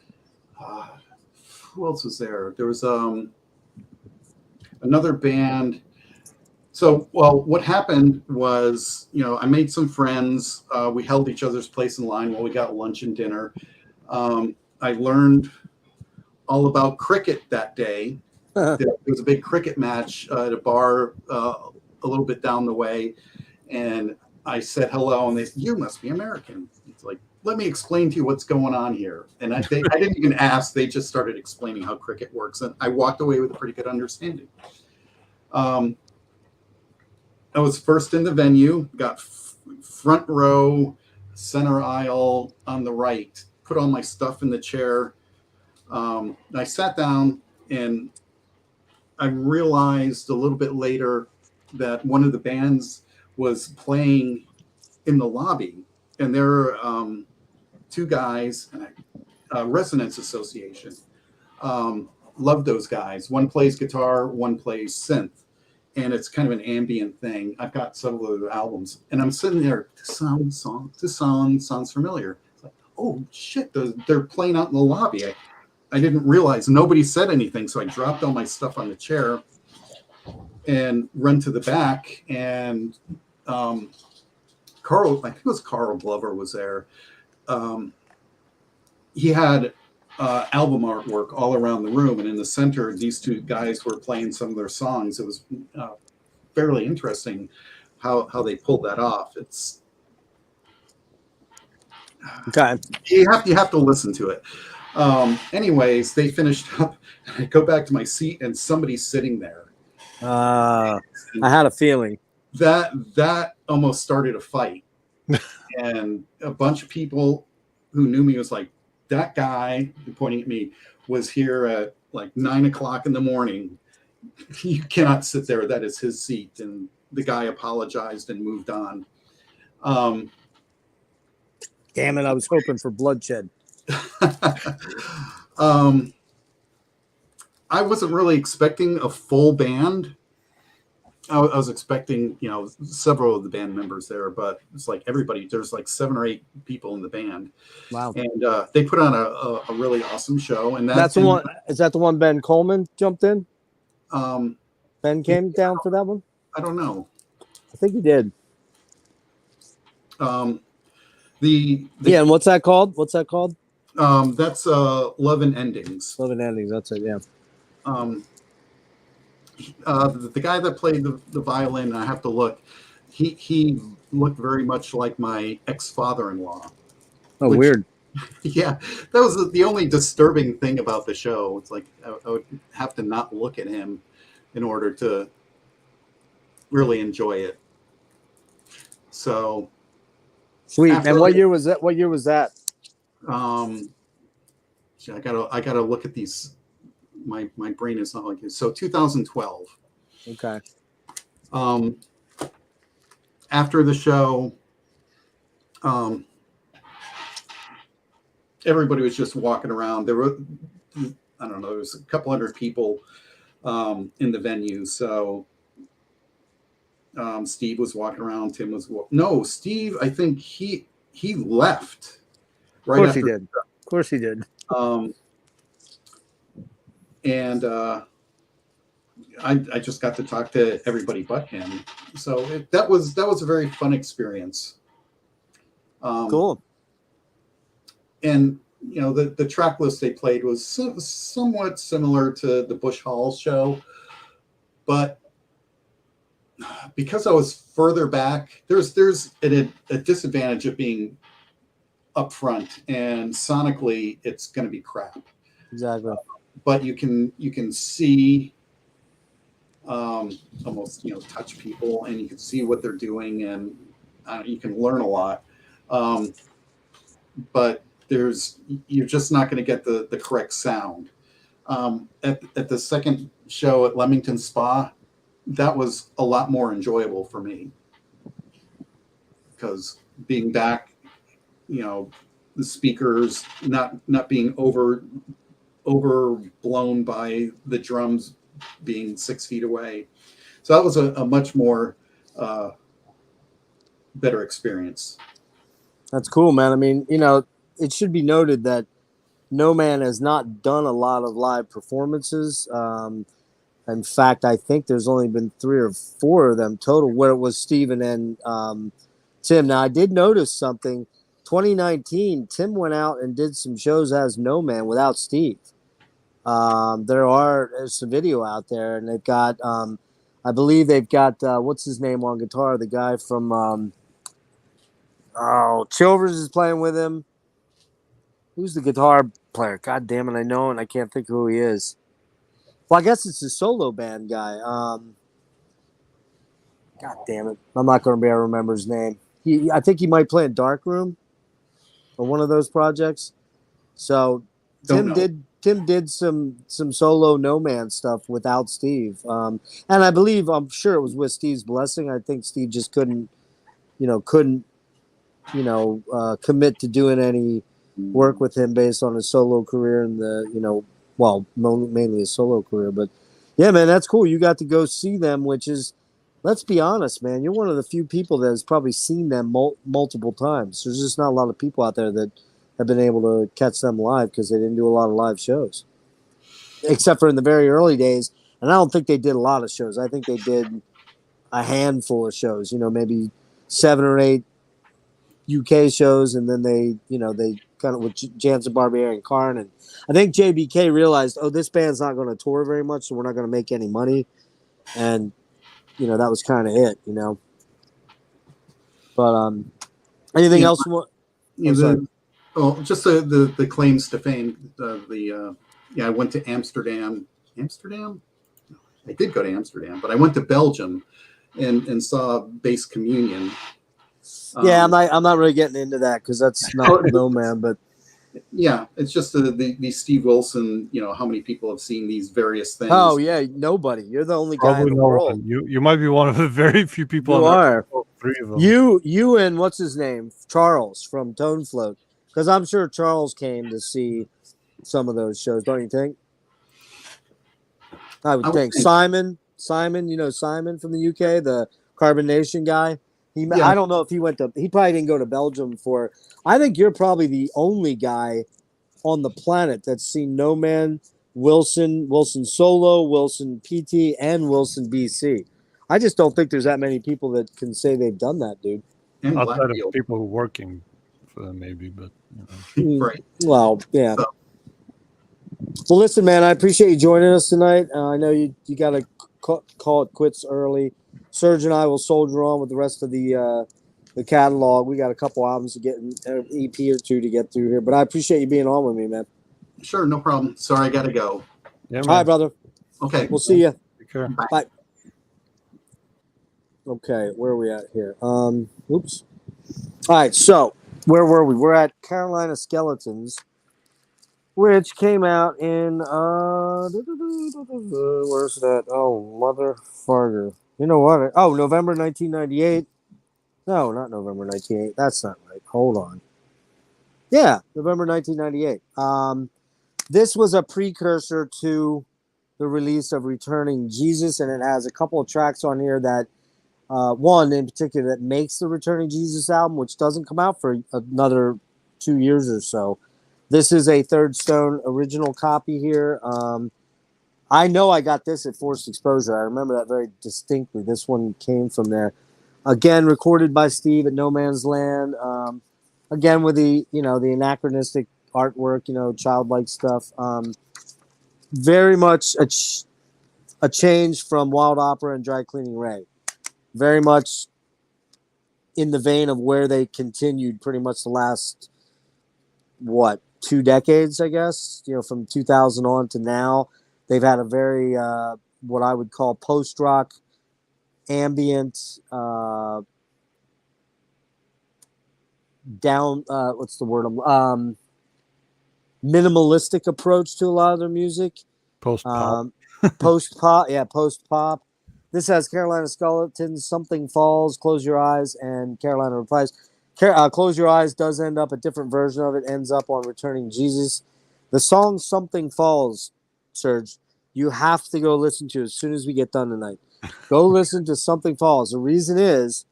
Who else was there? There was another band. So, what happened was, I made some friends. We held each other's place in line while we got lunch and dinner. I learned all about cricket that day. There was a big cricket match at a bar a little bit down the way, and I said hello, and they said, "You must be American." It's like, let me explain to you what's going on here. And I didn't even ask; they just started explaining how cricket works, and I walked away with a pretty good understanding. I was first in the venue, got front row, center aisle on the right, put all my stuff in the chair. I sat down, and I realized a little bit later that one of the bands was playing in the lobby, and there were two guys, Resonance Association. Love those guys. One plays guitar, one plays synth. And it's kind of an ambient thing. I've got several of their albums, and I'm sitting there. This song sounds familiar. It's like, oh shit, they're playing out in the lobby. I didn't realize nobody said anything. So I dropped all my stuff on the chair and run to the back. And Carl, I think it was Carl Glover was there. He had album artwork all around the room. And in the center, these two guys were playing some of their songs. It was fairly interesting how they pulled that off. It's Okay. you have to listen to it. Anyways, they finished up. I go back to my seat, and somebody's sitting there. I had a feeling That almost started a fight, and a bunch of people who knew me was like, "That guy," pointing at me, was here at like 9 o'clock in the morning. You cannot sit there. That is his seat. And the guy apologized and moved on. Damn it! I was hoping for bloodshed. I wasn't really expecting a full band. I was expecting, several of the band members there, but it's like everybody. There's like 7 or 8 people in the band. Wow. And they put on a really awesome show. And That's the one. Is that the one Ben Coleman jumped in? Ben came down for that one. I don't know. I think he did. Yeah, and what's that called? That's Love and Endings. Love and Endings. That's it. Yeah. The guy that played the violin, I have to look. He looked very much like my ex-father-in-law. Oh, weird. Yeah, that was the only disturbing thing about the show. It's like I would have to not look at him in order to really enjoy it. So sweet. And what year was that? I gotta look at these. My brain is not like this. So 2012. Okay. After the show, everybody was just walking around. There were, I don't know, there was a couple hundred people in the venue. So Steve was walking around. Tim was Steve. I think he left. Right. Of course he did. And I just got to talk to everybody but him. So that was a very fun experience. Cool. And the track list they played was somewhat similar to the Bush Hall show, but because I was further back, there's a disadvantage of being up front, and sonically it's going to be crap. Exactly. But you can see almost touch people, and you can see what they're doing, and you can learn a lot. But you're just not going to get the correct sound. At the second show at Leamington Spa, that was a lot more enjoyable for me, because being back, the speakers not being overblown by the drums being 6 feet away. So that was a much more better experience. That's cool, man. I mean, it should be noted that No Man has not done a lot of live performances. In fact, I think there's only been 3 or 4 of them total, where it was Steven and Tim. Now, I did notice something. 2019, Tim went out and did some shows as No Man without Steve. There's some video out there, and they've got, I believe they've got, what's his name on guitar? The guy from, Chilvers is playing with him. Who's the guitar player? God damn it, I know, and I can't think of who he is. Well, I guess it's a solo band guy. God damn it, I'm not going to be able to remember his name. I think he might play in Darkroom or one of those projects. So Tim did some solo No Man stuff without Steve, and I'm sure it was with Steve's blessing. I think Steve just couldn't commit to doing any work with him based on his solo career and mainly his solo career. But yeah, man, that's cool. You got to go see them, which is, let's be honest, man, you're one of the few people that has probably seen them multiple times. There's just not a lot of people out there that have been able to catch them live because they didn't do a lot of live shows, except for in the very early days. And I don't think they did a lot of shows. I think they did a handful of shows, maybe 7 or 8 UK shows, and then they kind of with Jansen Barbieri and Karn. And I think JBK realized, this band's not going to tour very much, so we're not going to make any money. And, that was kind of it, But anything else you want? Just the claims to fame. I went to Amsterdam. Amsterdam? I did go to Amsterdam, but I went to Belgium and saw Bass Communion. Yeah, I'm not really getting into that because that's not No Man, but yeah, it's just the Steve Wilson. How many people have seen these various things? Oh yeah, nobody. You're the only guy in the no world. One. You might be one of the very few people. You are. 3 of them. You and what's his name, Charles from Tone Float, because I'm sure Charles came to see some of those shows. Don't you think? I would think Simon. Simon from the UK, the Carbon Nation guy. I don't know if he he probably didn't go to Belgium for. I think you're probably the only guy on the planet that's seen No Man, Wilson Solo, Wilson PT, and Wilson BC. I just don't think there's that many people that can say they've done that, dude. And outside of people who are working for them, maybe, but right. Well, yeah. Well, listen, man, I appreciate you joining us tonight. I know you got to call it quits early. Serge and I will soldier on with the rest of the catalog. We got a couple albums to get, an EP or two to get through here. But I appreciate you being on with me, man. Sure, no problem. Sorry, I got to go. yeah, All right, brother. Okay. We'll see you. Take care. Bye. Okay, where are we at here? Oops. All right, so where were we? We're at Carolina Skeletons, which came out in where's that? Oh, motherfucker. You know what? Oh, November 1998. No, not November 1998. That's not right. Hold on. Yeah, November 1998. This was a precursor to the release of Returning Jesus, and it has a couple of tracks on here that one in particular that makes the Returning Jesus album, which doesn't come out for another 2 years or so. This is a Third Stone original copy here. I know I got this at Forced Exposure. I remember that very distinctly. This one came from there. Again, recorded by Steve at No Man's Land. Again, with the the anachronistic artwork, childlike stuff. Very much a change from Wild Opera and Dry Cleaning Ray. Very much in the vein of where they continued pretty much the last 2 decades, I guess. From 2000 on to now, they've had a very what I would call post-rock, ambient, minimalistic approach to a lot of their music. Post-pop. Post-pop. This has Carolina Skeletons, Something Falls, Close Your Eyes, and Carolina Replies. Close Your Eyes does end up, a different version of it ends up on Returning Jesus. The song Something Falls, Serge, you have to go listen to as soon as we get done tonight. Go listen to Something Falls. The reason is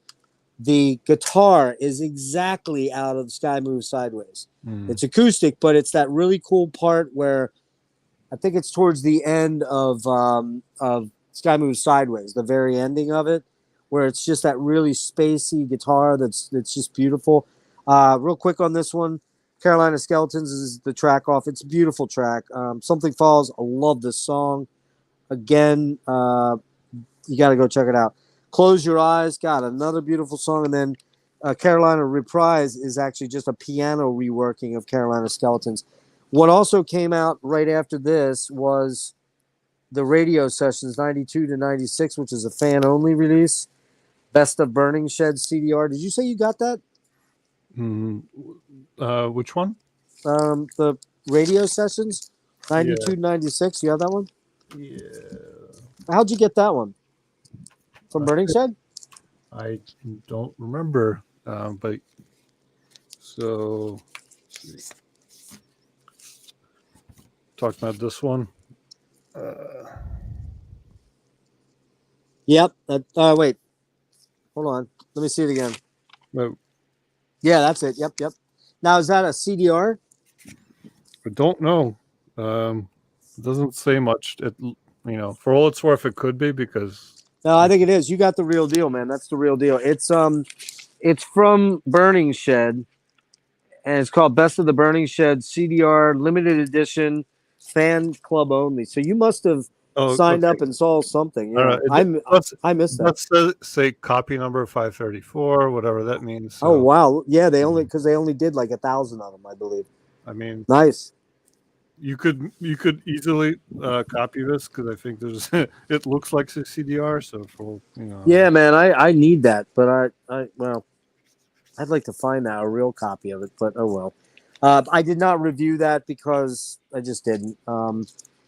the guitar is exactly out of Sky Moves Sideways. It's acoustic, but it's that really cool part where I think it's towards the end of Sky Moves Sideways, the very ending of it, where it's just that really spacey guitar that's just beautiful. Real quick on this one, Carolina Skeletons is the track off. It's a beautiful track. Something Falls, I love this song. Again, you got to go check it out. Close Your Eyes, got another beautiful song. And then Carolina Reprise is actually just a piano reworking of Carolina Skeletons. What also came out right after this was the Radio Sessions 92 to 96, which is a fan-only release. Best of Burning Shed CDR. Did you say you got that? Which one? The Radio Sessions 92 to 96. You have that one? Yeah. How'd you get that one? From Burning Shed? I don't remember. But so talk about this one. Yep. Wait. Hold on. Let me see it again. No. Yeah, that's it. Yep. Now, is that a CDR? I don't know. It doesn't say much. It, for all it's worth, it could be because. No, I think it is. You got the real deal, man. That's the real deal. It's from Burning Shed, and it's called Best of the Burning Shed CDR limited edition, fan club only. So you must have signed up and saw something. All Yeah, right. I missed that. Let's say copy number 534, whatever that means. So, Oh wow, yeah, they only did like 1,000 of them, I believe. I mean, Nice. you could easily copy this because I think there's it looks like a CDR. So for Yeah, man, I need that, but well, I'd like to find out a real copy of it, but oh well. I did not review that because I just didn't.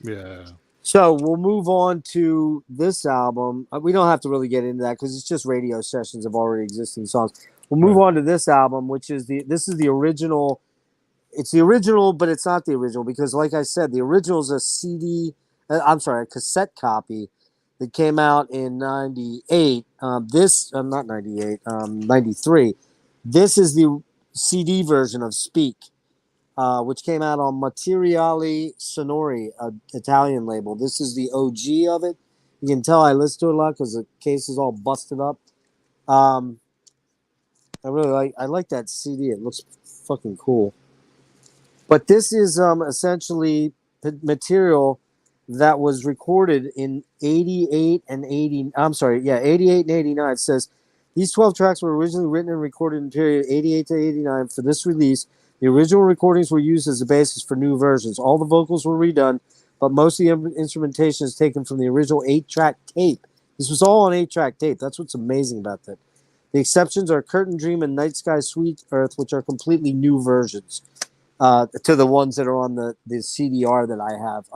Yeah. So we'll move on to this album. We don't have to really get into that because it's just radio sessions of already existing songs. We'll move on to this album, which is the original. It's the original, but it's not the original because, like I said, the original is a CD. I'm sorry, a cassette copy that came out in '98. Not '98, '93. This is the CD version of Speak, which came out on Materiali Sonori, an Italian label. This is the OG of it. You can tell I listen to it a lot because the case is all busted up. I like that CD. It looks fucking cool. But this is essentially material that was recorded in 88 and 80. I'm sorry, yeah, 88 and 89. It says these 12 tracks were originally written and recorded in the period 88 to 89 for this release. The original recordings were used as the basis for new versions. All the vocals were redone, but most of the instrumentation is taken from the original 8-track tape. This was all on 8-track tape. That's what's amazing about that. The exceptions are Curtain Dream and Night Sky Sweet Earth, which are completely new versions. To the ones that are on the CDR that I have.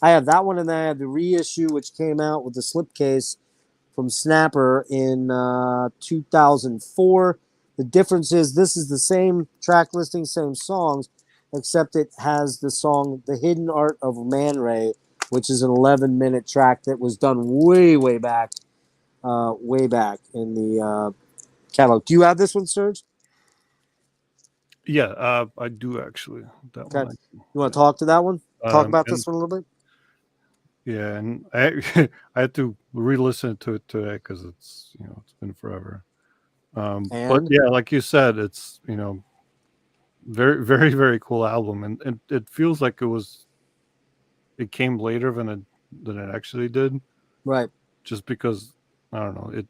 I have that one, and then I have the reissue, which came out with the slipcase from Snapper in 2004. The difference is this is the same track listing, same songs, except it has the song The Hidden Art of Man Ray, which is an 11-minute track that was done way back in the catalog. Do you have this one, Serge? Yeah, I do actually. That Okay. one. You want to talk to that one? Talk about this one a little bit? Yeah, and I I had to re-listen to it today because it's it's been forever. But yeah, like you said, it's very cool album, and it feels like it came later than it actually did. Right. Just because I don't know,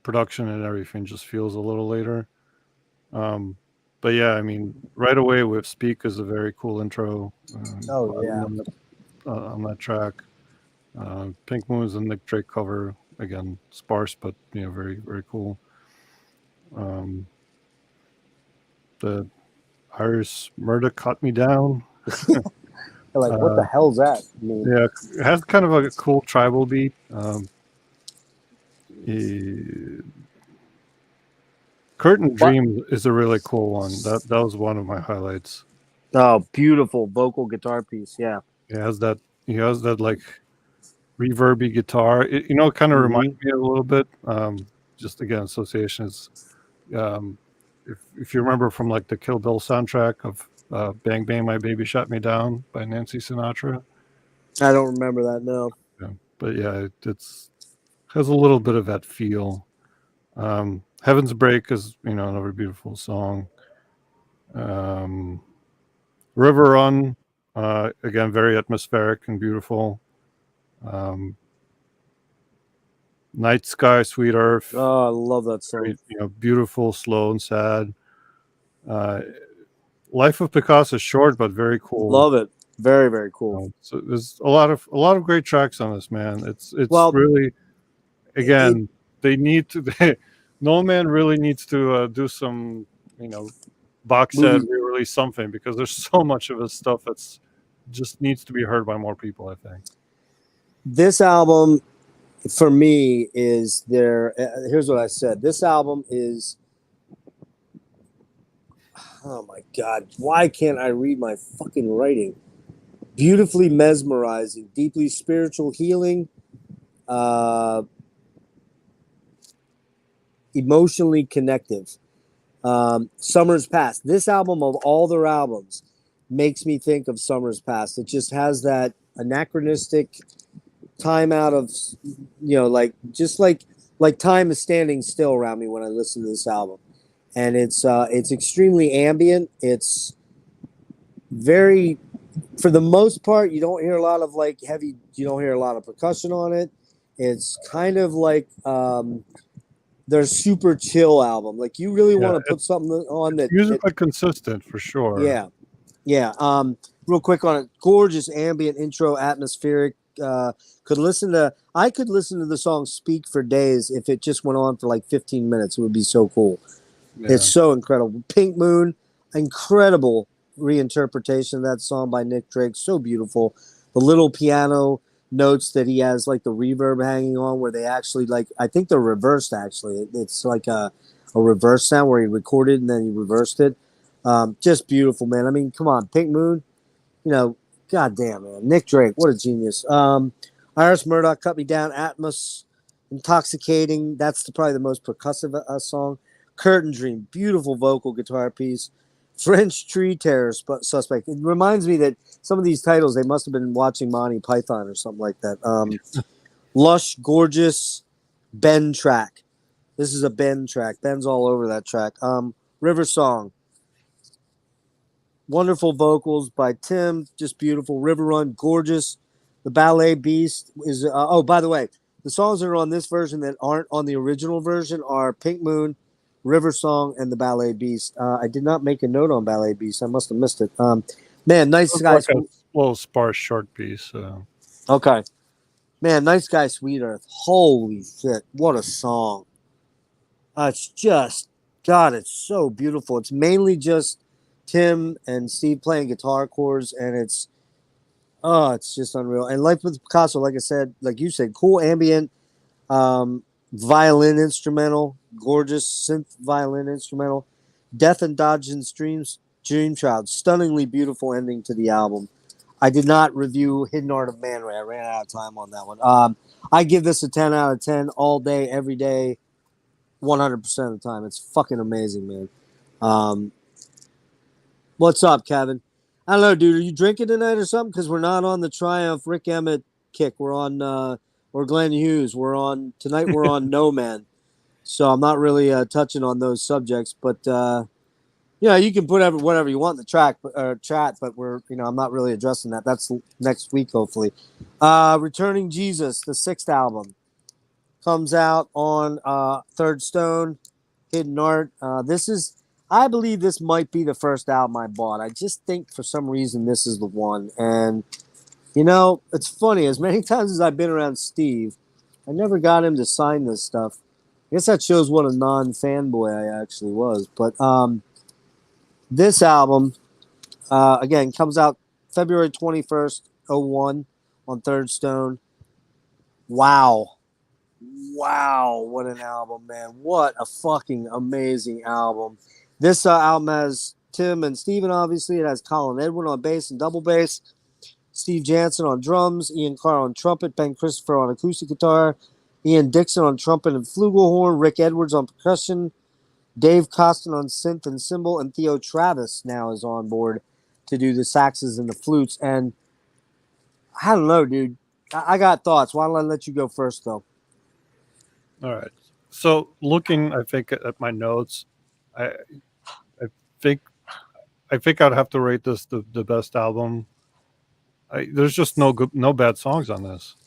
production and everything just feels a little later. But yeah, I mean, right away with Speak is a very cool intro. On that track. Pink Moon is a Nick Drake cover. Again, sparse, but very cool. The Irish Murder Cut Me Down. Like, what the hell's that mean? Yeah, it has kind of a cool tribal beat. Curtain Dream is a really cool one. That was one of my highlights. Oh, beautiful vocal guitar piece. Yeah. He has that like reverby guitar. It kind of reminds me a little bit. Just again, associations. If you remember from like the Kill Bill soundtrack of Bang Bang My Baby Shot Me Down by Nancy Sinatra. I don't remember that, no. Yeah, but yeah, it's has a little bit of that feel. Heaven's Break is another beautiful song. River Run, again, very atmospheric and beautiful. Night Sky, Sweet Earth. Oh, I love that song. Very, beautiful, slow, and sad. Life of Picasso is short but very cool. Love it. Very cool. So there's a lot of great tracks on this, man. It's really, again, they need to. No Man really needs to do some box set re-release something because there's so much of his stuff that's just needs to be heard by more people, I think. This album for me is here's what I said. This album is, oh my God, why can't I read my fucking writing? Beautifully mesmerizing, deeply spiritual healing, emotionally connective. Summer's Past. This album of all their albums makes me think of Summer's Past. It just has that anachronistic time out of, like just like time is standing still around me when I listen to this album. And it's extremely ambient. It's very, for the most part, you don't hear a lot of like heavy, you don't hear a lot of percussion on it. It's kind of like their super chill album. Like you really want to put something on that. Musically consistent for sure. Yeah. Yeah. Real quick on it. Gorgeous ambient intro, atmospheric. I could listen to the song Speak for days if it just went on for like 15 minutes. It would be so cool. Yeah. It's so incredible. Pink Moon, incredible reinterpretation of that song by Nick Drake. So beautiful. The little piano notes that he has, like the reverb hanging on, where they actually, like, I think they're reversed actually. It's like a reverse sound where he recorded and then he reversed it. Just beautiful, man. I mean, come on, Pink Moon, goddamn, man. Nick Drake, what a genius. Iris Murdoch, Cut Me Down, Atmos, Intoxicating. That's probably the most percussive song. Curtain Dream, beautiful vocal guitar piece. French Tree Terror Suspect. It reminds me that some of these titles, they must have been watching Monty Python or something like that. Lush, Gorgeous, Ben track. This is a Ben track. Ben's all over that track. River Song. Wonderful vocals by Tim. Just beautiful. River Run, gorgeous. The Ballet Beast is... by the way, the songs that are on this version that aren't on the original version are Pink Moon, River Song, and the Ballet Beast. I did not make a note on Ballet Beast. I must have missed it. Man, Nice Guy. Like a little sparse short piece. Okay. Man, Nice Guy, Sweet Earth. Holy shit. What a song. It's just, God, it's so beautiful. It's mainly just Tim and Steve playing guitar chords, and it's just unreal. And Life with Picasso, like I said, like you said, cool ambient, violin instrumental, gorgeous synth violin instrumental. Death and Dodgins Dream Child, stunningly beautiful ending to the album. I did not review Hidden Art of Man Ray. I ran out of time on that one. I give this a 10 out of 10 all day, every day, 100% of the time. It's fucking amazing, man. What's up, Kevin? I don't know, dude. Are you drinking tonight or something? Because we're not on the Triumph Rick Emmett kick. We're on, or Glenn Hughes. Tonight we're on No Man. So I'm not really touching on those subjects. But, you can put whatever you want in the chat, but I'm not really addressing that. That's next week, hopefully. Returning Jesus, the 6th album, comes out on Third Stone, Hidden Art. I believe this might be the first album I bought. I just think for some reason this is the one. And, it's funny. As many times as I've been around Steve, I never got him to sign this stuff. I guess that shows what a non-fanboy I actually was. But this album, again, comes out February 21st, 01 on Third Stone. Wow, what an album, man. What a fucking amazing album. This album has Tim and Steven, obviously. It has Colin Edwin on bass and double bass, Steve Jansen on drums, Ian Carr on trumpet, Ben Christopher on acoustic guitar, Ian Dixon on trumpet and flugelhorn, Rick Edwards on percussion, Dave Costin on synth and cymbal, and Theo Travis now is on board to do the saxes and the flutes. And I don't know, dude. I got thoughts. Why don't I let you go first, though? All right. So looking, I think, at my notes, I think I'd have to rate this the best album. There's just no bad songs on this.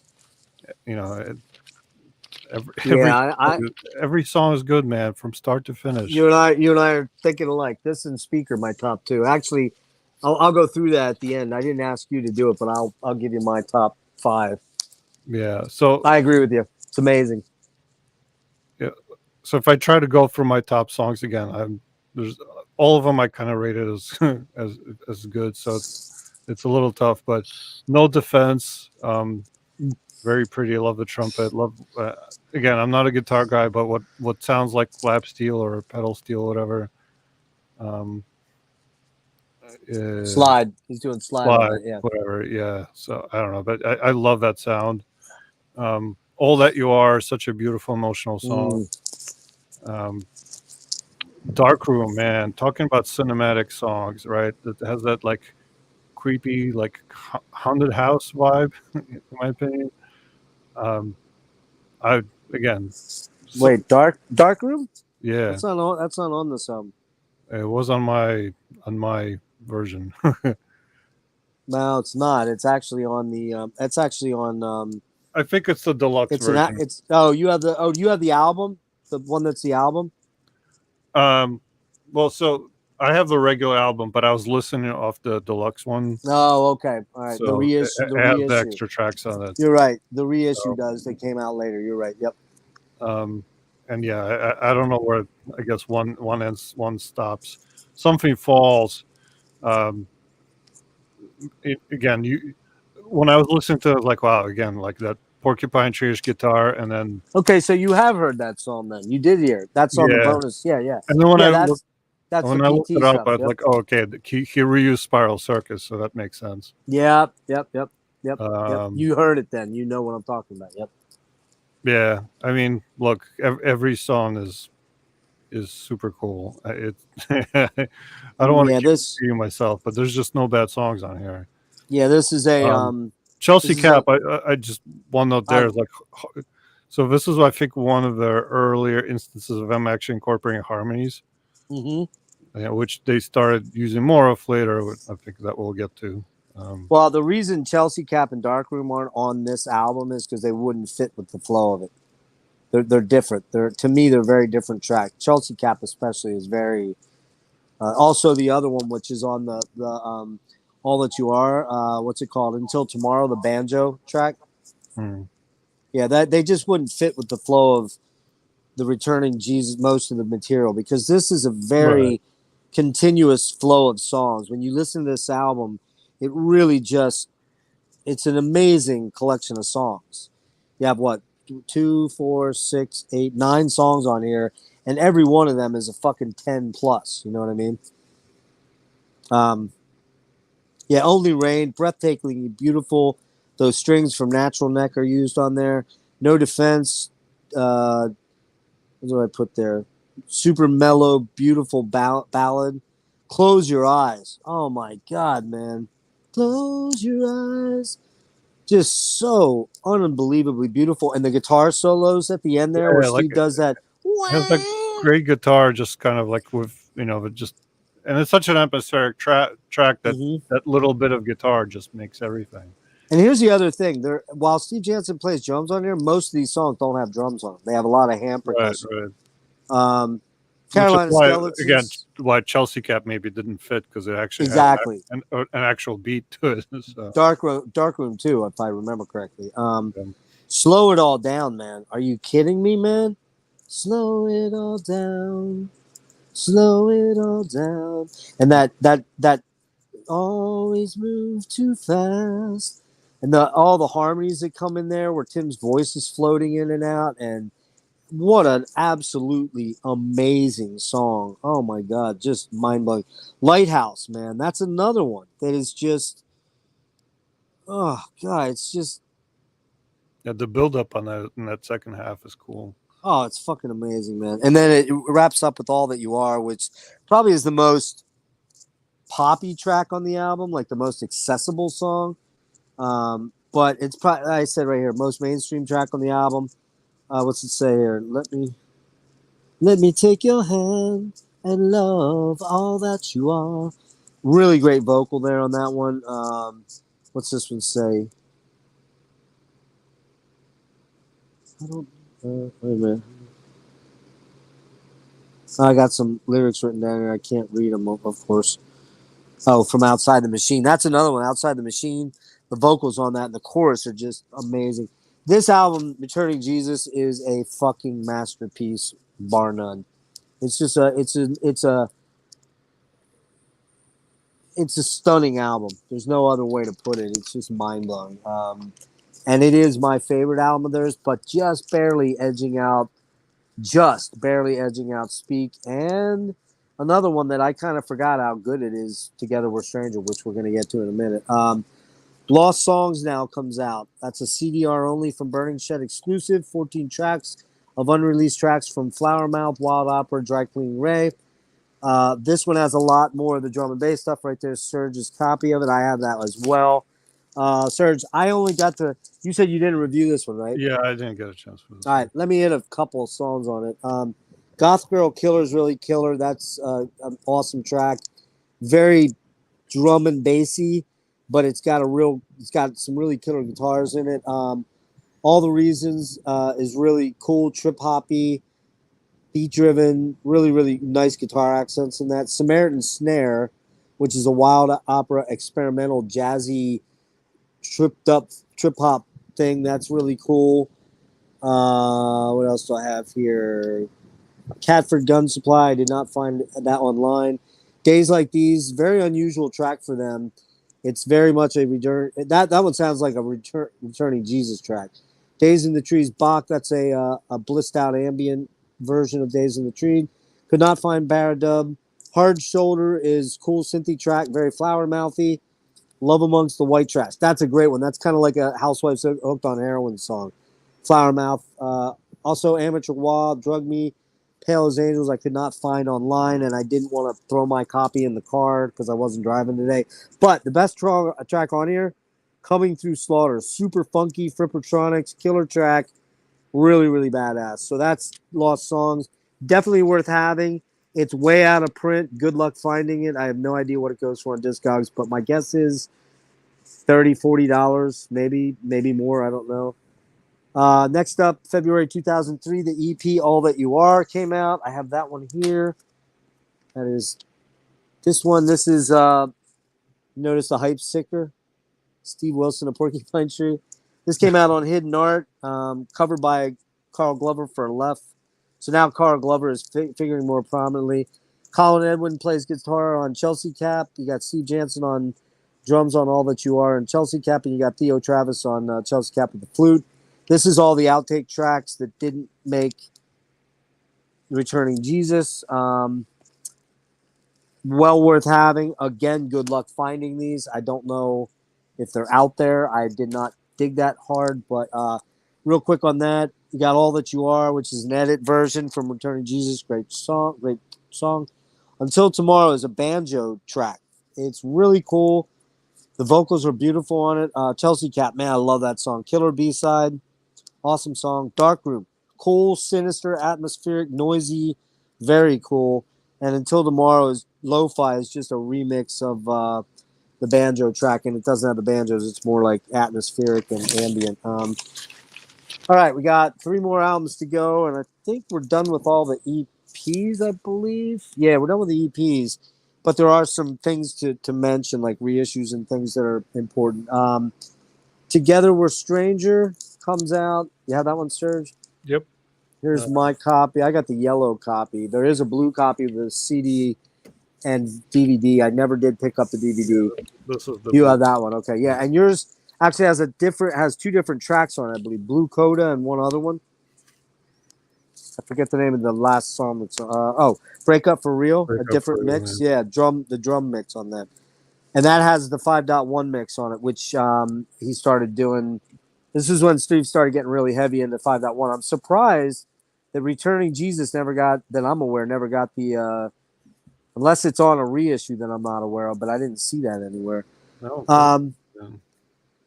Every song is good, man, from start to finish. You and I are thinking alike. This and Speaker, my top two. Actually, I'll go through that at the end. I didn't ask you to do it, but I'll give you my top 5. Yeah. So I agree with you. It's amazing. Yeah. So if I try to go for my top songs again, there's all of them I kind of rated as good. So it's a little tough, but No Defense, very pretty. I love the trumpet. Again, I'm not a guitar guy, but what sounds like lap steel or pedal steel, whatever. Slide. He's doing slide. Yeah. Whatever. Yeah. So I don't know, but I love that sound. All That You Are, such a beautiful emotional song. Darkroom, man, talking about cinematic songs, right? That has that like creepy, like haunted house vibe, in my opinion. Um, I again, so, Wait, Dark Room? yeah, That's not on this album. it was on my version. No, it's not. It's actually on the. It's actually on. I think it's the deluxe It's an. version. It's you have the album, the one that's the album. Um, well, so I have the regular album, but I was listening off the deluxe one, Oh, okay. All right. The so reissue. The it has the reissue. extra tracks on it. You're right. The reissue So, does. They came out later. You're right. Yep. um, and yeah, I don't know where. I guess one ends, one stops. Something falls. Um, again, you when I was listening to it, like, wow, again, like that Porcupine Tree's guitar, and then Okay, so you have heard that song then. You did hear it. That's on the yeah, bonus. Yeah, yeah. and then when Yeah, I looked that's the when I looked PT it up, stuff. I was Yep. like, oh, okay, he reused Spiral Circus, so that makes sense. Yep. Yep. Yep. Yep. Yep. Um, You heard it then. You know what I'm talking about. Yep. yeah, I mean, look, every song is super cool. I don't want to Yeah, keep this repeating myself, but there's just no bad songs on here. this is a Chelsea this is a Cap, I just one note there is like, so this is I think one of the earlier instances of them actually incorporating harmonies, which they started using more of later. I think that we'll get to. well, the reason Chelsea Cap and Darkroom aren't on this album is because they wouldn't fit with the flow of it. They're different. To me they're very different tracks. Chelsea Cap especially is very. Also the other one, which is on the All That You Are. What's it called? Until Tomorrow, the banjo track. Yeah, that they just wouldn't fit with the flow of the Returning Jesus. Most of the material because this is a very continuous flow of songs. When you listen to this album, it really it's an amazing collection of songs. You have what 2, 4, 6, 8, 9 songs on here, and every one of them is a fucking 10 plus. You know what I mean? Yeah, Only Rain, breathtakingly beautiful. Those strings from Natural Neck are used on there. No Defense. What do I put there? Super mellow, beautiful ballad. Close Your Eyes. Oh my God, man. Close your eyes. Just so unbelievably beautiful. And the guitar solos at the end there where Like Steve does that. it has that great guitar, just kind of like with just, and it's such an atmospheric track that that little bit of guitar just makes everything. And here's the other thing: while Steve Jansen plays drums on here, most of these songs don't have drums on them. They have a lot of hand percussion. Carolina Skeletons. Again, why Chelsea Cap maybe didn't fit because it actually exactly had an actual beat to it. So. Dark Room too, if I remember correctly. Slow It All Down, man. Are you kidding me, man? Slow it all down. Slow it all down. And that always move too fast. And all the harmonies that come in there where Tim's voice is floating in and out. And what an absolutely amazing song. Oh my God, just mind-blowing. Lighthouse, man. That's another one that is just, oh God, it's just. Yeah, the build-up on that in that second half is cool. Oh, it's fucking amazing, man. And then it wraps up with All That You Are, which probably is the most poppy track on the album, like the most accessible song. But it's probably, I said right here, most mainstream track on the album. What's it say here? Let me take your hand and love all that you are. Really great vocal there on that one. What's this one say? I don't. Wait a minute. I got some lyrics written down here. I can't read them, of course. Oh, from Outside the Machine. That's another one. Outside the Machine. The vocals on that and the chorus are just amazing. This album, Returning Jesus, is a fucking masterpiece, bar none. It's just it's a stunning album. There's no other way to put it. It's just mind blowing. And it is my favorite album of theirs, but just barely edging out Speak, and another one that I kind of forgot how good it is, Together We're Stranger, which we're going to get to in a minute. Lost Songs now comes out. That's a CDR only from Burning Shed exclusive, 14 tracks of unreleased tracks from Flower Mouth, Wild Opera, Dry Cleaning Ray. This one has a lot more of the drum and bass stuff right there. Serge's copy of it. I have that as well. Serge, I only got to. You said you didn't review this one, right? Yeah, I didn't get a chance for this. All right, let me hit a couple of songs on it. Goth Girl Killer is really killer. That's an awesome track. Very drum and bassy, but it's got some really killer guitars in it. All the Reasons is really cool, trip hoppy, beat driven, really, really nice guitar accents in that. Samaritan Snare, which is a wild opera, experimental, jazzy, trip hop thing. That's really cool. What else do I have here? Catford Gun Supply. I did not find that online. Days Like These, very unusual track for them. It's very much a return. That one sounds like a returning Jesus track. Days in the Trees, Bach. That's a blissed out ambient version of Days in the Tree. Could not find Baradub. Hard Shoulder is cool synthy track, very flower mouthy. Love Amongst the White Trash. That's a great one. That's kind of like a Housewives Hooked on Heroin song. Flower Mouth. Also Amateur Wild, Drug Me, Pale as Angels. I could not find online, and I didn't want to throw my copy in the car because I wasn't driving today. But the best track on here, Coming Through Slaughter. Super funky, Frippertronics, killer track. Really, really badass. So that's Lost Songs. Definitely worth having. It's way out of print. Good luck finding it. I have no idea what it goes for on Discogs, but my guess is $30, $40, maybe more. I don't know. Next up, February 2003, the EP All That You Are came out. I have that one here. That is this one. This is, notice the hype sticker. Steve Wilson of Porcupine Tree. This came out on Hidden Art, covered by Carl Glover for Left. So now Carl Glover is figuring more prominently. Colin Edwin plays guitar on Chelsea Cap. You got Steve Jansen on drums on All That You Are and Chelsea Cap, and you got Theo Travis on Chelsea Cap with the flute. This is all the outtake tracks that didn't make Returning Jesus. Well worth having. Again, good luck finding these. I don't know if they're out there. I did not dig that hard, but real quick on that, you got All That You Are, which is an edit version from Returning Jesus. Great song. Until Tomorrow is a banjo track. It's really cool. The vocals are beautiful on it. Chelsea Cap, man, I love that song. Killer B-side. Awesome song. Dark Room. Cool, sinister, atmospheric, noisy, very cool. And Until Tomorrow is lo-fi. Is just a remix of the banjo track, and it doesn't have the banjos. It's more like atmospheric and ambient. All right, we got 3 more albums to go, and I think we're done with all the EPs, I believe. Yeah, we're done with the EPs, but there are some things to mention, like reissues and things that are important. Together We're Stranger comes out. You have that one, Serge? Yep. Here's my copy. I got the yellow copy. There is a blue copy of the CD and DVD. I never did pick up the DVD. This is the You have that one, okay? Yeah, and yours actually has 2 different tracks on it, I believe. Blue Coda and one other one. I forget the name of the last song. That's Break Up for Real, a different mix. Yeah, the drum mix on that, and that has the 5.1 mix on it, which he started doing. This is when Steve started getting really heavy into 5.1. I'm surprised that Returning Jesus never got the. Unless it's on a reissue that I'm not aware of, but I didn't see that anywhere. No.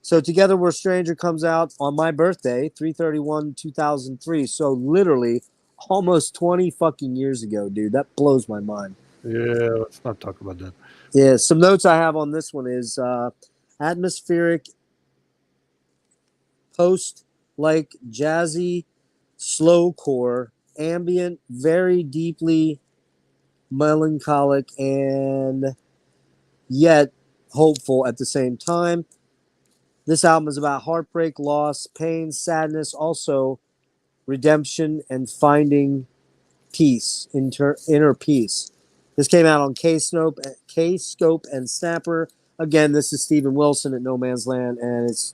So Together We're Stranger comes out on my birthday, 3/31/2003. So literally almost 20 fucking years ago, dude. That blows my mind. Yeah, let's not talk about that. Yeah, some notes I have on this one is atmospheric, post-like jazzy, slowcore, ambient, very deeply melancholic, and yet hopeful at the same time. This album is about heartbreak, loss, pain, sadness, also redemption and finding peace, inner peace. This came out on K-Scope and Snapper. Again, this is Steven Wilson at No Man's Land, and it's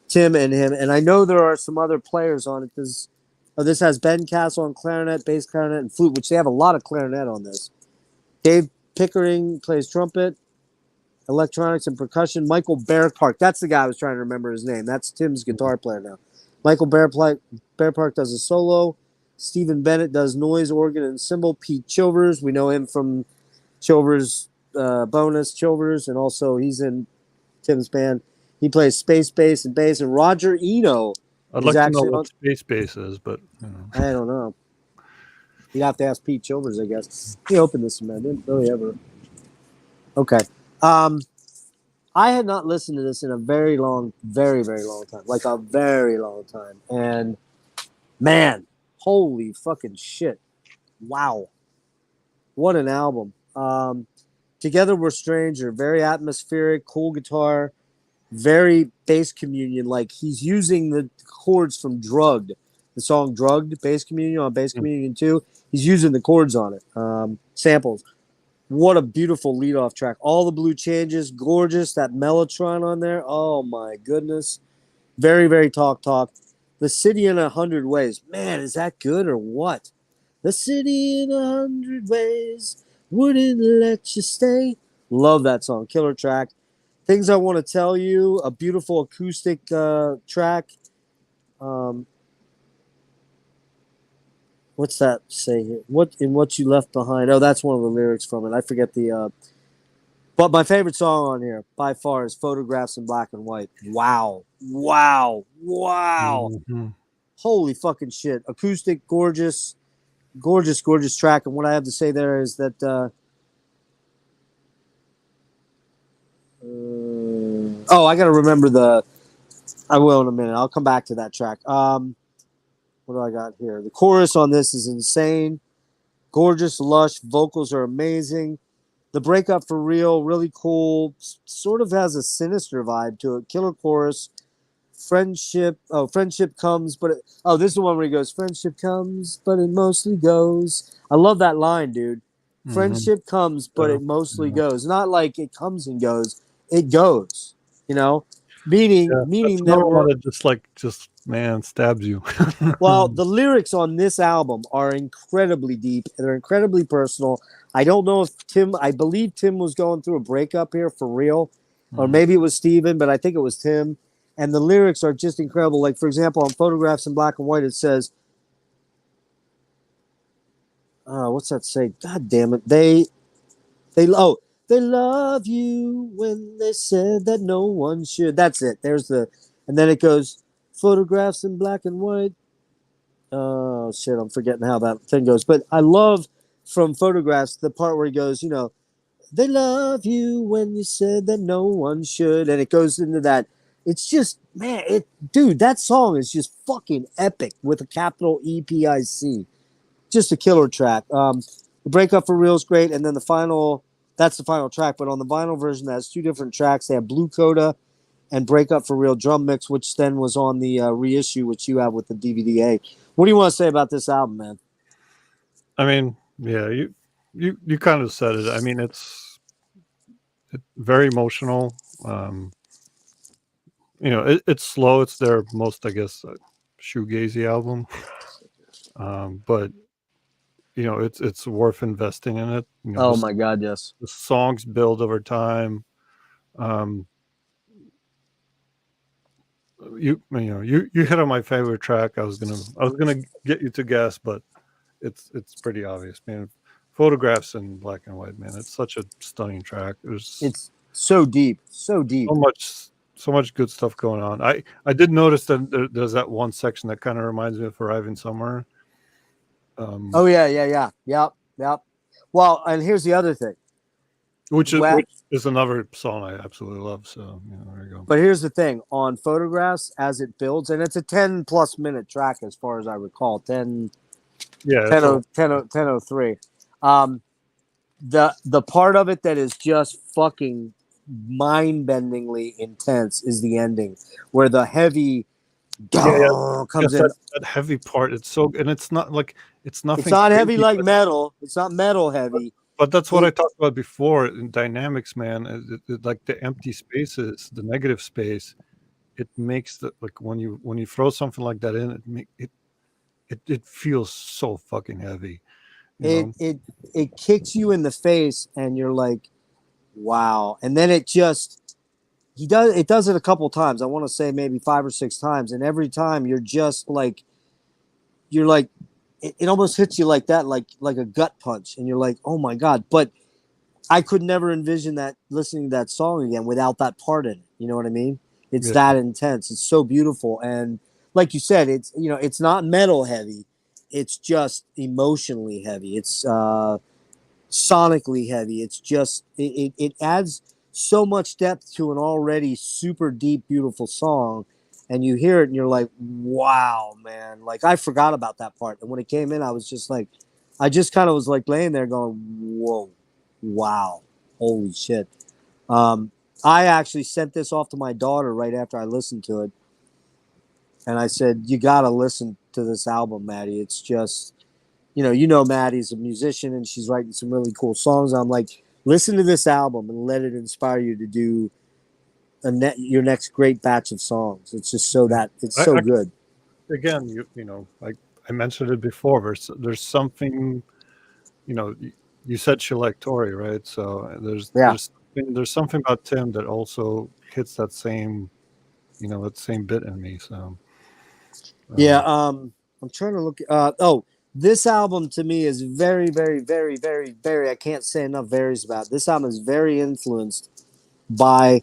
Tim and him. And I know there are some other players on it. This has Ben Castle on clarinet, bass clarinet, and flute, which they have a lot of clarinet on this. Dave Pickering plays trumpet, electronics, and percussion. Michael Bearpark, that's the guy I was trying to remember his name. That's Tim's guitar player now. Michael Bearpark does a solo. Stephen Bennett does noise, organ, and cymbal. Pete Chilvers, we know him from Chilvers, Bowness, Chilvers, and also he's in Tim's band. He plays space bass and bass. And Roger Eno I'd is like to know actually what on. space bass is, but you know. I don't know. You'd have to ask Pete Chilvers, I guess. He opened this, man. Didn't really ever. Okay. I had not listened to this in a very long, very, very long time. Like a very long time. And man, holy fucking shit. Wow. What an album. Together We're Stranger. Very atmospheric, cool guitar, very bass communion. Like he's using the chords from Drugged. The song Drugged, Bass Communion on Bass Communion 2. He's using the chords on it. Samples. What a beautiful leadoff track. All the blue changes, gorgeous. That Mellotron on there. Oh my goodness. Very, very talk. The City in 100 Ways. Man, is that good or what? The City in 100 Ways wouldn't let you stay. Love that song. Killer track. Things I Want to Tell You. A beautiful acoustic track. What's that say here? What you left behind? Oh, that's one of the lyrics from it. I forget the. But my favorite song on here by far is Photographs in Black and White. Wow. Mm-hmm. Holy fucking shit. Acoustic, gorgeous track. And what I have to say there is that I gotta remember I will in a minute. I'll come back to that track. What do I got here? The chorus on this is insane. Gorgeous, lush, vocals are amazing. The breakup for real, really cool. Sort of has a sinister vibe to it. Killer chorus. Friendship comes, but this is the one where he goes, friendship comes, but it mostly goes. I love that line, dude. Friendship comes, but it mostly goes. Not like it comes and goes. It goes, you know, meaning that we're just man stabs you. Well, the lyrics on this album are incredibly deep. They're incredibly personal. I don't know if I believe Tim was going through a breakup here for real, or maybe it was Steven, but I think it was Tim. And the lyrics are just incredible. Like, for example, on Photographs in Black and White, it says, what's that say? God damn it. They love you when they said that no one should. That's it. And then it goes, Photographs in Black and White. Oh, shit. I'm forgetting how that thing goes. But I love from Photographs the part where he goes, they love you when you said that no one should. And it goes into that. It's just, man, dude, that song is just fucking epic with a capital EPIC. Just a killer track. The breakup for real is great. And then that's the final track. But on the vinyl version, that has two different tracks. They have Blue Coda and Breakup for Real drum mix, which then was on the reissue, which you have with the DVD-A. What do you want to say about this album, man? I mean, yeah, you kind of said it. I mean, it's very emotional. It's slow. It's their most, I guess, shoegazy album. But it's worth investing in it. My God, yes. The songs build over time. You hit on my favorite track. I was gonna get you to guess, but it's pretty obvious, man. Photographs in Black and White, man. It's such a stunning track. It's so deep. So much good stuff going on. I did notice that there's that one section that kind of reminds me of Arriving Somewhere. Yep. Well, and here's the other thing. Which is another song I absolutely love. So there you go. But here's the thing on Photographs as it builds, and it's a 10+ minute track as far as I recall. 10:03. The part of it that is just fucking mind-bendingly intense is the ending, where the heavy comes in. That heavy part. It's nothing. It's not heavy like metal. It's not metal heavy. But that's what I talked about before in dynamics, man. Like the empty spaces, the negative space, it makes when you throw something like that in, it feels so fucking heavy. It kicks you in the face, and you're like, wow. And then it does it a couple times. I want to say maybe 5 or 6 times, and every time you're just like, it almost hits you like that, like a gut punch, and you're like, oh my god. But I could never envision that listening to that song again without that part in it. You know what I mean? It's Yeah. that intense. It's so beautiful, and like you said, it's it's not metal heavy. It's just emotionally heavy. It's sonically heavy. It's just it adds so much depth to an already super deep, beautiful song, and you hear it and you're like, wow, man! Like I forgot about that part, and when it came in, I was just like, I just kind of was like laying there going, whoa, wow, holy shit. I actually sent this off to my daughter right after I listened to it, and I said, you gotta listen to this album, Maddie. It's just Maddie's a musician and she's writing some really cool songs. I'm like, listen to this album and let it inspire you to do your next great batch of songs. It's just it's so good. Again, like I mentioned it before. There's something, you said you like Tori, right? So there's something about Tim that also hits that same, that same bit in me. So yeah, I'm trying to look. This album to me is very, very, very, very, very. I can't say enough varies about it. This album is very influenced by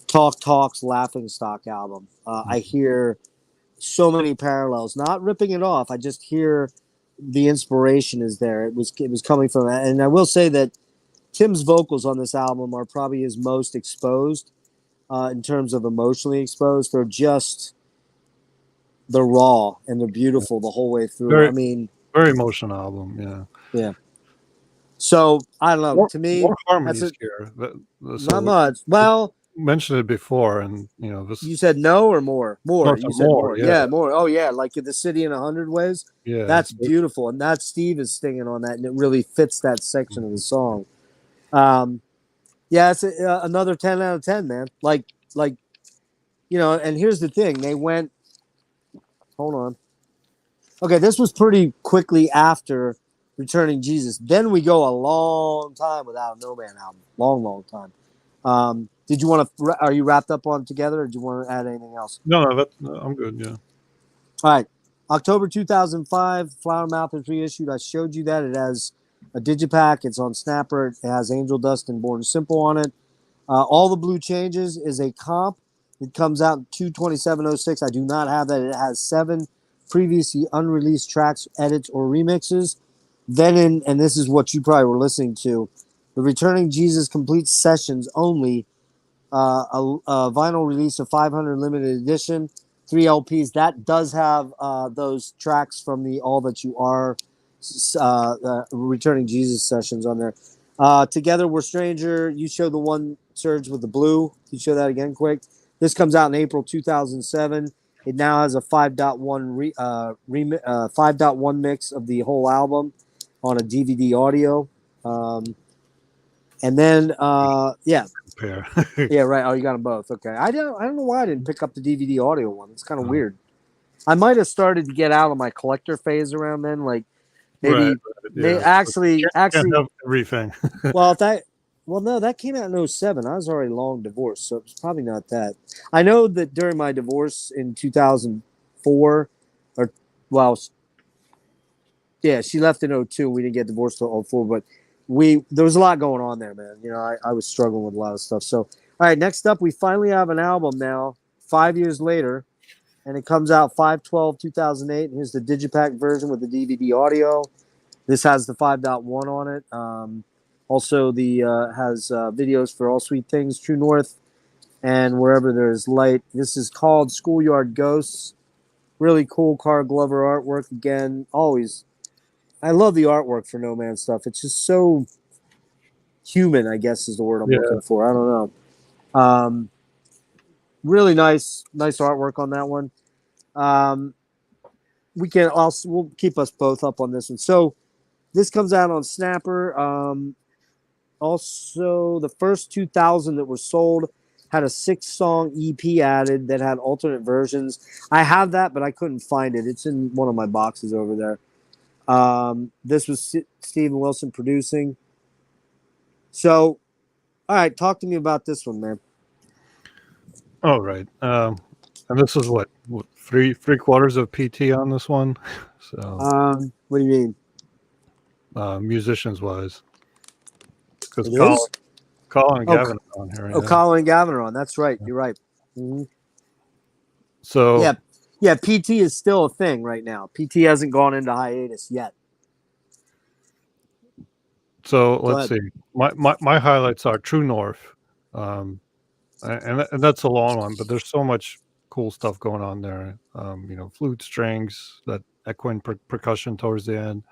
Talk Talk's Laughing Stock album. I hear so many parallels. Not ripping it off. I just hear the inspiration is there. It was coming from that. And I will say that Tim's vocals on this album are probably his most exposed in terms of emotionally exposed. They're raw and they're beautiful the whole way through. very, I mean, very emotional album. Yeah. yeah. So I don't know. To me, more harmonies here. Not much. Well, mentioned it before, and this. You said no or more? More. You said more. Yeah, more. Oh yeah, like The City in 100 Ways. Yeah, that's beautiful, and that Steve is singing on that, and it really fits that section of the song. Yeah, it's another 10 out of 10, man. Like, and here's the thing: they went. Hold on. Okay, this was pretty quickly after Returning Jesus. Then we go a long time without a No Man album. Long time. Did you want to? Are you wrapped up on Together, or do you want to add anything else? No, I'm good. Yeah. All right. October 2005, Flower Mouth is reissued. I showed you that. It has a digipack. It's on Snapper. It has Angel Dust and Born Simple on it. All the Blue Changes is a comp. It comes out in 2/27/06. I do not have that. It has 7 previously unreleased tracks, edits, or remixes. Then and this is what you probably were listening to, the Returning Jesus Complete Sessions only, a vinyl release of 500 limited edition, 3 LPs. That does have those tracks from the All That You Are Returning Jesus sessions on there. Together We're Stranger. You show the one, Serge, with the blue. You show that again quick. This comes out in April 2007. It now has a 5.1 mix of the whole album on a DVD audio. And then, yeah. Yeah, right. Oh, you got them both. Okay. I don't know why I didn't pick up the DVD audio one. It's kind of weird. I might have started to get out of my collector phase around then. Like maybe they actually can't have everything. No, that came out in 2007. I was already long divorced, so it was probably not that. I know that during my divorce in 2004, she left in 2002. We didn't get divorced until 2004, but there was a lot going on there, man. I was struggling with a lot of stuff. So, all right, next up, we finally have an album now, 5 years later, and it comes out 5/12/2008. And here's the digipack version with the DVD audio. This has the 5.1 on it. Also, the has videos for All Sweet Things, True North, and Wherever There's Light. This is called Schoolyard Ghosts. Really cool Carl Glover artwork again. Always. I love the artwork for No Man stuff. It's just so human, I guess is the word I'm looking for. I don't know. Really nice artwork on that one. We'll keep us both up on this one. So this comes out on Snapper. Also, the first 2,000 that were sold had a 6-song EP added that had alternate versions. I have that, but I couldn't find it. It's in one of my boxes over there. This was Steven Wilson producing. So, all right, talk to me about this one, man. All right. And this is what three quarters of PT on this one. So What do you mean? musicians wise, because It is? Colin and Oh, Gavin are on here. Oh, Yeah. Colin and Gavin are on. That's right. You're right. Mhm. So Yeah. PT is still a thing right now. PT hasn't gone into hiatus yet. So Go let's ahead. see. My highlights are True North, and that's a long one, but there's so much cool stuff going on there. Flute strings, that equine percussion towards the end.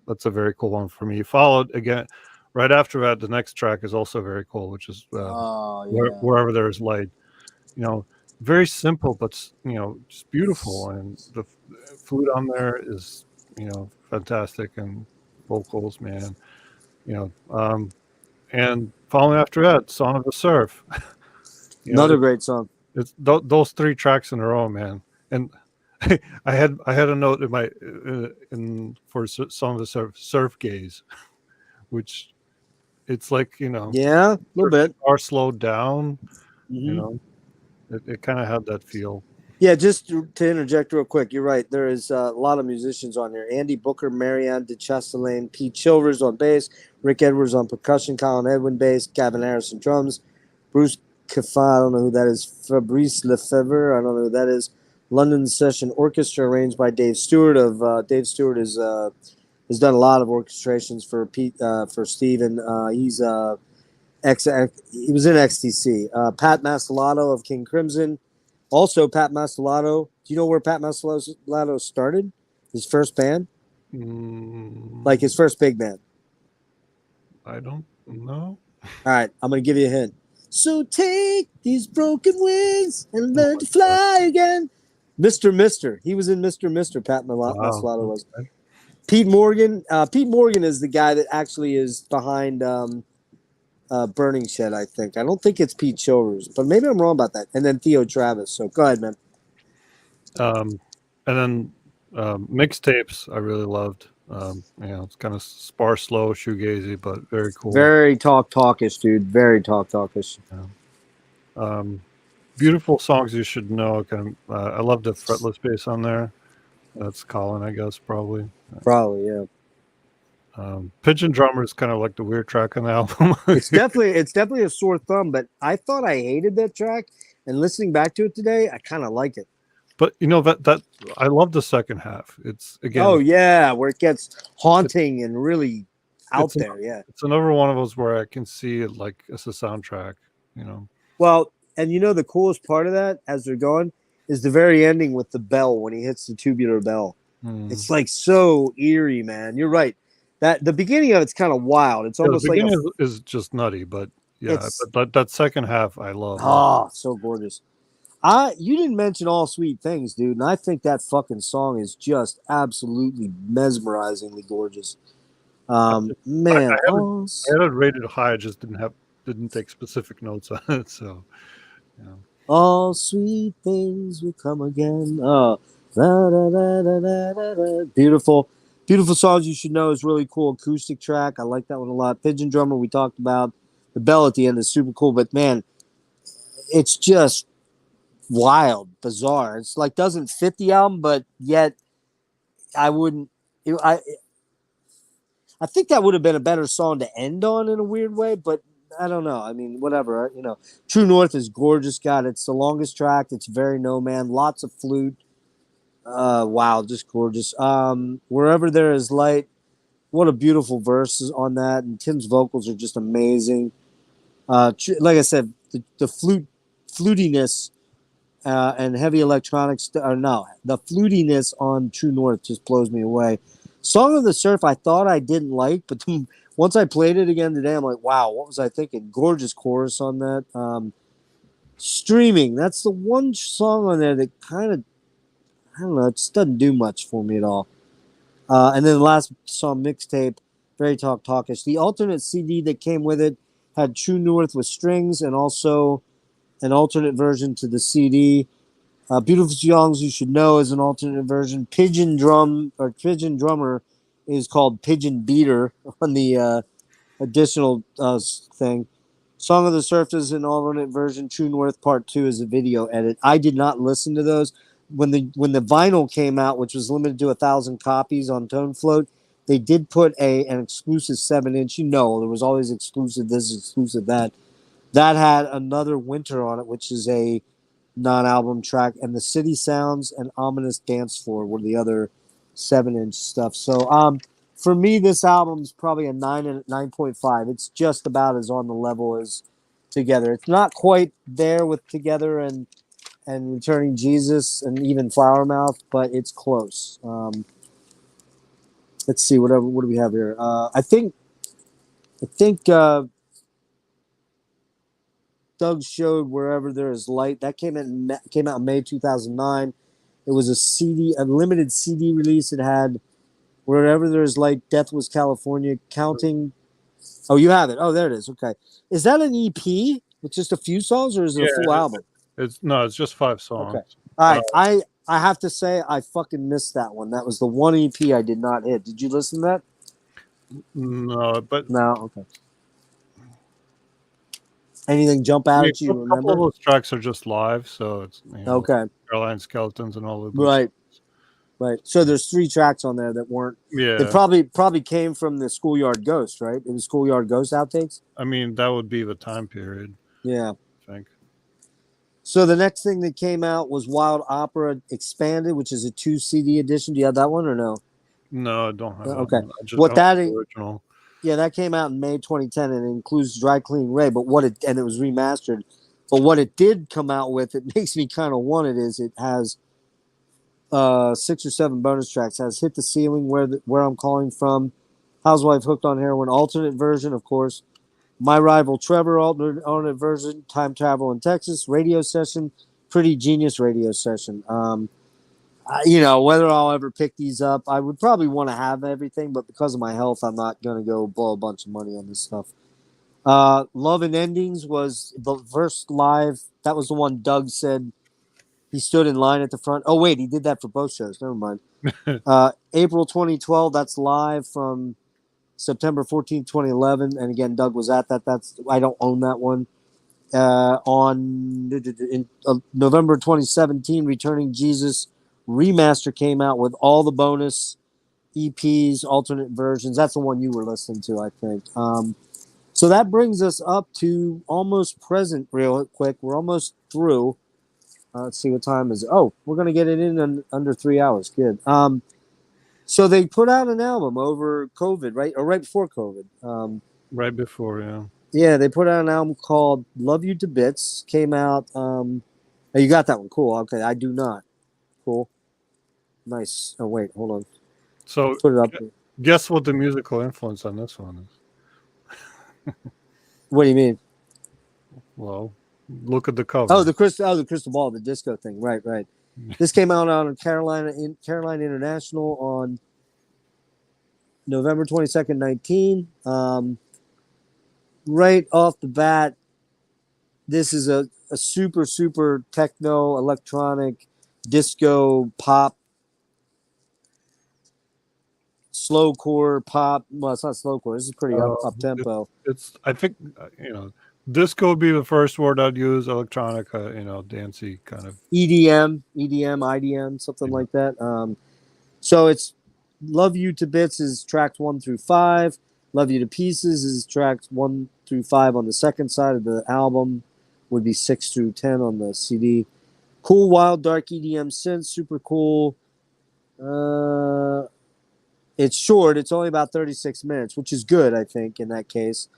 That's a very cool one for me. Followed again, right after that, the next track is also very cool, which is Oh, yeah. Wherever there is light. Very simple, but just beautiful, and the flute on there is fantastic, and vocals, man. And following after that, Song of the Surf. Another great song. It's those three tracks in a row, man. And I had a note in my for Song of the Surf gaze, which it's like Yeah, a little bit. are slowed down. Mhm. It kind of had that feel. Yeah, just to interject real quick, you're right. There is a lot of musicians on here. Andy Booker, Marianne DeChastelaine, Pete Chilvers on bass, Rick Edwards on percussion, Colin Edwin bass, Gavin Harrison drums, Bruce Kaffa, I don't know who that is, Fabrice Lefevre, I don't know who that is, London Session Orchestra arranged by Dave Stewart. Dave Stewart has done a lot of orchestrations for Pete, for Steven. He was in XTC. Pat Mastelotto of King Crimson. Also, Pat Mastelotto. Do you know where Pat Mastelotto started? His first band? Like his first big band. I don't know. All right, I'm going to give you a hint. So take these broken wings and learn to fly again. Mr. He was in Mr. Pat Mastelotto was. Okay. Pete Morgan. Pete Morgan is the guy that actually is behind Burning Shed, I think. I don't think it's Pete Chilvers, but maybe I'm wrong about that. And then Theo Travis. So go ahead, man. And then mixtapes I really loved. It's kind of sparse, slow, shoegazy, but very cool. Very talkish, dude. Very talkish. Beautiful songs you should know. I love the fretless bass on there. That's Colin, I guess, probably. Probably, yeah. Pigeon Drummer is kind of like the weird track on the album. It's definitely a sore thumb, but I thought I hated that track, and listening back to it today, I kind of like it. But that I love the second half. It's again. Oh yeah, where it gets haunting and really out there. Yeah, it's another one of those where I can see it like as a soundtrack. Well, and the coolest part of that, as they're going, is the very ending with the bell when he hits the tubular bell. It's like so eerie, man. You're right. That the beginning of it's kind of wild. It's almost the beginning like is just nutty, but yeah, but that second half I love. Oh, so gorgeous. You didn't mention All Sweet Things, dude, and I think that fucking song is just absolutely mesmerizingly gorgeous. Man, I had it rated high. I just didn't take specific notes on it. So, all sweet things will come again. Oh, da, da, da, da, da, da. Beautiful songs you should know is really cool acoustic track. I like that one a lot. Pigeon Drummer we talked about. The bell at the end is super cool, but man, it's just wild, bizarre. It's like doesn't fit the album, but yet I think that would have been a better song to end on in a weird way, but I don't know. I mean, whatever. True North is gorgeous. God, it's the longest track. It's very no man. Lots of flute. Wow, just gorgeous. Wherever there is light. What a beautiful verse on that, and Tim's vocals are just amazing. Like I said, the flutiness and heavy electronics. The flutiness on True North just blows me away. Song of the Surf, I thought I didn't like, but once I played it again today, I'm like, wow, what was I thinking? Gorgeous chorus on that. Streaming, that's the one song on there that kind of, I don't know, it just doesn't do much for me at all. And then the last song, Mixtape, very talkish. The alternate CD that came with it had True North with strings and also an alternate version to the CD. Beautiful Songs You Should Know is an alternate version. Pigeon Drummer is called Pigeon Beater on the additional thing. Song of the Surf is an alternate version. True North Part 2 is a video edit. I did not listen to those. When the vinyl came out, which was limited to 1,000 copies on Tone Float, they did put an exclusive 7-inch. You know, there was always exclusive this, exclusive that. That had Another Winter on it, which is a non-album track, and The City Sounds and Ominous Dance Floor were the other 7-inch stuff. So for me, this album's probably a 9 and 9.5. It's just about as on the level as Together. It's not quite there with Together and Returning Jesus and even Flower Mouth, but it's close. Let's see, what do we have here? I think Doug showed Wherever There Is Light. That came out in May 2009. It was a limited CD release. It had Wherever There Is Light, Death Was California, Counting. Oh, you have it. Oh, there it is. Okay. Is that an EP with just a few songs, or is it a full album? It's just 5 songs. Okay. All right. I have to say I fucking missed that one. That was the one EP I did not hit. Did you listen to that? No, but no. Okay. Anything jump out at you? A couple of those tracks are just live, so it's okay. Caroline Skeletons and all of those. Right. So there's 3 tracks on there that weren't. Yeah. They probably came from the Schoolyard Ghost, right? It was Schoolyard Ghost outtakes. I mean, that would be the time period. Yeah. I think. So the next thing that came out was Wild Opera Expanded, which is a 2 CD edition. Do you have that one or no? No, I don't have that. Okay. What that is? Original. Yeah, that came out in May 2010 and it includes Dry Clean Ray, and it was remastered. But what it did come out with, it makes me kind of want it, is it has 6 or 7 bonus tracks. It has Hit the Ceiling, Where I'm Calling From, Housewife Hooked on Heroin, alternate version, of course. My Rival Trevor, alternate version, Time Travel in Texas, Radio Session, Pretty Genius Radio Session. Whether I'll ever pick these up, I would probably want to have everything, but because of my health, I'm not going to go blow a bunch of money on this stuff. Love and Endings was the first live. That was the one Doug said he stood in line at the front. Oh, wait, he did that for both shows. Never mind. April 2012, that's live from September 14th, 2011. And again, Doug was at that. I don't own that one. In November 2017, Returning Jesus Remaster came out with all the bonus EPs, alternate versions. That's the one you were listening to, I think. So that brings us up to almost present real quick. We're almost through. Let's see what time is it. Oh, we're going to get it in under 3 hours. Good. So they put out an album over COVID, right? Or right before COVID. Right before, yeah. Yeah, they put out an album called Love You to Bits. Came out. Oh, you got that one. Cool. Okay, I do not. Cool. Nice. Oh, wait, hold on. So put it up. Guess what the musical influence on this one is? What do you mean? Well, look at the cover. Oh, the crystal ball, the disco thing. Right. This came out on Caroline International on November 22nd, 19. Right off the bat, this is a super, super techno, electronic, disco, pop, slowcore pop. Well, it's not slowcore. This is pretty up tempo. It's I think disco would be the first word I'd use. Electronica, dancey kind of EDM, IDM, something like that. So it's Love You to Bits is tracks 1 through 5. Love You to Pieces is tracks 1 through 5 on the second side of the album. Would be 6 through 10 on the CD. Cool, wild, dark EDM synth, super cool. It's short. It's only about 36 minutes, which is good, I think, in that case.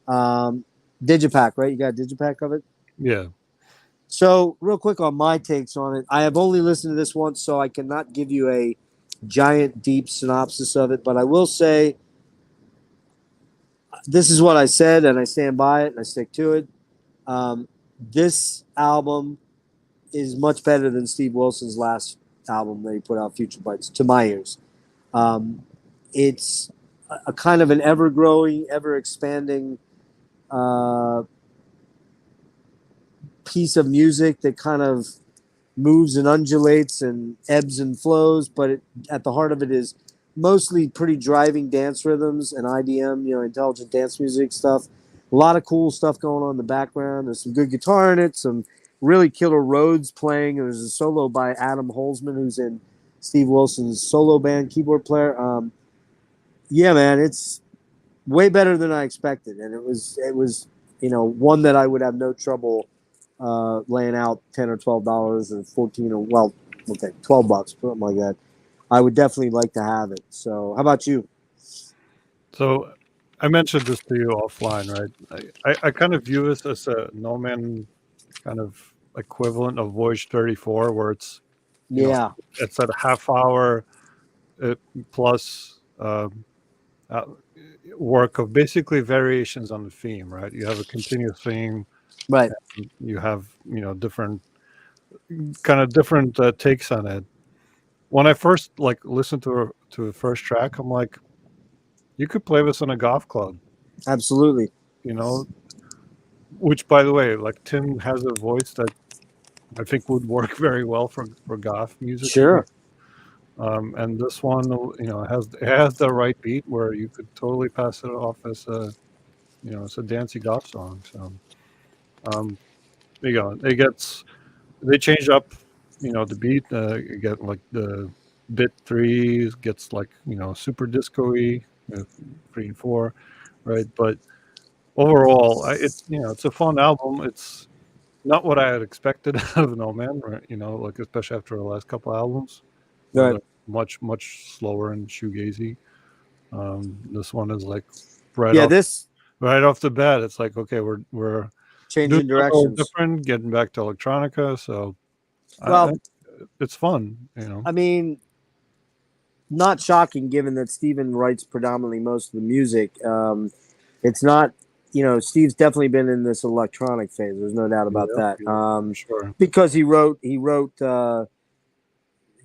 Digipack, right? You got a digipack of it? Yeah. So, real quick on my takes on it. I have only listened to this once, so I cannot give you a giant, deep synopsis of it. But I will say, this is what I said, and I stand by it, and I stick to it. This album is much better than Steve Wilson's last album that he put out, Future Bites, to my ears. It's a kind of an ever-growing, ever-expanding piece of music that kind of moves and undulates and ebbs and flows, but at the heart of it is mostly pretty driving dance rhythms and IDM, intelligent dance music stuff, a lot of cool stuff going on in the background. There's some good guitar in it, some really killer Rhodes playing. There's a solo by Adam Holzman, who's in Steve Wilson's solo band, keyboard player. Yeah, man, it's way better than I expected, and it was one that I would have no trouble laying out $10 or $12 or 14 or $12, something like that. I would definitely like to have it. So, how about you? So I mentioned this to you offline, right? I kind of view this as a No Man kind of equivalent of Voyage 34, where it's it's at a half hour plus work of basically variations on the theme, right? You have a continuous theme, right? You have different takes on it. When I first listened to the first track, I'm like, you could play this in a golf club. Absolutely. Which, by the way, Tim has a voice that I think would work very well for golf music. Sure. And this one, has the right beat where you could totally pass it off as it's a dancey golf song. So, there you go. They change up, the beat. You get the bit 3 gets super disco-y, 3 and 4, right? But overall, it's a fun album. It's not what I had expected out of No Man, right? Especially after the last couple albums. Right. Much slower and shoegazy. This one is right off the bat. It's okay, we're changing directions, different, getting back to electronica. So, it's fun. I mean, not shocking given that Steven writes predominantly most of the music. It's not. Steve's definitely been in this electronic phase. There's no doubt about that. Sure. Because he wrote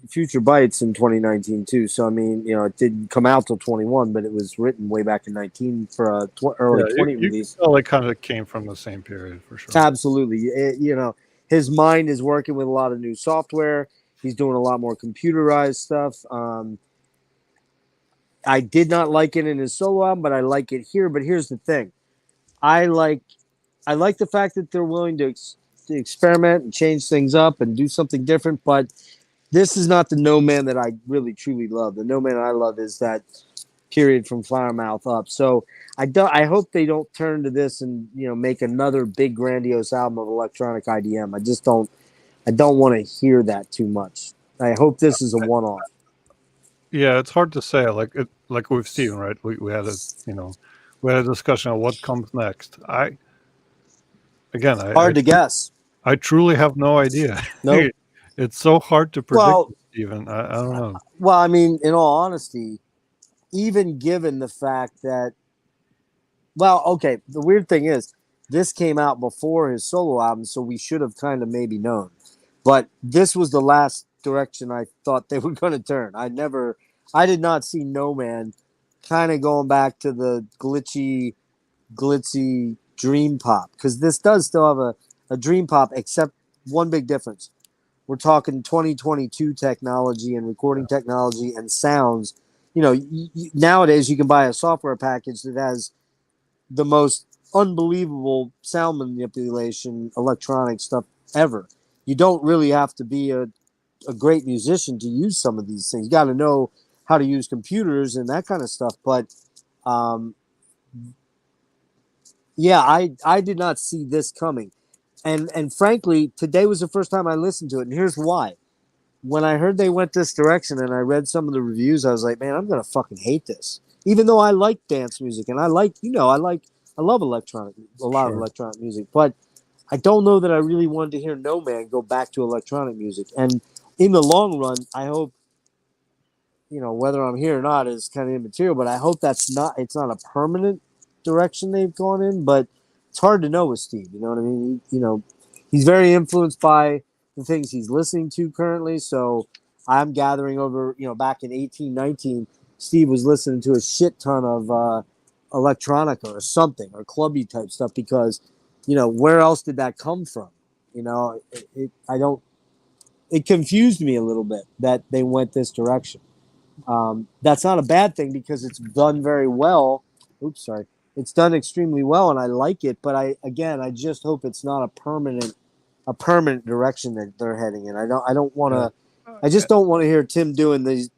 Future Bites in 2019 too. So I mean, it didn't come out till 21, but it was written way back in 19 for a early 20 release. It kind of came from the same period for sure. Absolutely. His mind is working with a lot of new software. He's doing a lot more computerized stuff. I did not like it in his solo album, but I like it here. But here's the thing. I like the fact that they're willing to experiment and change things up and do something different, but this is not the No Man that I really truly love. The No Man I love is that period from Flower Mouth up. So I hope they don't turn to this and make another big grandiose album of electronic IDM. I don't want to hear that too much. I hope this is a one-off. Yeah, it's hard to say. Like with Steven, right? We had a discussion on what comes next. Hard to guess. I truly have no idea. Nope. It's so hard to predict, Steven. I don't know. Well, I mean, in all honesty, even given the fact that, the weird thing is, this came out before his solo album, so we should have kind of maybe known. But this was the last direction I thought they were going to turn. I did not see No Man kind of going back to the glitzy dream pop, because this does still have a dream pop, except one big difference. We're talking 2022 technology and recording technology and sounds. Nowadays you can buy a software package that has the most unbelievable sound manipulation, electronic stuff ever. You don't really have to be a great musician to use some of these things. You got to know how to use computers and that kind of stuff. But I did not see this coming. And frankly, today was the first time I listened to it. And here's why. When I heard they went this direction and I read some of the reviews, I was like, man, I'm going to fucking hate this. Even though I like dance music and I love electronic, a lot of electronic music, but I don't know that I really wanted to hear No Man go back to electronic music. And in the long run, I hope, whether I'm here or not is kind of immaterial, but I hope it's not a permanent direction they've gone in, but it's hard to know with Steve. You know what I mean? He's very influenced by the things he's listening to currently. So I'm gathering over, back in 1819, Steve was listening to a shit ton of electronica or something, or clubby type stuff, because, where else did that come from? It confused me a little bit that they went this direction. That's not a bad thing because it's done very well. Oops, sorry. It's done extremely well, and I like it. But I just hope it's not a permanent direction that they're heading in. I don't want to. I just don't want to hear Tim doing these.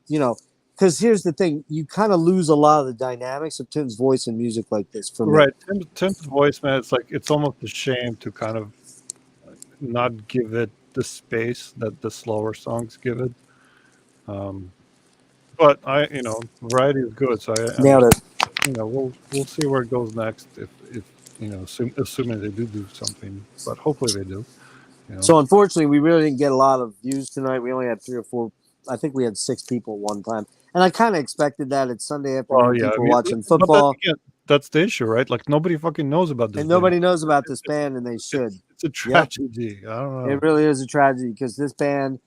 Because here's the thing: you kind of lose a lot of the dynamics of Tim's voice in music like this. For me, Right, Tim's voice, man. It's almost a shame to kind of not give it the space that the slower songs give it. But variety is good. So nailed it. we'll see where it goes next. If assuming they do something, but hopefully they do. So unfortunately, we really didn't get a lot of views tonight. We only had 3 or 4. I think we had 6 people at one time, and I kind of expected that. It's Sunday afternoon. Well, yeah, people watching football. That's the issue, right? Like nobody fucking knows about this. And nobody knows about this band, and they should. It's a tragedy. Yep. I don't know. It really is a tragedy because this band,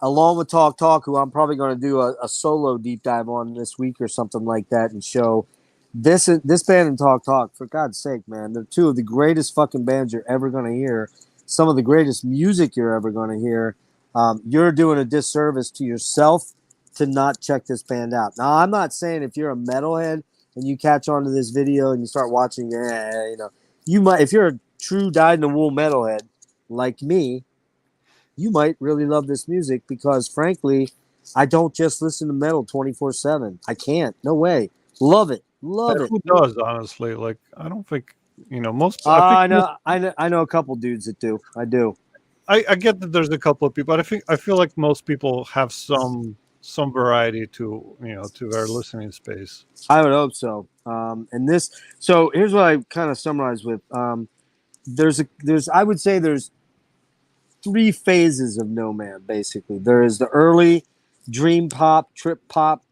along with Talk, who I'm probably going to do a solo deep dive on this week or something like that, and show this band and Talk, for God's sake, man, they're 2 of the greatest fucking bands you're ever going to hear. Some of the greatest music you're ever going to hear. You're doing a disservice to yourself to not check this band out. Now, I'm not saying if you're a metalhead and you catch on to this video and you start watching, you might, if you're a true dyed-in-the-wool metalhead like me, you might really love this music because, frankly, I don't just listen to metal 24/7. I can't. No way. Love it. Love it. Who does, honestly? Like, I don't think, most. I know a couple dudes that do. I do. I get that there's a couple of people, but I feel like most people have some variety to their listening space. I would hope so. So here's what I kind of summarize with. I would say there's 3 phases of No Man. Basically, there is the early dream pop, trip pop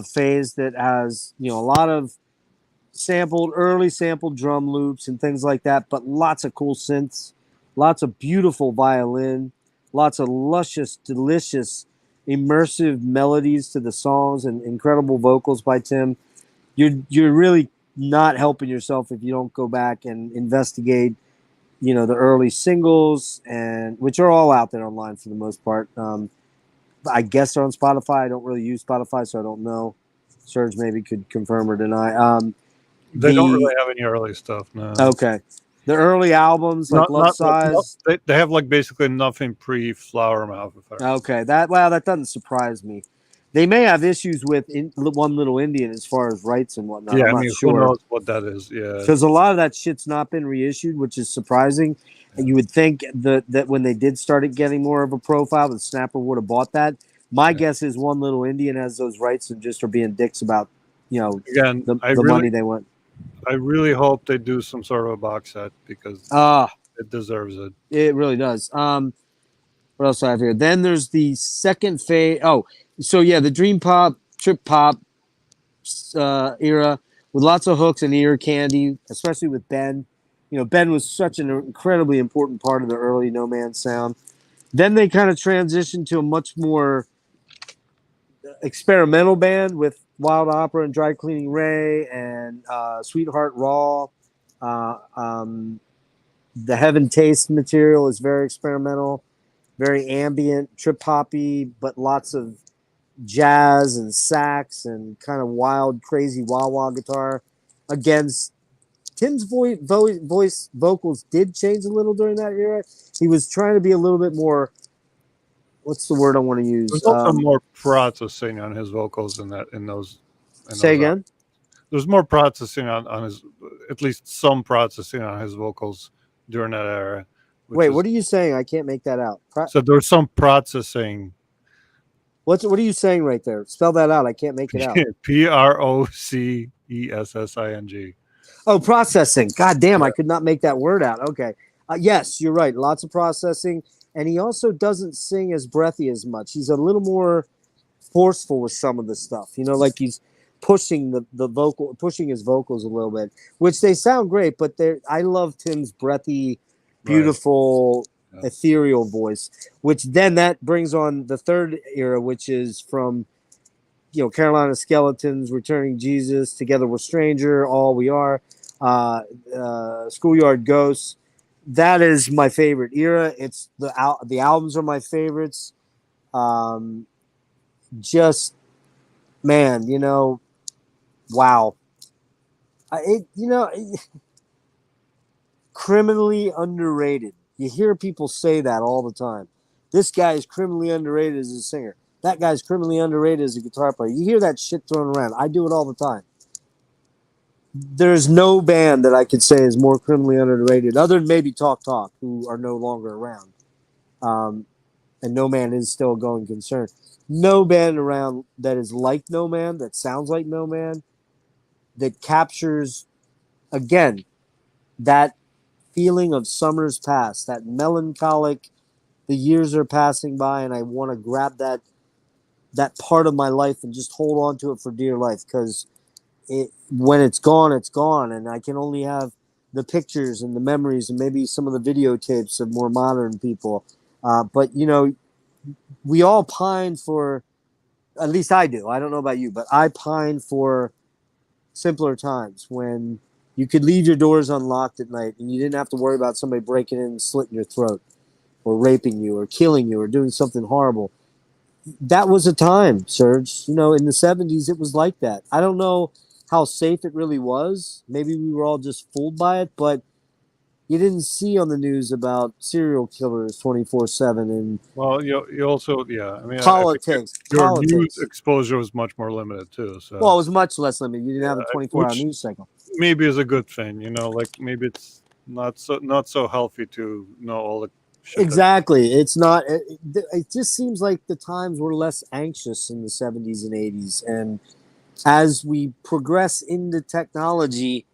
phase that has a lot of early sampled drum loops and things like that, but lots of cool synths, lots of beautiful violin, lots of luscious, delicious, immersive melodies to the songs, and incredible vocals by Tim. You're really not helping yourself if you don't go back and investigate, the early singles, and which are all out there online for the most part. I guess they're on Spotify. I don't really use Spotify, so I don't know. Serge maybe could confirm or deny. They don't really have any early stuff, no. Okay. The early albums, like Love Size. They have like basically nothing pre-Flower Mouth. Okay. That doesn't surprise me. They may have issues with One Little Indian as far as rights and whatnot. Yeah, I'm not sure. Who knows what that is? Yeah. Because a lot of that shit's not been reissued, which is surprising. And you would think that when they did start getting more of a profile, that Snapper would have bought that. My guess is One Little Indian has those rights and just are being dicks about, again, the money they want. I really hope they do some sort of a box set because it deserves it. It really does. What else do I have here? Then there's the second phase. Oh, so yeah, the dream pop, trip pop era with lots of hooks and ear candy, especially with Ben. Ben was such an incredibly important part of the early No Man sound. Then they kind of transitioned to a much more experimental band with Wild Opera and Dry Cleaning Ray and Sweetheart Raw. The Heaven Taste material is very experimental, very ambient, trip hoppy, but lots of jazz and sax and kind of wild, crazy wah-wah guitar. Against Tim's vocals did change a little during that era. He was trying to be a little bit more. What's the word I want to use? There's also more processing on his vocals in those. Say again. There's more processing on his, at least some processing on his vocals during that era. Wait, what are you saying? I can't make that out. So there's some processing. What are you saying right there? Spell that out. I can't make it out. Processing. Oh, processing. God damn, I could not make that word out. Okay. Yes, you're right. Lots of processing. And he also doesn't sing as breathy as much. He's a little more forceful with some of the stuff. Like he's pushing pushing his vocals a little bit, which they sound great, but I love Tim's breathy, beautiful, ethereal voice, which then that brings on the third era, which is from Carolina Skeletons, Returning Jesus, Together We're Stranger, All We Are, Schoolyard Ghosts. That is my favorite era. It's the albums are my favorites. Just man, Wow. Criminally underrated. You hear people say that all the time. This guy is criminally underrated as a singer. That guy's criminally underrated as a guitar player. You hear that shit thrown around. I do it all the time. There's no band that I could say is more criminally underrated, other than maybe Talk Talk, who are no longer around. And No Man is still a going concern. No band around that is like No Man, that sounds like No Man, that captures, again, that feeling of summers past, that melancholic, the years are passing by, and I want to grab that part of my life and just hold on to it for dear life, because when it's gone, and I can only have the pictures and the memories and maybe some of the videotapes of more modern people. But we all pine for, at least I do. I don't know about you, but I pine for simpler times when you could leave your doors unlocked at night and you didn't have to worry about somebody breaking in and slitting your throat or raping you or killing you or doing something horrible. That was a time, Serge. In the 70s, it was like that. I don't know how safe it really was. Maybe we were all just fooled by it, but you didn't see on the news about serial killers 24/7 and Well, you also, yeah. I mean, I think politics. your news exposure was much more limited too. So, Well, it was much less limited. You didn't have a 24-hour which news cycle. maybe is a good thing. Like maybe it's not so healthy to know all the shit. Exactly. It's not. It just seems like the times were less anxious in the 70s and 80s, and as we progress into technology,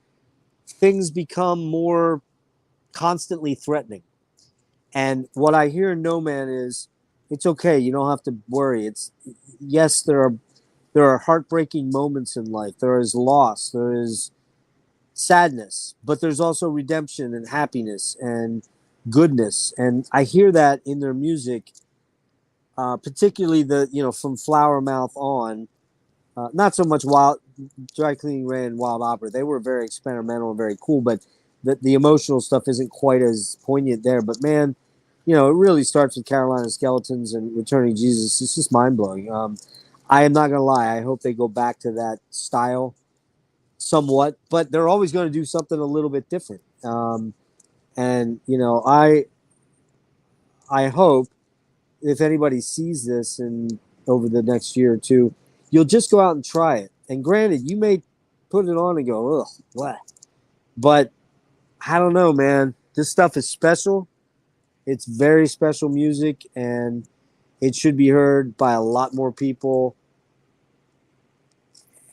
things become more constantly threatening. And what I hear in No Man is, it's okay. You don't have to worry. Yes, there are heartbreaking moments in life. There is loss. There is sadness, but there's also redemption and happiness and goodness. And I hear that in their music, particularly from Flower Mouth on. Not so much Wild Dry Cleaning Rain and Wild Opera. They were very experimental and very cool, but the emotional stuff isn't quite as poignant there. But man, it really starts with Carolina Skeletons and Returning Jesus. It's just mind blowing. I am not gonna lie. I hope they go back to that style somewhat, but they're always going to do something a little bit different. And I hope if anybody sees this and over the next year or two, you'll just go out and try it. And granted, you may put it on and go, ugh, what? But I don't know, man. This stuff is special. It's very special music, and it should be heard by a lot more people.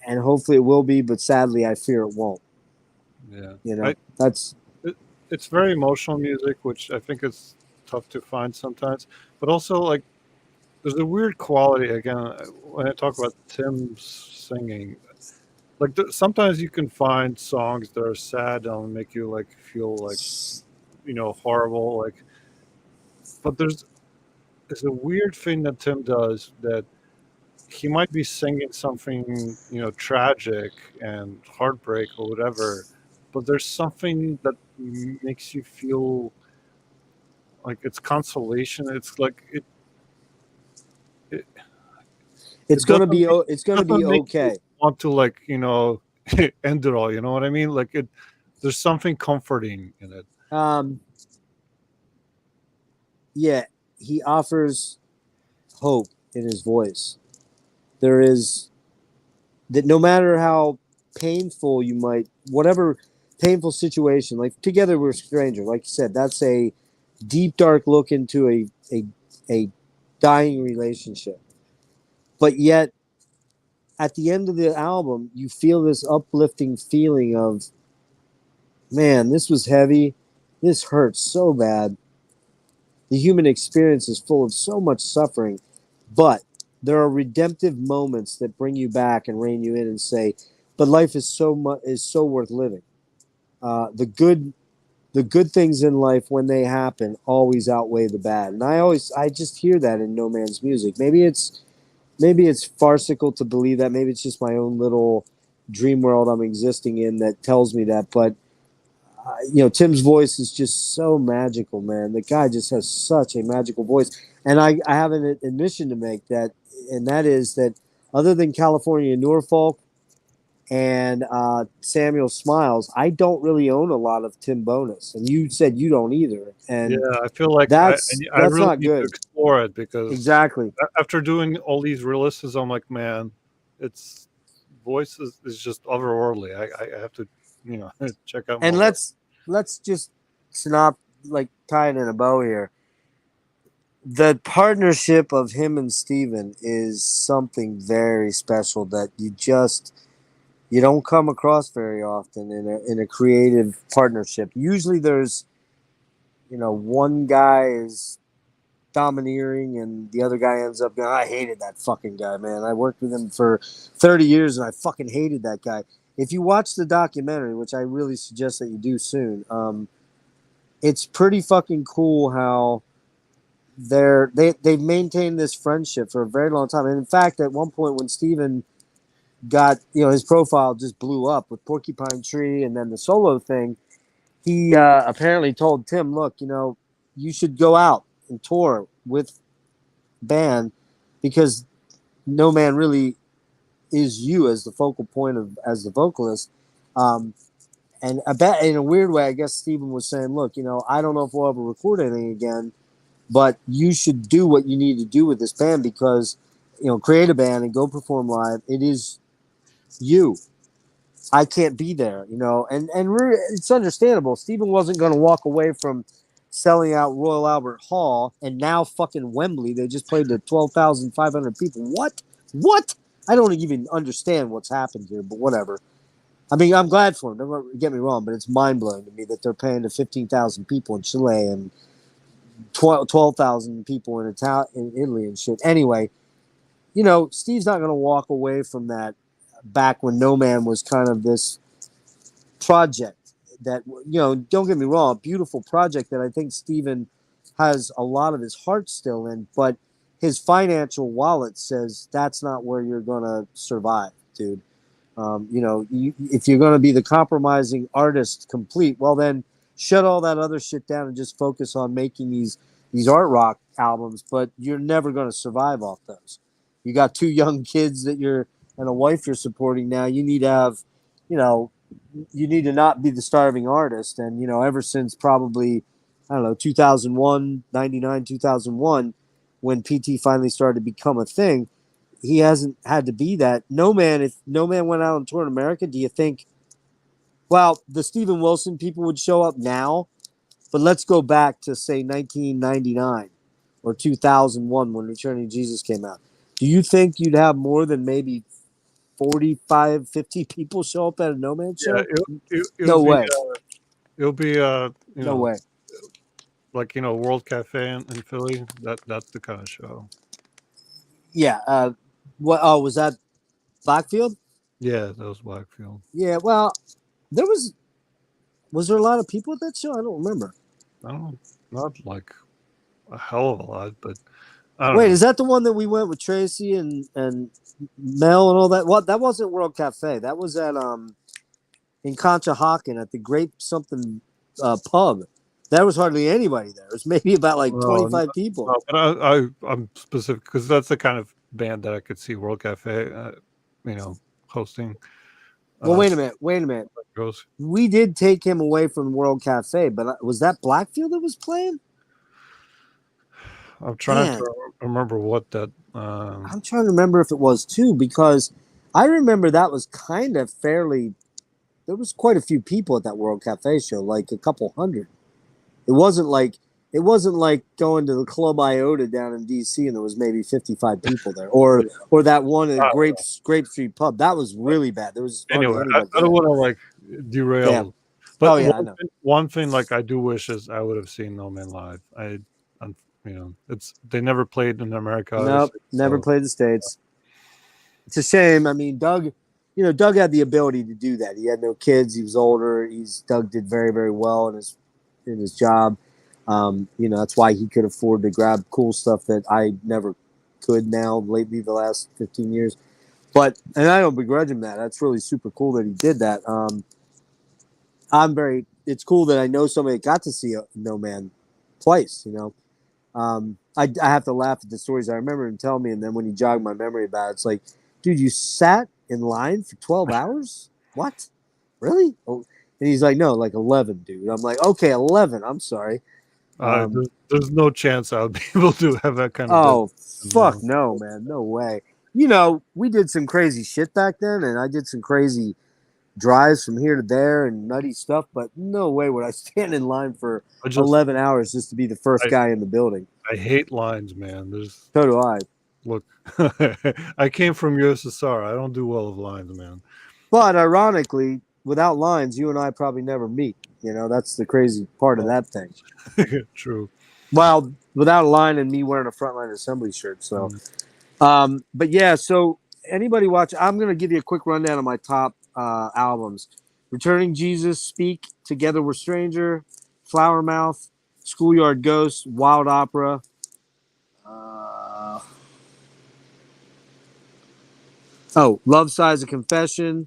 And hopefully it will be, but sadly, I fear it won't. Yeah. That's it's very emotional music, which I think is tough to find sometimes. But also, like, there's a weird quality, again, when I talk about Tim's singing. Like, sometimes you can find songs that are sad and make you, like, feel, like, horrible. Like, but there's a weird thing that Tim does that he might be singing something, tragic and heartbreak or whatever, but there's something that makes you feel like it's consolation. It's like it's going to be okay. Want to end it all, you know what I mean? Like there's something comforting in it. Yeah, he offers hope in his voice. There is that no matter how painful whatever painful situation, like Together We're Stranger, like you said, that's a deep, dark look into a dying relationship. But yet, at the end of the album, you feel this uplifting feeling of, man, this was heavy. This hurts so bad. The human experience is full of so much suffering, but there are redemptive moments that bring you back and rein you in and say, but life is so worth living. The good things in life, when they happen, always outweigh the bad. And I just hear that in No Man's music. Maybe it's farcical to believe that. Maybe it's just my own little dream world I'm existing in that tells me that. But Tim's voice is just so magical, man. The guy just has such a magical voice. And I have an admission to make, and that is that other than California Norfolk and Samuel Smiles. I don't really own a lot of Tim Bowness, and you said you don't either. Yeah, And I feel like I that's really not need to good. explore it because Exactly. after doing all these releases, I'm like, man, its voice is just otherworldly. I have to, check out And more work. let's just like tie it in a bow here. The partnership of him and Steven is something very special that you don't come across very often in a creative partnership. Usually there's one guy is domineering and the other guy ends up going, I hated that fucking guy, man. I worked with him for 30 years and I fucking hated that guy. If you watch the documentary, which I really suggest that you do soon, it's pretty fucking cool how they've maintained this friendship for a very long time. And in fact, at one point when Steven got, his profile just blew up with Porcupine Tree and then the solo thing, he apparently told Tim, look, you should go out and tour with band because No Man really is you as the focal point of as the vocalist. And I bet in a weird way, I guess Steven was saying, look, I don't know if we'll ever record anything again, but you should do what you need to do with this band because, create a band and go perform live. It is you. I can't be there, and it's understandable. Steven wasn't going to walk away from selling out Royal Albert Hall and now fucking Wembley. They just played to 12,500 people. What? What? I don't even understand what's happened here, but whatever. I mean, I'm glad for them. Don't get me wrong, but it's mind blowing to me that they're paying to 15,000 people in Chile and 12,000 people in Italy and shit. Anyway, Steve's not going to walk away from that back when No Man was kind of this project that, don't get me wrong, a beautiful project that I think Steven has a lot of his heart still in, but his financial wallet says that's not where you're going to survive, dude. If you're going to be the compromising artist complete, well, then shut all that other shit down and just focus on making these art rock albums, but you're never going to survive off those. You got two young kids and a wife you're supporting now. You need to have, you need to not be the starving artist. And, ever since probably, I don't know, 2001, 99, 2001, when PT finally started to become a thing, he hasn't had to be that. If No Man went out on tour in America, do you think, well, the Steven Wilson people would show up now, but let's go back to, say, 1999 or 2001 when Returning Jesus came out. Do you think you'd have more than maybe 45, 50 people show up at a No Man show? It'll No be way. it'll be No way. like World Cafe in Philly. That's the kind of show. Yeah. What? Oh, was that Blackfield? Yeah, that was Blackfield. Yeah. Well, was there a lot of people at that show? I don't remember. I don't not like a hell of a lot, but I don't Wait, know. is that the one that we went with Tracy and Mel and all that? What? That wasn't World Cafe. That was at in Conshohocken at the Grape something pub. There was hardly anybody there. It was maybe about like 25 people. No, but I'm specific because that's the kind of band that I could see World Cafe, hosting. Well, wait a minute. Goes. We did take him away from World Cafe, but was that Blackfield that was playing? I'm trying to remember what that. I'm trying to remember if it was too, because I remember that was kind of fairly. There was quite a few people at that World Cafe show, like a couple hundred. It wasn't like going to the Club Iota down in DC and there was maybe 55 people there, or that one at Grape Street Pub. That was really bad. There was anyway. I don't want to derail. Yeah. But I know. One thing I do wish is I would have seen No Man live. They never played in America. Nope, never played the States. It's a shame. I mean, Doug had the ability to do that. He had no kids. He was older. Doug did very, very well in his job. That's why he could afford to grab cool stuff that I never could now lately the last 15 years. And I don't begrudge him that. That's really super cool that he did that. It's cool that I know somebody that got to see a No Man twice, I have to laugh at the stories. I remember him telling me, and then when he jogged my memory about it, it's like, dude, you sat in line for 12 hours? What? Really? Oh, and he's like, no, like 11, dude. I'm like, okay, 11. I'm sorry. There's no chance I would be able to have that kind of Oh, fuck business. no, man. No way. You know, we did some crazy shit back then, and I did some crazy drives from here to there and nutty stuff, but no way would I stand in line for I just 11 hours just to be the first I, guy in the building. I hate lines, man. There's So do I. look, I came from USSR. I don't do well with lines, man. But ironically, without lines, you and I probably never meet. You know, that's the crazy part of Oh, that thing. true. Well, without a line and me wearing a Frontline Assembly shirt. So, but yeah, so anybody watch, I'm going to give you a quick rundown of my top albums. Returning Jesus, Speak, Together We're Stranger, Flower Mouth, Schoolyard Ghost, Wild Opera. Love Size, A Confession,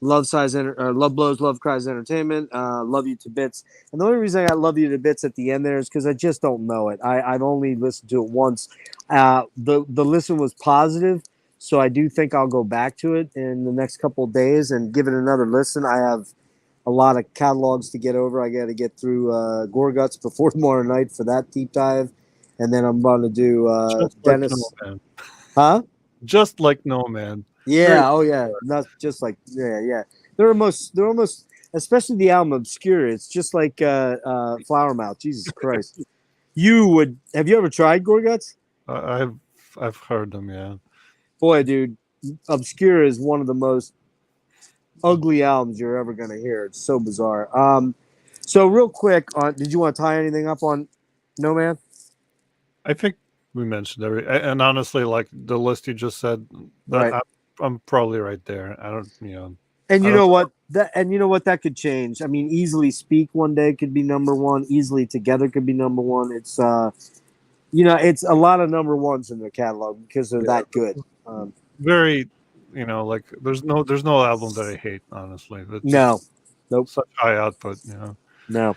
Love Blows, Love Cries Entertainment, Love You to Bits. And the only reason I got Love You to Bits at the end there is because I just don't know it. I've only listened to it once. The listen was positive, so I do think I'll go back to it in the next couple of days and give it another listen. I have a lot of catalogs to get over. I got to get through Gorguts before tomorrow night for that deep dive, and then I'm going to do Just like Dennis. No Man. Huh? Just like No Man. Yeah. Very Oh, yeah. Not just like yeah. They're almost, especially the album Obscure. It's just like Flower Mouth. Jesus Christ. Have you ever tried Gorguts? I've heard them, yeah. Boy, dude, Obscure is one of the most ugly albums you're ever gonna hear. It's so bizarre. So real quick, did you want to tie anything up on No Man? I think we mentioned and honestly, like the list you just said, Right. I'm probably right there. I don't, you know. And you know what? That could change. I mean, Easily Speak one day could be number one. Easily Together could be number one. It's it's a lot of number ones in their catalog because they're that good. Very, like there's no album that I hate, honestly. It's No, nope, such high output, no.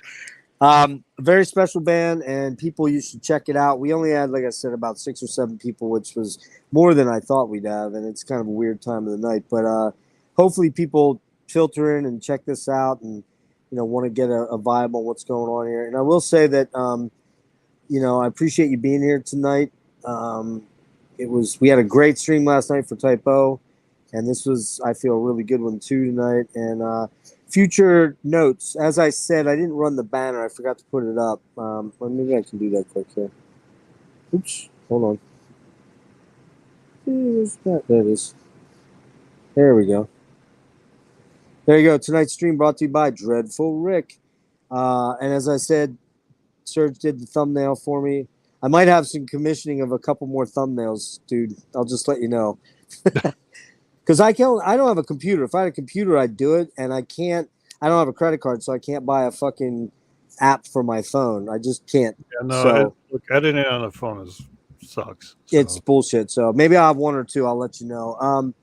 Very special band, and people, you should check it out. We only had, like I said, about 6 or 7 people, which was more than I thought we'd have, and it's kind of a weird time of the night. But hopefully people filter in and check this out and, want to get a vibe on what's going on here. And I will say that, I appreciate you being here tonight. We had a great stream last night for Typo, and this was, I feel, a really good one too tonight. And future notes, as I said, I didn't run the banner. I forgot to put it up. Well, maybe I can do that quick here. Oops, hold on. Where's that? There it is. There we go. There you go. Tonight's stream brought to you by Dreadful Rick. And as I said, Serge did the thumbnail for me. I might have some commissioning of a couple more thumbnails, dude. I'll just let you know. Because I don't have a computer. If I had a computer, I'd do it. And I don't have a credit card, so I can't buy a fucking app for my phone. I just can't. Yeah, no, so look, editing on a phone sucks. It's bullshit. So maybe I'll have one or two. I'll let you know.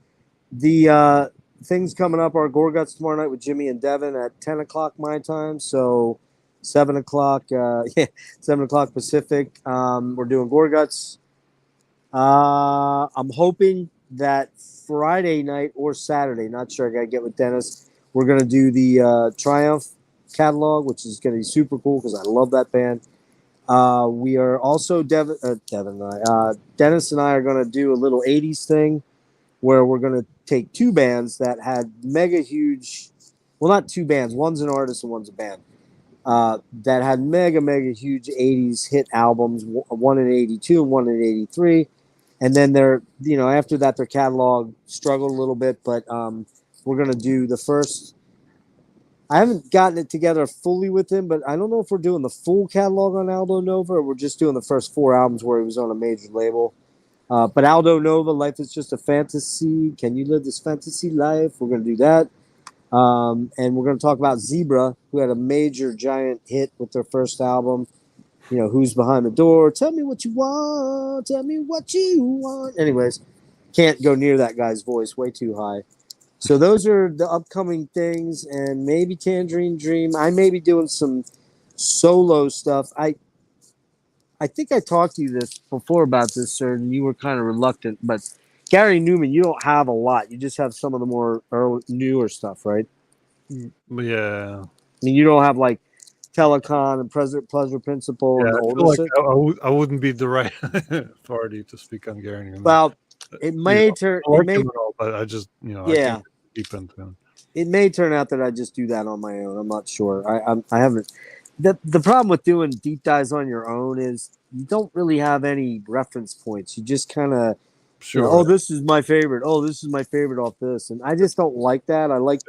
The things coming up are Gorguts tomorrow night with Jimmy and Devin at 10 o'clock my time. So 7 o'clock, 7 o'clock Pacific. We're doing Gorguts. I'm hoping that Friday night or Saturday, not sure, I gotta get with Dennis, we're gonna do the Triumph catalog, which is gonna be super cool because I love that band. We are also Dennis and I are gonna do a little 80s thing where we're gonna take 2 bands that had mega huge, well, not 2 bands, one's an artist and one's a band, that had mega huge 80s hit albums, one in 82 and one in 83. And then after that, their catalog struggled a little bit, but we're going to do the first. I haven't gotten it together fully with him, but I don't know if we're doing the full catalog on Aldo Nova or we're just doing the first 4 albums where he was on a major label. But Aldo Nova, Life is Just a Fantasy. Can you live this fantasy life? We're going to do that. And we're going to talk about Zebra, who had a major giant hit with their first album. Who's behind the door? Tell me what you want. Tell me what you want. Anyways, can't go near that guy's voice. Way too high. So those are the upcoming things, and maybe Tangerine Dream. I may be doing some solo stuff. I think I talked to you before about this, sir, and you were kind of reluctant. But Gary Newman, you don't have a lot. You just have some of the more newer stuff, right? Yeah. I mean, you don't have like Telecon and Pleasure Principle Yeah, and the I older feel like shit. I wouldn't be the right authority to speak on Gary Newman. Well, it may turn. I It like may. him and all, but I just I Yeah. can't get deep into him. It may turn out that I just do that on my own. I'm not sure. I haven't. The problem with doing deep dives on your own is you don't really have any reference points. You just kind of, Sure. oh, this is my favorite. Oh, this is my favorite off this, and I just don't like that. I like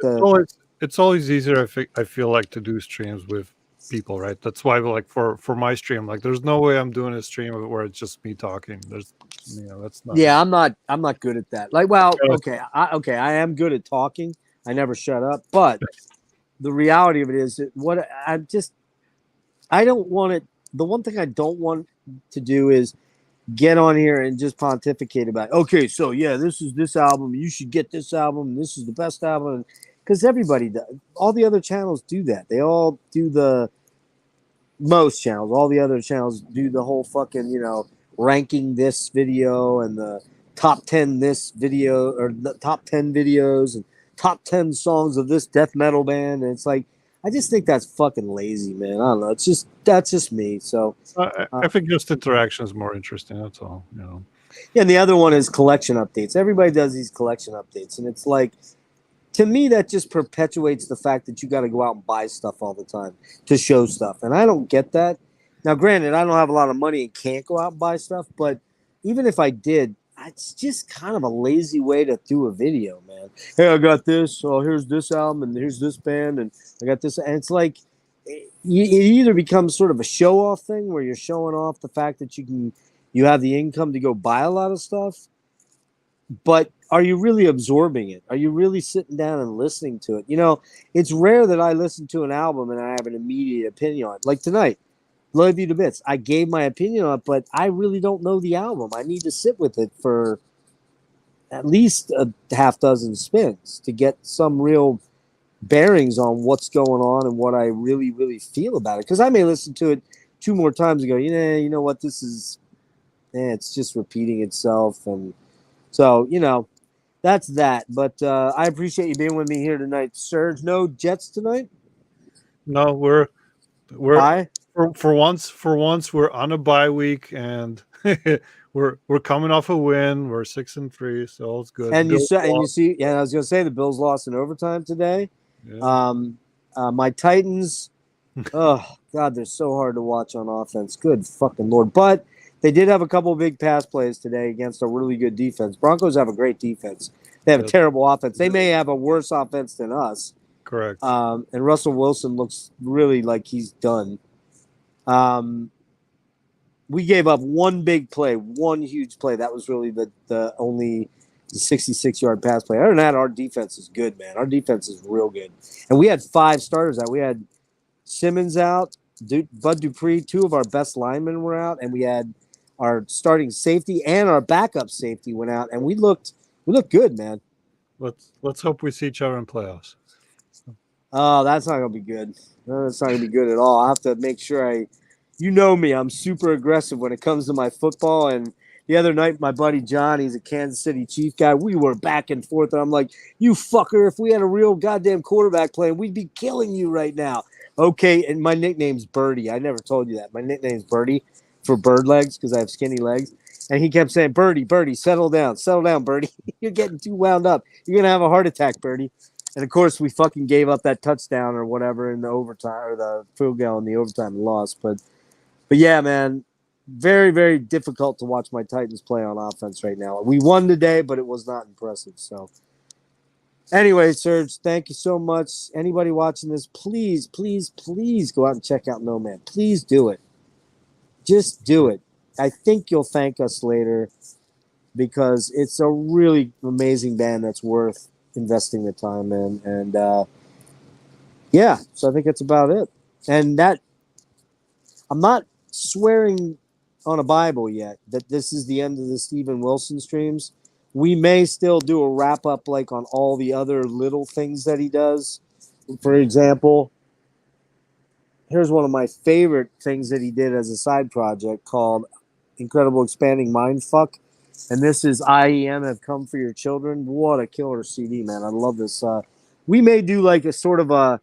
It's always easier. I feel like to do streams with people, right? That's why, like for my stream, like there's no way I'm doing a stream where it's just me talking. There's, that's not. Yeah, I'm not good at that. Like, well, okay, I am good at talking. I never shut up, but the reality of it is that I don't want it. The one thing I don't want to do is get on here and just pontificate about, okay, so yeah, this is this album. You should get this album. This is the best album. Because everybody does. All the other channels do that. They all do most channels, all the other channels do the whole fucking, ranking this video and the top 10 this video or the top 10 videos and top 10 songs of this death metal band. And it's like, I just think that's fucking lazy, man. I don't know. That's just me. So I think just interaction is more interesting. That's all. Yeah, and the other one is collection updates. Everybody does these collection updates, and it's like, to me, that just perpetuates the fact that you got to go out and buy stuff all the time to show stuff, and I don't get that. Now, granted, I don't have a lot of money and can't go out and buy stuff, but even if I did, it's just kind of a lazy way to do a video, man. Hey, I got this. Oh, here's this album, and here's this band, and I got this. And it's like, it either becomes sort of a show-off thing where you're showing off the fact that you have the income to go buy a lot of stuff, but are you really absorbing it? Are you really sitting down and listening to it? It's rare that I listen to an album and I have an immediate opinion on it. Like tonight, Love You to Bits. I gave my opinion on it, but I really don't know the album. I need to sit with it for at least a half dozen spins to get some real bearings on what's going on and what I really, really feel about it. Because I may listen to it 2 more times and go, you know what, this is, it's just repeating itself. And so, that's that. But I appreciate you being with me here tonight, Serge. No Jets tonight? No, we're Bye? for once we're on a bye week and we're coming off a win. We're 6-3, so all's good. And you see, yeah, I was gonna say the Bills lost in overtime today. Yeah. My Titans, oh God, they're so hard to watch on offense. Good fucking Lord. But they did have a couple of big pass plays today against a really good defense. Broncos have a great defense. They have a terrible offense. They may have a worse offense than us. Correct. And Russell Wilson looks really like he's done. We gave up one big play, one huge play. That was really the only 66-yard pass play. Other than that, our defense is good, man. Our defense is real good. And we had 5 starters out. We had Simmons out, Bud Dupree, 2 of our best linemen were out, and we had our starting safety and our backup safety went out, and we looked good, man. Let's hope we see each other in playoffs. Oh, that's not gonna be good. No, that's not gonna be good at all. I have to make sure you know me, I'm super aggressive when it comes to my football. And the other night, my buddy John, he's a Kansas City Chief guy. We were back and forth, and I'm like, "You fucker! If we had a real goddamn quarterback playing, we'd be killing you right now." Okay, and my nickname's Birdie. I never told you that. My nickname's Birdie for bird legs because I have skinny legs. And he kept saying, Birdie, settle down, Birdie. You're getting too wound up. You're going to have a heart attack, Birdie. And, of course, we fucking gave up that touchdown or whatever in the overtime or the field goal in the overtime and lost. But yeah, man, very, very difficult to watch my Titans play on offense right now. We won today, but it was not impressive. So anyway, Serge, thank you so much. Anybody watching this, please, please, please go out and check out No Man. Please do it. Just do it. I think you'll thank us later because it's a really amazing band that's worth investing the time in. And yeah, so I think that's about it. And that I'm not swearing on a Bible yet that this is the end of the Steven Wilson streams. We may still do a wrap up like on all the other little things that he does. For example, here's one of my favorite things that he did as a side project called Incredible Expanding Mindfuck. And this is IEM Have Come For Your Children. What a killer CD, man. I love this. We may do like a sort of a,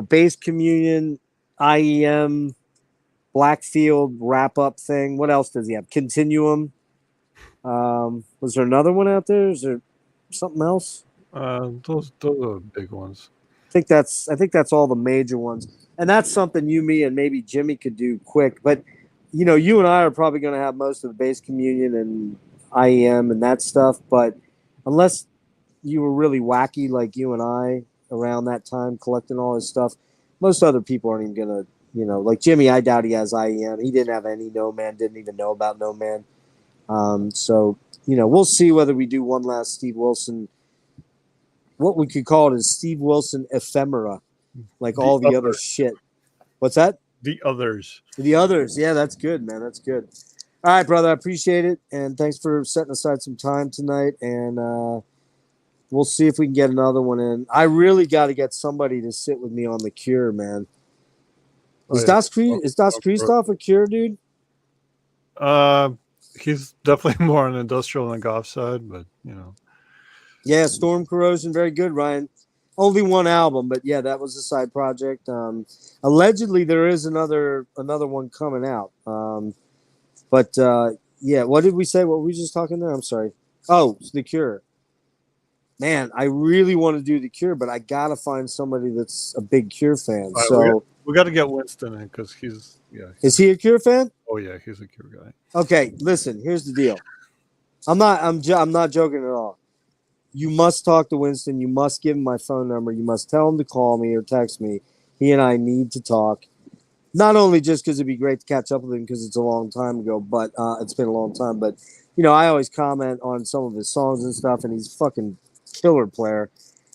Bass Communion, IEM, Blackfield wrap-up thing. What else does he have? Continuum. Was there another one out there? Is there something else? Those are big ones. I think that's all the major ones. And that's something you, me, and maybe Jimmy could do quick. But, you and I are probably going to have most of the Bass Communion and IEM and that stuff. But unless you were really wacky like you and I around that time collecting all this stuff, most other people aren't even going to, like Jimmy, I doubt he has IEM. He didn't have any No Man, didn't even know about No Man. So, we'll see whether we do one last Steve Wilson. What we could call it is Steve Wilson ephemera, like all the other shit. What's that? The others. The others. Yeah, that's good, man. That's good. All right, brother. I appreciate it. And thanks for setting aside some time tonight. And we'll see if we can get another one in. I really got to get somebody to sit with me on The Cure, man. Is Das Christoph a Cure, dude? He's definitely more on the industrial and goth side, but, Yeah, Storm Corrosion, very good, Ryan. Only one album, but yeah, that was a side project. Allegedly, there is another one coming out. Yeah, what did we say? What were we just talking there? I'm sorry. Oh, it's The Cure. Man, I really want to do The Cure, but I gotta find somebody that's a big Cure fan. Right, so we got to get Winston in because is he a Cure fan? Oh yeah, he's a Cure guy. Okay, listen. Here's the deal. I'm not joking at all. You must talk to Winston. You must give him my phone number. You must tell him to call me or text me. He and I need to talk. Not only just because it'd be great to catch up with him because it's a long time ago, but it's been a long time. But, I always comment on some of his songs and stuff, and he's a fucking killer player.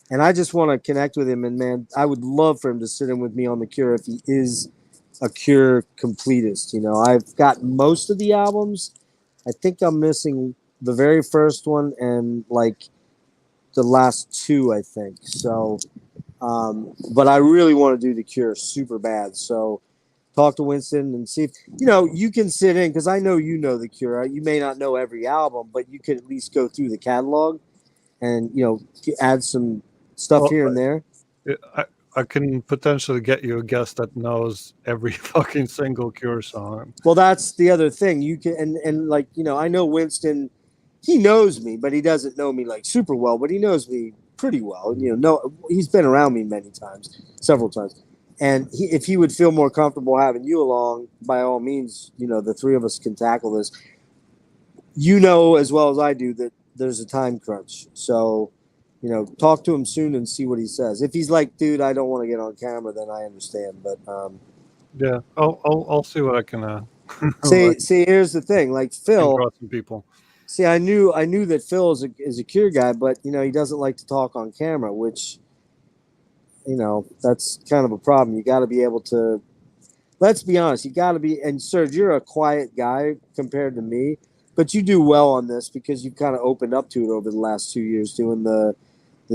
And I just want to connect with him. And, man, I would love for him to sit in with me on The Cure if he is a Cure completist. I've got most of the albums. I think I'm missing the very first one and, the last two, I think. So, but I really want to do The Cure super bad. So talk to Winston and see if, you can sit in because I know The Cure. You may not know every album, but you could at least go through the catalog and, add some stuff here and there. I can potentially get you a guest that knows every fucking single Cure song. Well, that's the other thing. You can, and I know Winston. He knows me, but he doesn't know me super well, but he knows me pretty well. He's been around me many times, several times. And if he would feel more comfortable having you along, by all means, the three of us can tackle this. As well as I do that there's a time crunch. So, talk to him soon and see what he says. If he's like, dude, I don't want to get on camera, then I understand. But yeah, I'll see what I can see, here's the thing. Phil, some people. See, I knew that Phil is a Cure guy, but he doesn't like to talk on camera, which that's kind of a problem. You got to be able to. Let's be honest. You got to be. And Serge, you're a quiet guy compared to me, but you do well on this because you've kind of opened up to it over the last 2 years doing the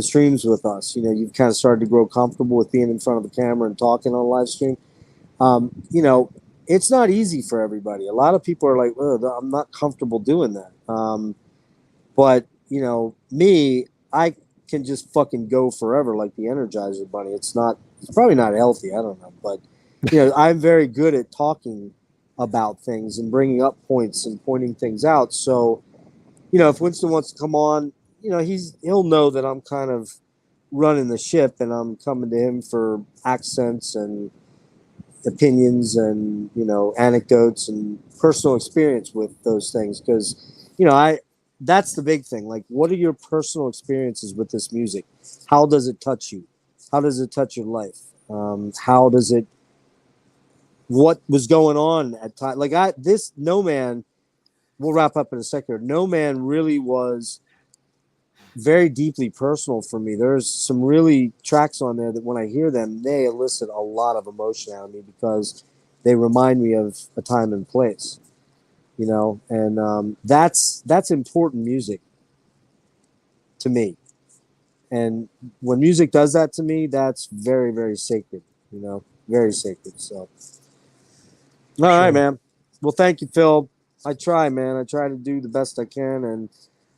streams with us. You've kind of started to grow comfortable with being in front of the camera and talking on live stream. It's not easy for everybody. A lot of people are like, oh, I'm not comfortable doing that. But, me, I can just fucking go forever like the Energizer Bunny. It's probably not healthy. I don't know. But, I'm very good at talking about things and bringing up points and pointing things out. So, if Winston wants to come on, he'll know that I'm kind of running the ship and I'm coming to him for accents and opinions and anecdotes and personal experience with those things because that's the big thing. What are your personal experiences with this music? How does it touch you? How does it touch your life? What was going on at time? This No Man, we'll wrap up in a second. No Man really was very deeply personal for me. There's some really tracks on there that when I hear them, they elicit a lot of emotion out of me because they remind me of a time and place, and that's important music to me. And when music does that to me, that's very, very sacred, very sacred. So, all right, man. Well, thank you, Phil. I try, man. I try to do the best I can, and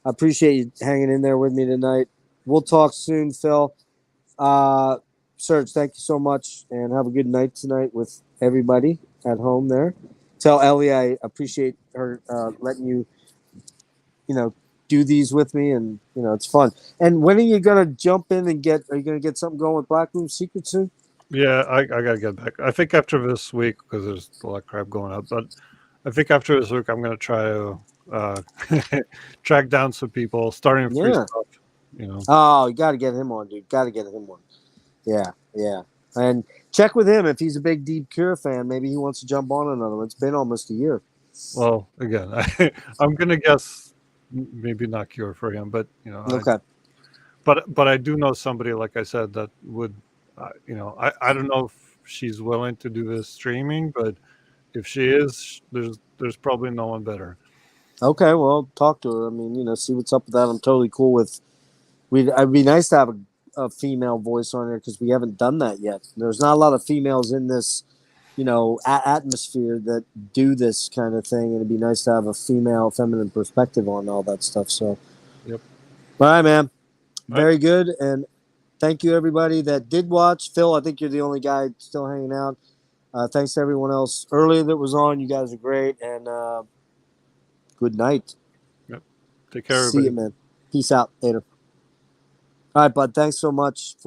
I appreciate you hanging in there with me tonight. We'll talk soon, Phil. Uh, Serge, thank you so much, and have a good night tonight with everybody at home there. Tell Ellie I appreciate her letting you, do these with me, and it's fun. And when are you gonna jump in and get? Are you gonna get something going with Black Room Secret soon? Yeah, I gotta get back. I think after this week, because there's a lot of crap going up, but I think after this week, I'm gonna try to track down some people, starting free Yeah. stuff. Oh, you got to get him on, dude. Got to get him on. Yeah, yeah. And check with him if he's a big Deep Cure fan. Maybe he wants to jump on another one. It's been almost a year. Well, again, I'm gonna guess maybe not Cure for him, but Okay. but I do know somebody, like I said, that would, I don't know if she's willing to do this streaming, but if she is, there's probably no one better. Okay. Well, talk to her. I mean, see what's up with that. I'm totally cool with. It'd be nice to have a female voice on there because we haven't done that yet. There's not a lot of females in this, atmosphere that do this kind of thing, and it'd be nice to have a feminine perspective on all that stuff. So, Yep. all right, man. All right. Very good, and thank you everybody that did watch. Phil, I think you're the only guy still hanging out. Thanks to everyone else earlier that was on. You guys are great, and good night. Yep. Take care, See everybody. you, man. Peace out. Later. All right, bud. Thanks so much for